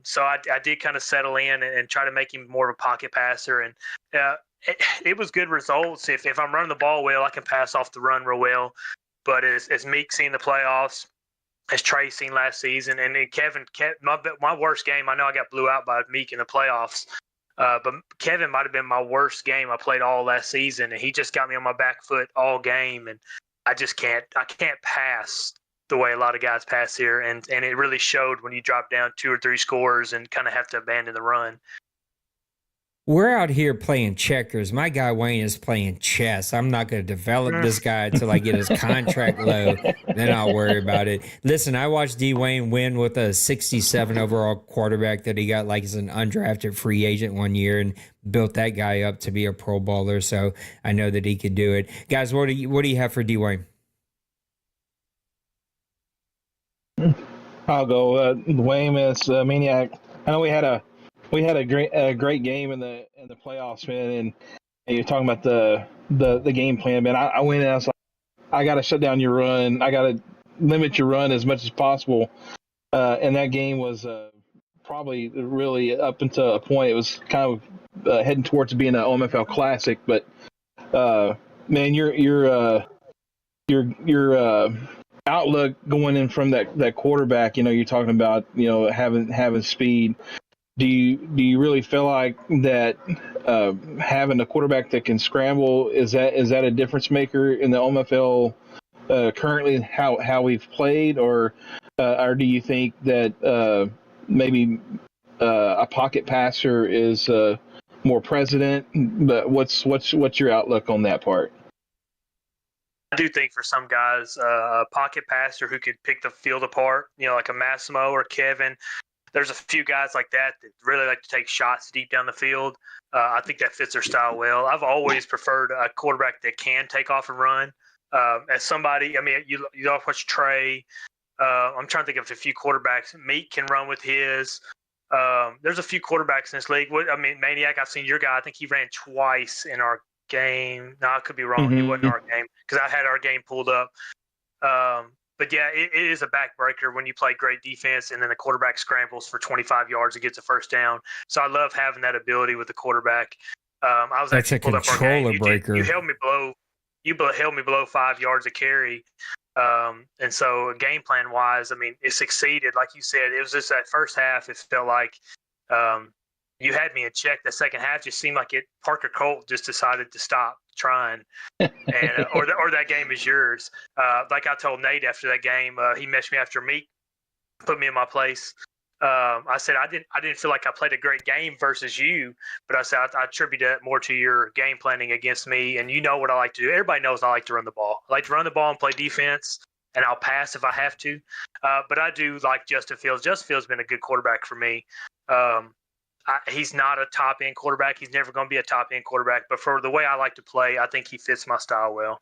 So I did kind of settle in and try to make him more of a pocket passer. And it was good results. If I'm running the ball well, I can pass off the run real well. But as Meek seen the playoffs, as Trey seen last season, and then Kevin, my worst game, I know I got blew out by Meek in the playoffs, but Kevin might have been my worst game I played all last season, and he just got me on my back foot all game, and I can't pass the way a lot of guys pass here, and it really showed when you drop down 2 or 3 scores and kind of have to abandon the run. We're out here playing checkers. My guy Wayne is playing chess. I'm not going to develop this guy until I get his contract low. Then I'll worry about it. Listen, I watched D. Wayne win with a 67 overall quarterback that he got like as an undrafted free agent one year and built that guy up to be a Pro Bowler. So I know that he could do it. Guys, what do you have for D. Wayne? I'll go Wayne is Maniac. I know we had a great game in the playoffs, man, and you're talking about the game plan, man. I went and I was like, I got to shut down your run. I got to limit your run as much as possible. And that game was probably really up until a point. It was kind of heading towards being an OMFL classic, but man, your outlook going in from that quarterback, you're talking about, having speed. Do you really feel like that having a quarterback that can scramble is that a difference maker in the OMFL currently how we've played, or do you think that maybe a pocket passer is more president? But what's your outlook on that part? I do think for some guys, a pocket passer who could pick the field apart, like a Massimo or Kevin. There's a few guys like that really like to take shots deep down the field. I think that fits their style well. I've always preferred a quarterback that can take off and run. As somebody, I mean, you watch Trey. I'm trying to think of a few quarterbacks. Meek can run with his. There's a few quarterbacks in this league. Maniac, I've seen your guy. I think he ran twice in our game. No, I could be wrong. He wasn't in our game because I had our game pulled up. But yeah, it is a backbreaker when you play great defense and then the quarterback scrambles for 25 yards and gets a first down. So I love having that ability with the quarterback. I was That's actually a pulled up our game. controller breaker. You held me below. Held me below 5 yards of carry. And so game plan wise, I mean, it succeeded. Like you said, it was just that first half. It felt like you had me in check. The second half just seemed like Parker Colt just decided to stop trying, and or that game is yours. Like I told Nate after that game, he messed me after Meek, put me in my place. I said I didn't feel like I played a great game versus you, but I said I attribute that more to your game planning against me. And you know what I like to do. Everybody knows I like to run the ball. I like to run the ball and play defense, and I'll pass if I have to. But I do like Justin Fields. Justin Fields has been a good quarterback for me. He's not a top-end quarterback. He's never going to be a top-end quarterback. But for the way I like to play, I think he fits my style well.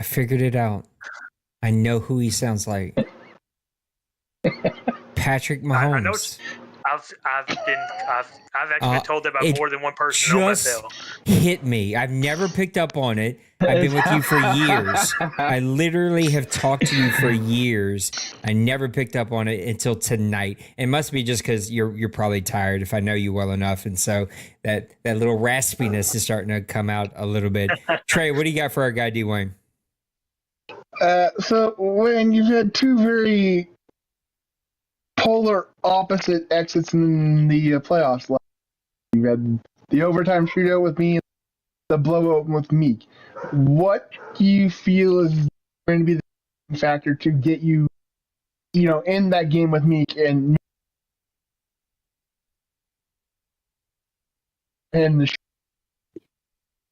I figured it out. I know who he sounds like. Patrick Mahomes. I know I've actually been told that by more than one person in OMFL. Hit me. I've never picked up on it. I've been with you for years. I literally have talked to you for years. I never picked up on it until tonight. It must be just because you're probably tired if I know you well enough. And so that little raspiness is starting to come out a little bit. Trey, what do you got for our guy, D. Wayne? So when you've had two very polar opposite exits in the playoffs, you had the overtime shootout with me and the blowout with Meek. What do you feel is going to be the factor to get you, in that game with Meek and the?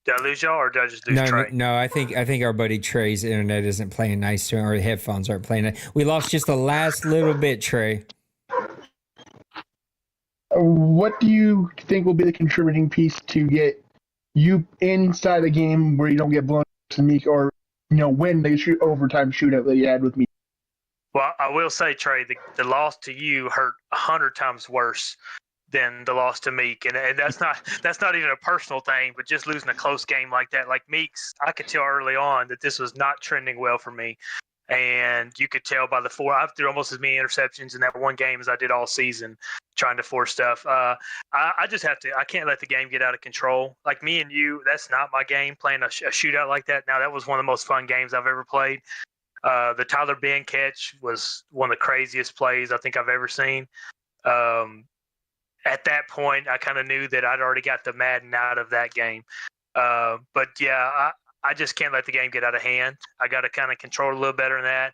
Did I lose y'all or did I just lose Trey? No, I think our buddy Trey's internet isn't playing nice to him, or the headphones aren't playing nice. We lost just the last little bit, Trey. What do you think will be the contributing piece to get you inside a game where you don't get blown to Meek, or win the overtime shootout that you had with me? Well, I will say, Trey, the loss to you hurt 100 times worse than the loss to Meek, and that's not even a personal thing, but just losing a close game like that, like Meek's, I could tell early on that this was not trending well for me. And you could tell by I threw almost as many interceptions in that one game as I did all season trying to force stuff. I just have to – I can't let the game get out of control. Like me and you, that's not my game, playing a shootout like that. Now, that was one of the most fun games I've ever played. The Tyler Ben catch was one of the craziest plays I think I've ever seen. At that point, I kind of knew that I'd already got the Madden out of that game. But, yeah, I just can't let the game get out of hand. I got to kind of control it a little better than that.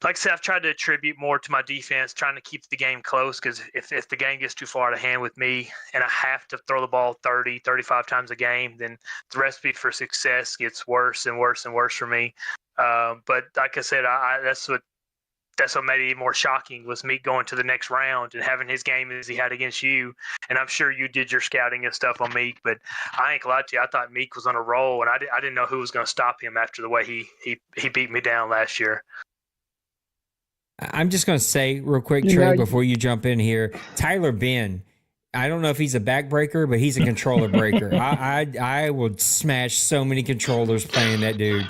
like I said, I've tried to attribute more to my defense, trying to keep the game close, because if the game gets too far out of hand with me and I have to throw the ball 30, 35 times a game, then the recipe for success gets worse and worse and worse for me. But like I said, that's what made it even more shocking was me going to the next round and having his game as he had against you. And I'm sure you did your scouting and stuff on Meek, but I ain't gonna lie to you. I thought Meek was on a roll, and I didn't know who was going to stop him after the way he beat me down last year. I'm just going to say real quick, Trey, before you jump in here, Tyler Ben, I don't know if he's a backbreaker, but he's a controller breaker. I would smash so many controllers playing that dude.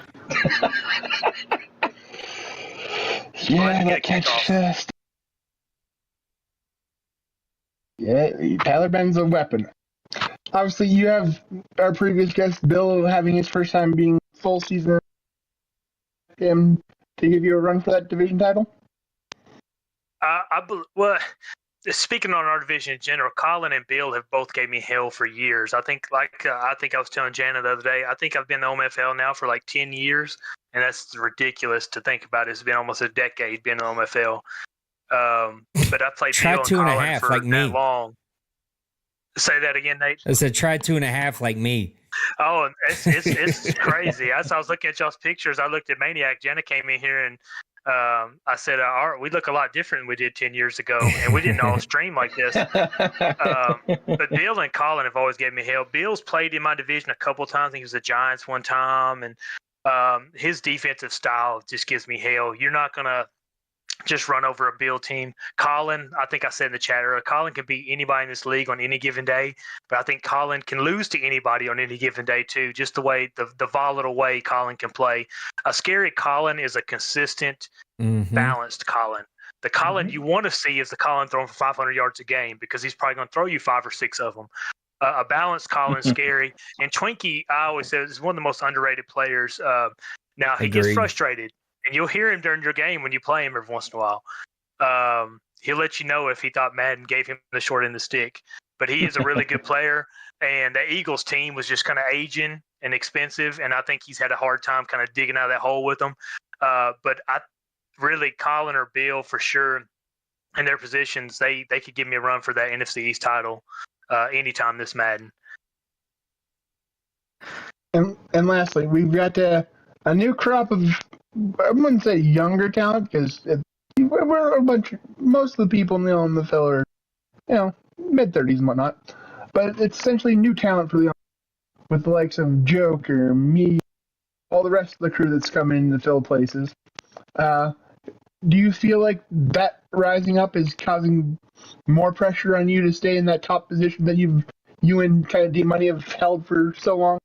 Yeah, that catch fast. Yeah, Tyler Ben's a weapon. Obviously, you have our previous guest, Bill, having his first time being full season. Him to give you a run for that division title? Well, speaking on our division in general, Colin and Bill have both gave me hell for years. I think I was telling Jana the other day, I think I've been in the OMFL now for like 10 years, and that's ridiculous to think about. It's been almost a decade being in the OMFL. But I played try Bill and 2.5 Colin for like that me. long. Say that again, Nate. I said try 2.5 like me. Oh, it's crazy. As I was looking at y'all's pictures, I looked at Maniac. Jenna came in here and I said, we look a lot different than we did 10 years ago, and we didn't all stream like this. But Bill and Colin have always given me hell. Bill's played in my division a couple times. I think he was the Giants one time, and his defensive style just gives me hell. You're not going to just run over a Bill team. Colin, I think I said in the chat earlier, Colin can beat anybody in this league on any given day, but I think Colin can lose to anybody on any given day too, just the way, the volatile way Colin can play. A scary Colin is a consistent, balanced Colin. The Colin you want to see is the Colin throwing for 500 yards a game, because he's probably going to throw you 5 or 6 of them. A balanced Colin is scary. And Twinkie, I always say, is one of the most underrated players. Now, he gets frustrated. And you'll hear him during your game when you play him every once in a while. He'll let you know if he thought Madden gave him the short end of the stick. But he is a really good player. And the Eagles team was just kind of aging and expensive. And I think he's had a hard time kind of digging out of that hole with them. But really, Colin or Bill, for sure, in their positions, they could give me a run for that NFC East title anytime this Madden. And lastly, we've got a new crop of, I wouldn't say younger talent, because we're most of the people in the OMFL are, mid-30s and whatnot. But it's essentially new talent for the with the likes of Joker, me, all the rest of the crew that's come in to fill places. Do you feel like that rising up is causing more pressure on you to stay in that top position that you and kind of D-Money have held for so long?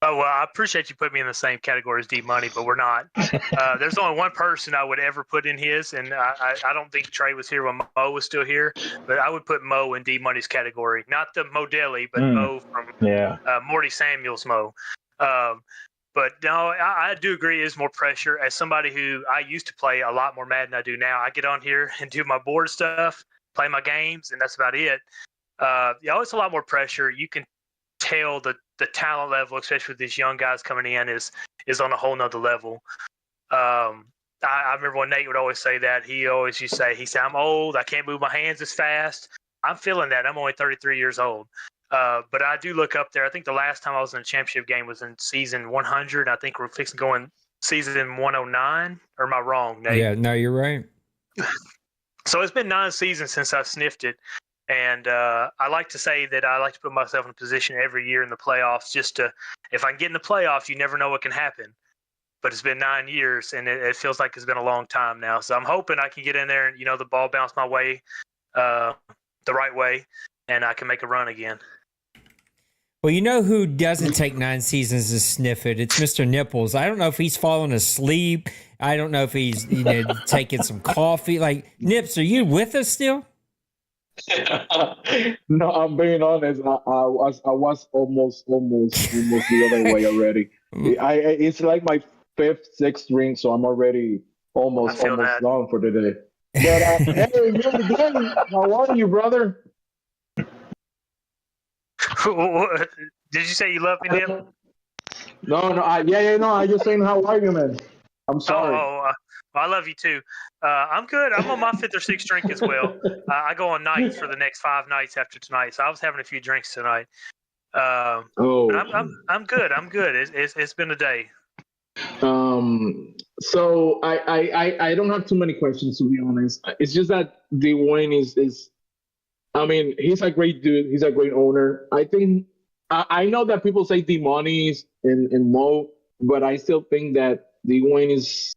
Oh, well, I appreciate you putting me in the same category as D-Money, but we're not. There's only one person I would ever put in his, and I don't think Trey was here when Mo was still here, but I would put Mo in D-Money's category. Not the Mo Deli, but Mo from Morty Samuel's Mo. But no, I do agree it is more pressure. As somebody who I used to play a lot more Madden than I do now, I get on here and do my board stuff, play my games, and that's about it. It's a lot more pressure. You can tell the talent level, especially with these young guys coming in, is on a whole nother level. I remember when Nate would always say that. He always used to say, I'm old, I can't move my hands as fast. I'm feeling that. I'm only 33 years old. But I do look up there. I think the last time I was in a championship game was in season 100. I think we're fixing going season 109. Or am I wrong, Nate? Yeah, no, you're right. So it's been 9 seasons since I sniffed it. And I like to say that I like to put myself in a position every year in the playoffs if I can get in the playoffs, you never know what can happen. But it's been 9 years, and it feels like it's been a long time now. So I'm hoping I can get in there and, the ball bounce my way the right way, and I can make a run again. Well, you know who doesn't take 9 seasons to sniff it? It's Mr. Nipples. I don't know if he's falling asleep. I don't know if he's taking some coffee. Like, Nips, are you with us still? No, I'm being honest. I was almost the other way already. It's like my 5th, 6th drink, so I'm already almost done for the day. But hey, again, how are you, brother? Did you say you love me, Nip? No. I just saying, how are you, man? I'm sorry. Well, I love you too. I'm good. I'm on my 5th or 6th drink as well. I go on nights for the next 5 nights after tonight, so I was having a few drinks tonight. But I'm good. I'm good. It's been a day. So I don't have too many questions, to be honest. It's just that Dwayne is I mean, he's a great dude. He's a great owner. I think I know that people say D-Money is in Mo, but I still think that Dwayne is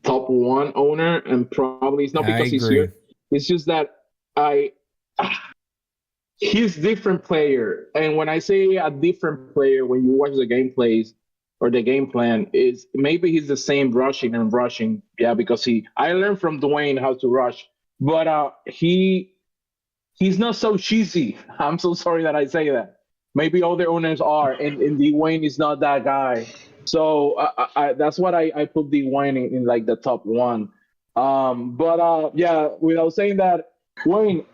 top 1 owner, and probably it's not because he's here. It's just that he's different player, and when I say a different player, when you watch the gameplays or the game plan, is maybe he's the same rushing, yeah, because I learned from Dwayne how to rush, but he's not so cheesy. I'm so sorry that I say that. Maybe other owners are, and Dwayne is not that guy. So that's what I put Dwayne in like the top 1. Yeah, without saying that, Wayne,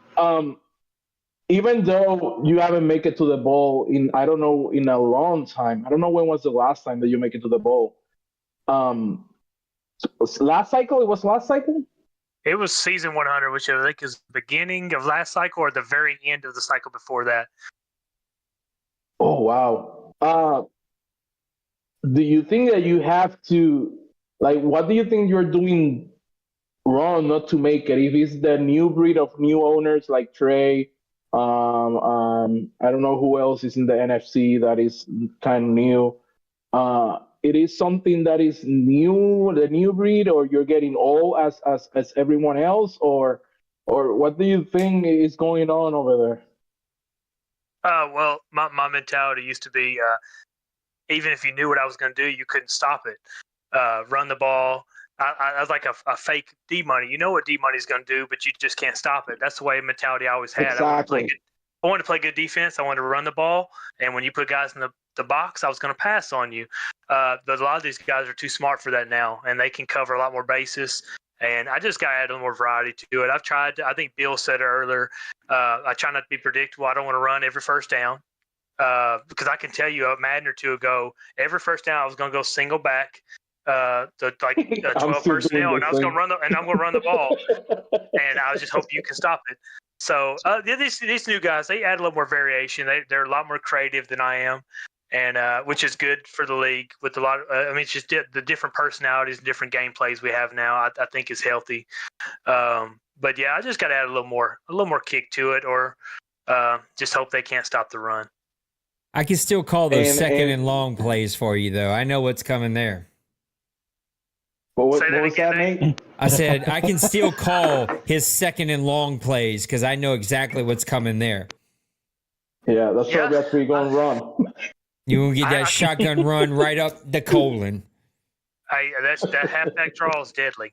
even though you haven't made it to the bowl in a long time. I don't know when was the last time that you make it to the bowl. Last cycle? It was last cycle? It was season 100, which I think is the beginning of last cycle or the very end of the cycle before that. Oh, wow. Do you think that you have to, what do you think you're doing wrong not to make it? If it's the new breed of new owners like Trey, I don't know who else is in the NFC that is kind of new. It is something that is new, the new breed, or you're getting old as everyone else, or what do you think is going on over there? Well, my mentality used to be, even if you knew what I was going to do, you couldn't stop it. Run the ball. I was like a fake D-Money. You know what D-Money is going to do, but you just can't stop it. That's the way mentality I always had. Exactly. I wanted to play good defense. I wanted to run the ball. And when you put guys in the box, I was going to pass on you. But a lot of these guys are too smart for that now, and they can cover a lot more bases. And I just got to add a little more variety to it. I've tried. I think Bill said it earlier. I try not to be predictable. I don't want to run every first down because I can tell you a Madden or 2 ago, every first down I was going to go single back. 12 personnel, and I was going to run the ball, and I was just hoping you can stop it. So these new guys, they add a little more variation. They're a lot more creative than I am, and which is good for the league. With a lot, it's just the different personalities and different gameplays we have now. I think is healthy. But yeah, I just got to add a little more kick to it, or just hope they can't stop the run. I can still call those second and long plays for you, though. I know what's coming there. What was that, Nate? I said I can still call his second and long plays because I know exactly what's coming there. Yeah, that's where you're going to run. You're going to get that shotgun run right up the colon. That halfback draw is deadly,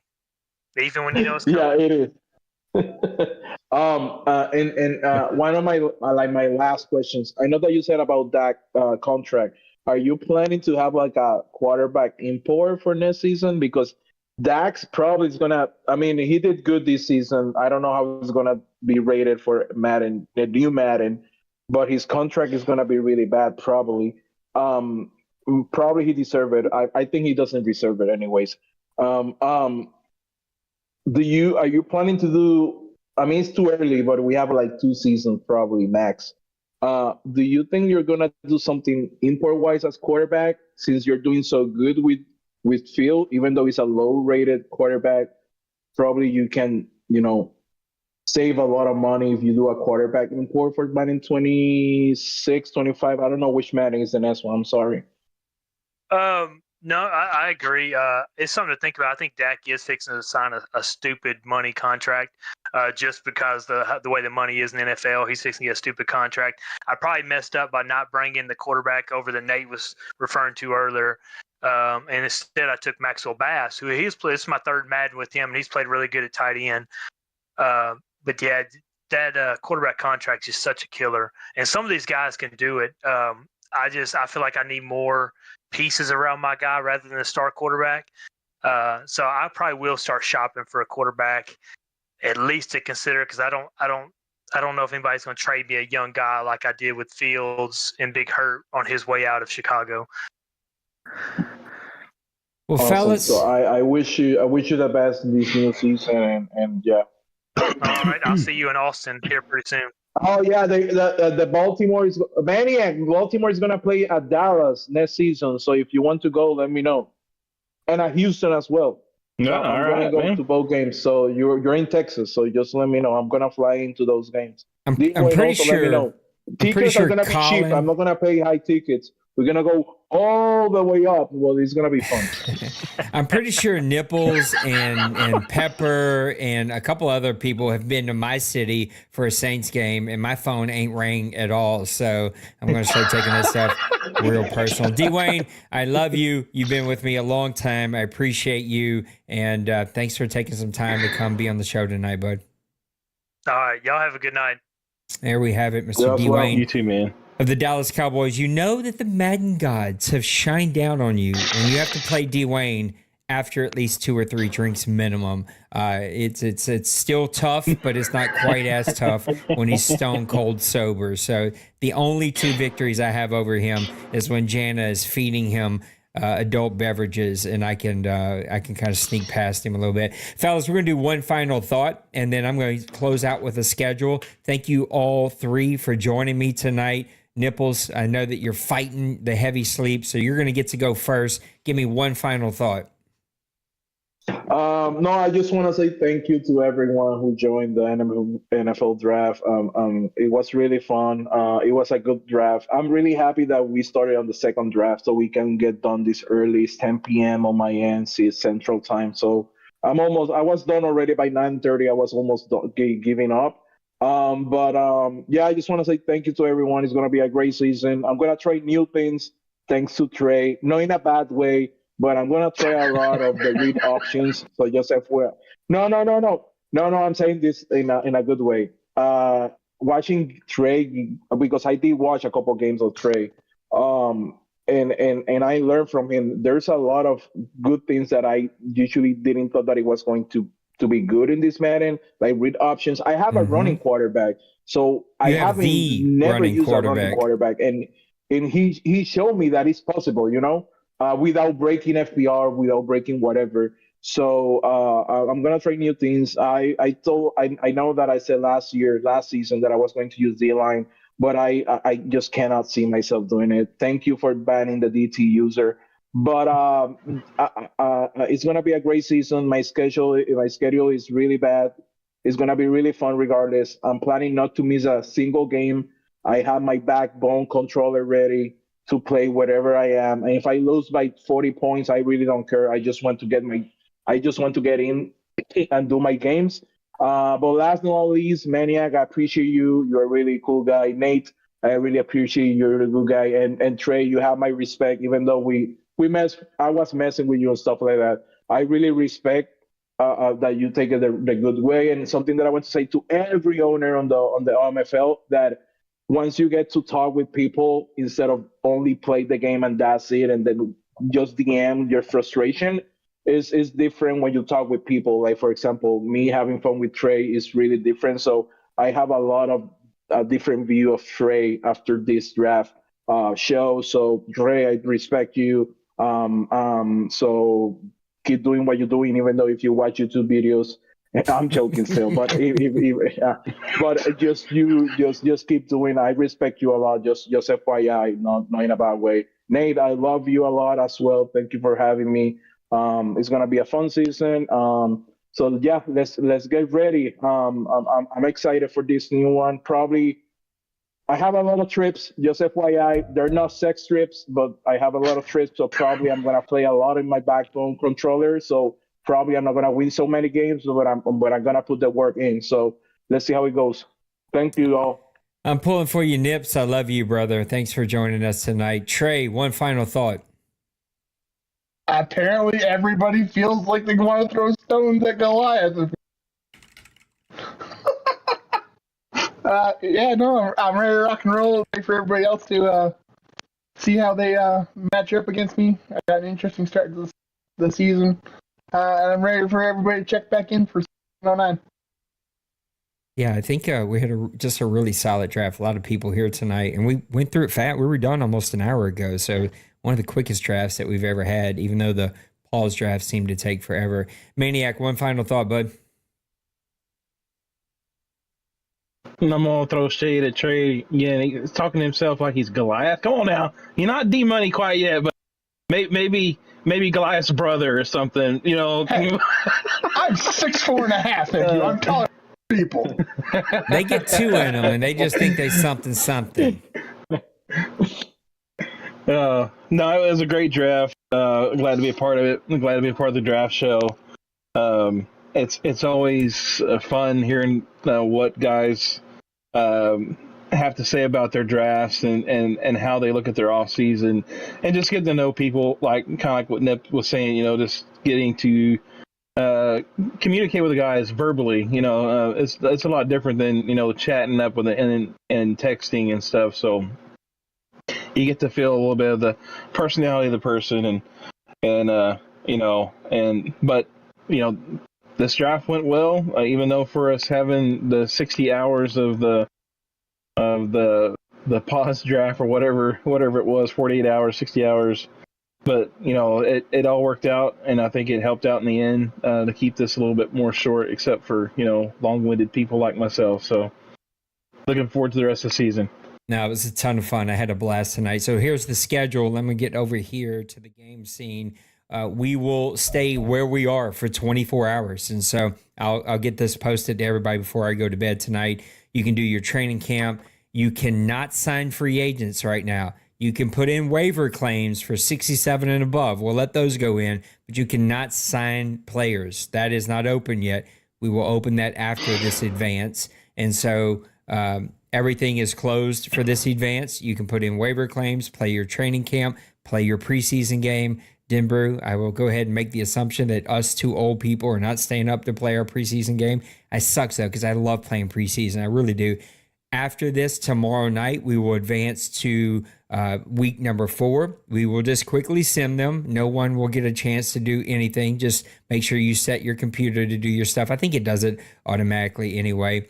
even when you know it's coming. Yeah, it is. One of my last questions. I know that you said about that contract. Are you planning to have like a quarterback import for next season? Because Dak's probably is gonna. I mean, he did good this season. I don't know how he's gonna be rated for Madden, the new Madden, but his contract is gonna be really bad. Probably he deserves it. I think he doesn't deserve it anyways. Are you planning to do? I mean, it's too early, but we have like 2 seasons probably max. Do you think you're gonna do something import-wise as quarterback since you're doing so good with Phil, even though he's a low-rated quarterback? Probably you can, save a lot of money if you do a quarterback import for Madden 26, 25. I don't know which Madden is the next one. I'm sorry. No, I agree. It's something to think about. I think Dak is fixing to sign a stupid money contract just because the way the money is in the NFL. He's fixing to get a stupid contract. I probably messed up by not bringing the quarterback over that Nate was referring to earlier. And instead I took Maxwell Bass, who this is my 3rd Madden with him, and he's played really good at tight end. But yeah, that quarterback contract is such a killer. And some of these guys can do it. I feel like I need more pieces around my guy rather than a star quarterback. So I probably will start shopping for a quarterback at least to consider, because I don't know if anybody's going to trade me a young guy like I did with Fields and Big Hurt on his way out of Chicago. Well, Awesome. fellas, So I wish you the best in this new season, and yeah. All right, I'll see you in Austin here pretty soon. Oh yeah, the Baltimore is Maniac. Baltimore is gonna play at Dallas next season. So if you want to go, let me know. And at Houston as well. No, I'm all gonna right, go man. to both games. So you're in Texas, so just let me know. I'm gonna fly into those games. I'm Dwayne, pretty also let me sure. know. I'm pretty Tickets sure are gonna be cheap. Colin. I'm not gonna pay high tickets. We're gonna go all the way up. Well, it's gonna be fun. I'm pretty sure Nipples and Pepper and a couple other people have been to my city for a Saints game, and my phone ain't rang at all. So I'm going to start taking this stuff real personal. Dwayne, I love you. You've been with me a long time. I appreciate you, and thanks for taking some time to come be on the show tonight, bud. All right, y'all have a good night. There we have it, Mr. Yeah, well, Dwayne You too, man. of the Dallas Cowboys. You know that the Madden gods have shined down on you, and you have to play Dwayne after at least 2 or 3 drinks minimum. It's still tough, but it's not quite as tough when he's stone cold sober. So the only 2 victories I have over him is when Jana is feeding him adult beverages, and I can kind of sneak past him a little bit. Fellas, we're going to do one final thought, and then I'm going to close out with a schedule. Thank you all 3 for joining me tonight. Nipples, I know that you're fighting the heavy sleep, so you're going to get to go first. Give me one final thought. No, I just want to say thank you to everyone who joined the NFL draft. It was really fun. It was a good draft. I'm really happy that we started on the second draft so we can get done this early. It's 10 p.m. on my end, see it's Central Time. So I was done already by 9:30. I was almost giving up. Yeah, I just want to say thank you to everyone. It's going to be a great season. I'm going to try new things thanks to Trey, not in a bad way. But I'm gonna try a lot of the read options. So just FYI. No. I'm saying this in a good way. Watching Trey, because I did watch a couple games of Trey, and I learned from him. There's a lot of good things that I usually didn't thought that it was going to be good in this Madden, like read options. I have a running quarterback, so I haven't never used a running quarterback, and he showed me that it's possible. Without breaking FPR, without breaking whatever. So I'm gonna try new things. I know that I said last season that I was going to use D-line, but I just cannot see myself doing it. Thank you for banning the DT user. But it's gonna be a great season. My schedule is really bad. It's gonna be really fun regardless. I'm planning not to miss a single game. I have my backbone controller ready to play wherever I am. And if I lose by 40 points, I really don't care. I just want to get in and do my games. But last but not least, Maniac, I appreciate you. You're a really cool guy. Nate, I really appreciate you. You're a good guy. And Trey, you have my respect, even though I was messing with you and stuff like that. I really respect that you take it the good way. And something that I want to say to every owner on the OMFL, that once you get to talk with people instead of only play the game and that's it, and then just DM your frustration is different when you talk with people. Like, for example, me having fun with Trey is really different. So I have a lot of a different view of Trey after this draft show. So Trey, I respect you. So keep doing what you're doing, even though if you watch YouTube videos, I'm joking still, but just keep doing. I respect you a lot. Just FYI, not in a bad way. Nate, I love you a lot as well. Thank you for having me. It's gonna be a fun season. So yeah, let's get ready. I'm excited for this new one. Probably, I have a lot of trips. Just FYI, they're not sex trips, but I have a lot of trips. So probably I'm gonna play a lot in my backbone controller. So probably I'm not gonna win so many games, but I'm gonna put the work in. So let's see how it goes. Thank you all. I'm pulling for you, Nips. I love you, brother. Thanks for joining us tonight. Trey, one final thought. Apparently, everybody feels like they want to throw stones at Goliath. I'm ready to rock and roll. Wait for everybody else to see how they match up against me. I got an interesting start to the season. And I'm ready for everybody to check back in for 09. Yeah, I think we had just a really solid draft. A lot of people here tonight, and we went through it fast. We were done almost an hour ago, so one of the quickest drafts that we've ever had, even though the Paul's drafts seem to take forever. Maniac, one final thought, bud. And I'm gonna throw shade at Trey again. He's talking to himself like he's Goliath. Come on now, you're not D-Money quite yet, but maybe Goliath's brother or something. You know, Hey, I'm 6'4.5", and I'm taller than people. They get two in them, and they just think they something. No, it was a great draft. Glad to be a part of it. I'm glad to be a part of the draft show. It's always fun hearing what guys have to say about their drafts and how they look at their off season, and just getting to know people, like kind of like what Nip was saying. You know, just getting to communicate with the guys verbally. You know, it's a lot different than chatting up with and texting and stuff. So you get to feel a little bit of the personality of the person, but this draft went well, even though for us having the 60 hours of the pause draft or whatever it was, 48 hours, 60 hours, but it all worked out, and I think it helped out in the end to keep this a little bit more short, except for long-winded people like myself. So looking forward to the rest of the season. No, it was a ton of fun. I had a blast tonight. So here's the schedule. Let me get over here to the game scene. We will stay where we are for 24 hours. And so I'll get this posted to everybody before I go to bed tonight. You can do your training camp. You cannot sign free agents right now. You can put in waiver claims for 67 and above. We'll let those go in, but you cannot sign players. That is not open yet. We will open that after this advance. And so everything is closed for this advance. You can put in waiver claims, play your training camp, play your preseason game. Denbrew, I will go ahead and make the assumption that us two old people are not staying up to play our preseason game. I suck though, because I love playing preseason. I really do. After this, tomorrow night, we will advance to week number 4. We will just quickly sim them. No one will get a chance to do anything. Just make sure you set your computer to do your stuff. I think it does it automatically anyway.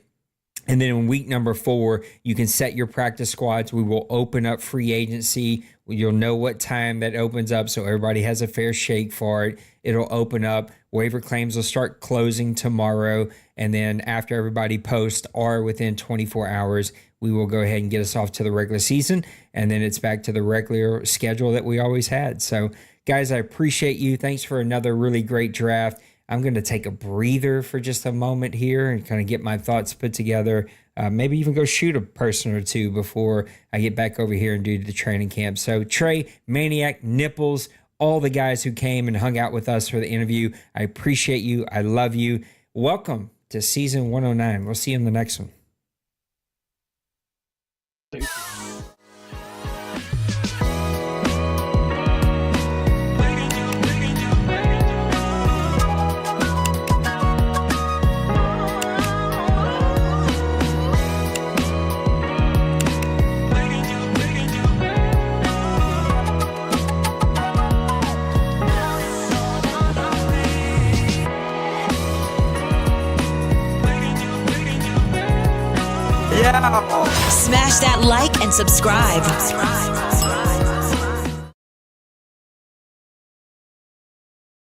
And then in week number 4, you can set your practice squads. We will open up free agency. You'll know what time that opens up, so everybody has a fair shake for it. It'll open up. Waiver claims will start closing tomorrow. And then after everybody posts or within 24 hours, we will go ahead and get us off to the regular season. And then it's back to the regular schedule that we always had. So, guys, I appreciate you. Thanks for another really great draft. I'm going to take a breather for just a moment here and kind of get my thoughts put together. Maybe even go shoot a person or two before I get back over here and do the training camp. So Trey, Maniac, Nipples, all the guys who came and hung out with us for the interview, I appreciate you. I love you. Welcome to season 109. We'll see you in the next one. Smash that like and subscribe.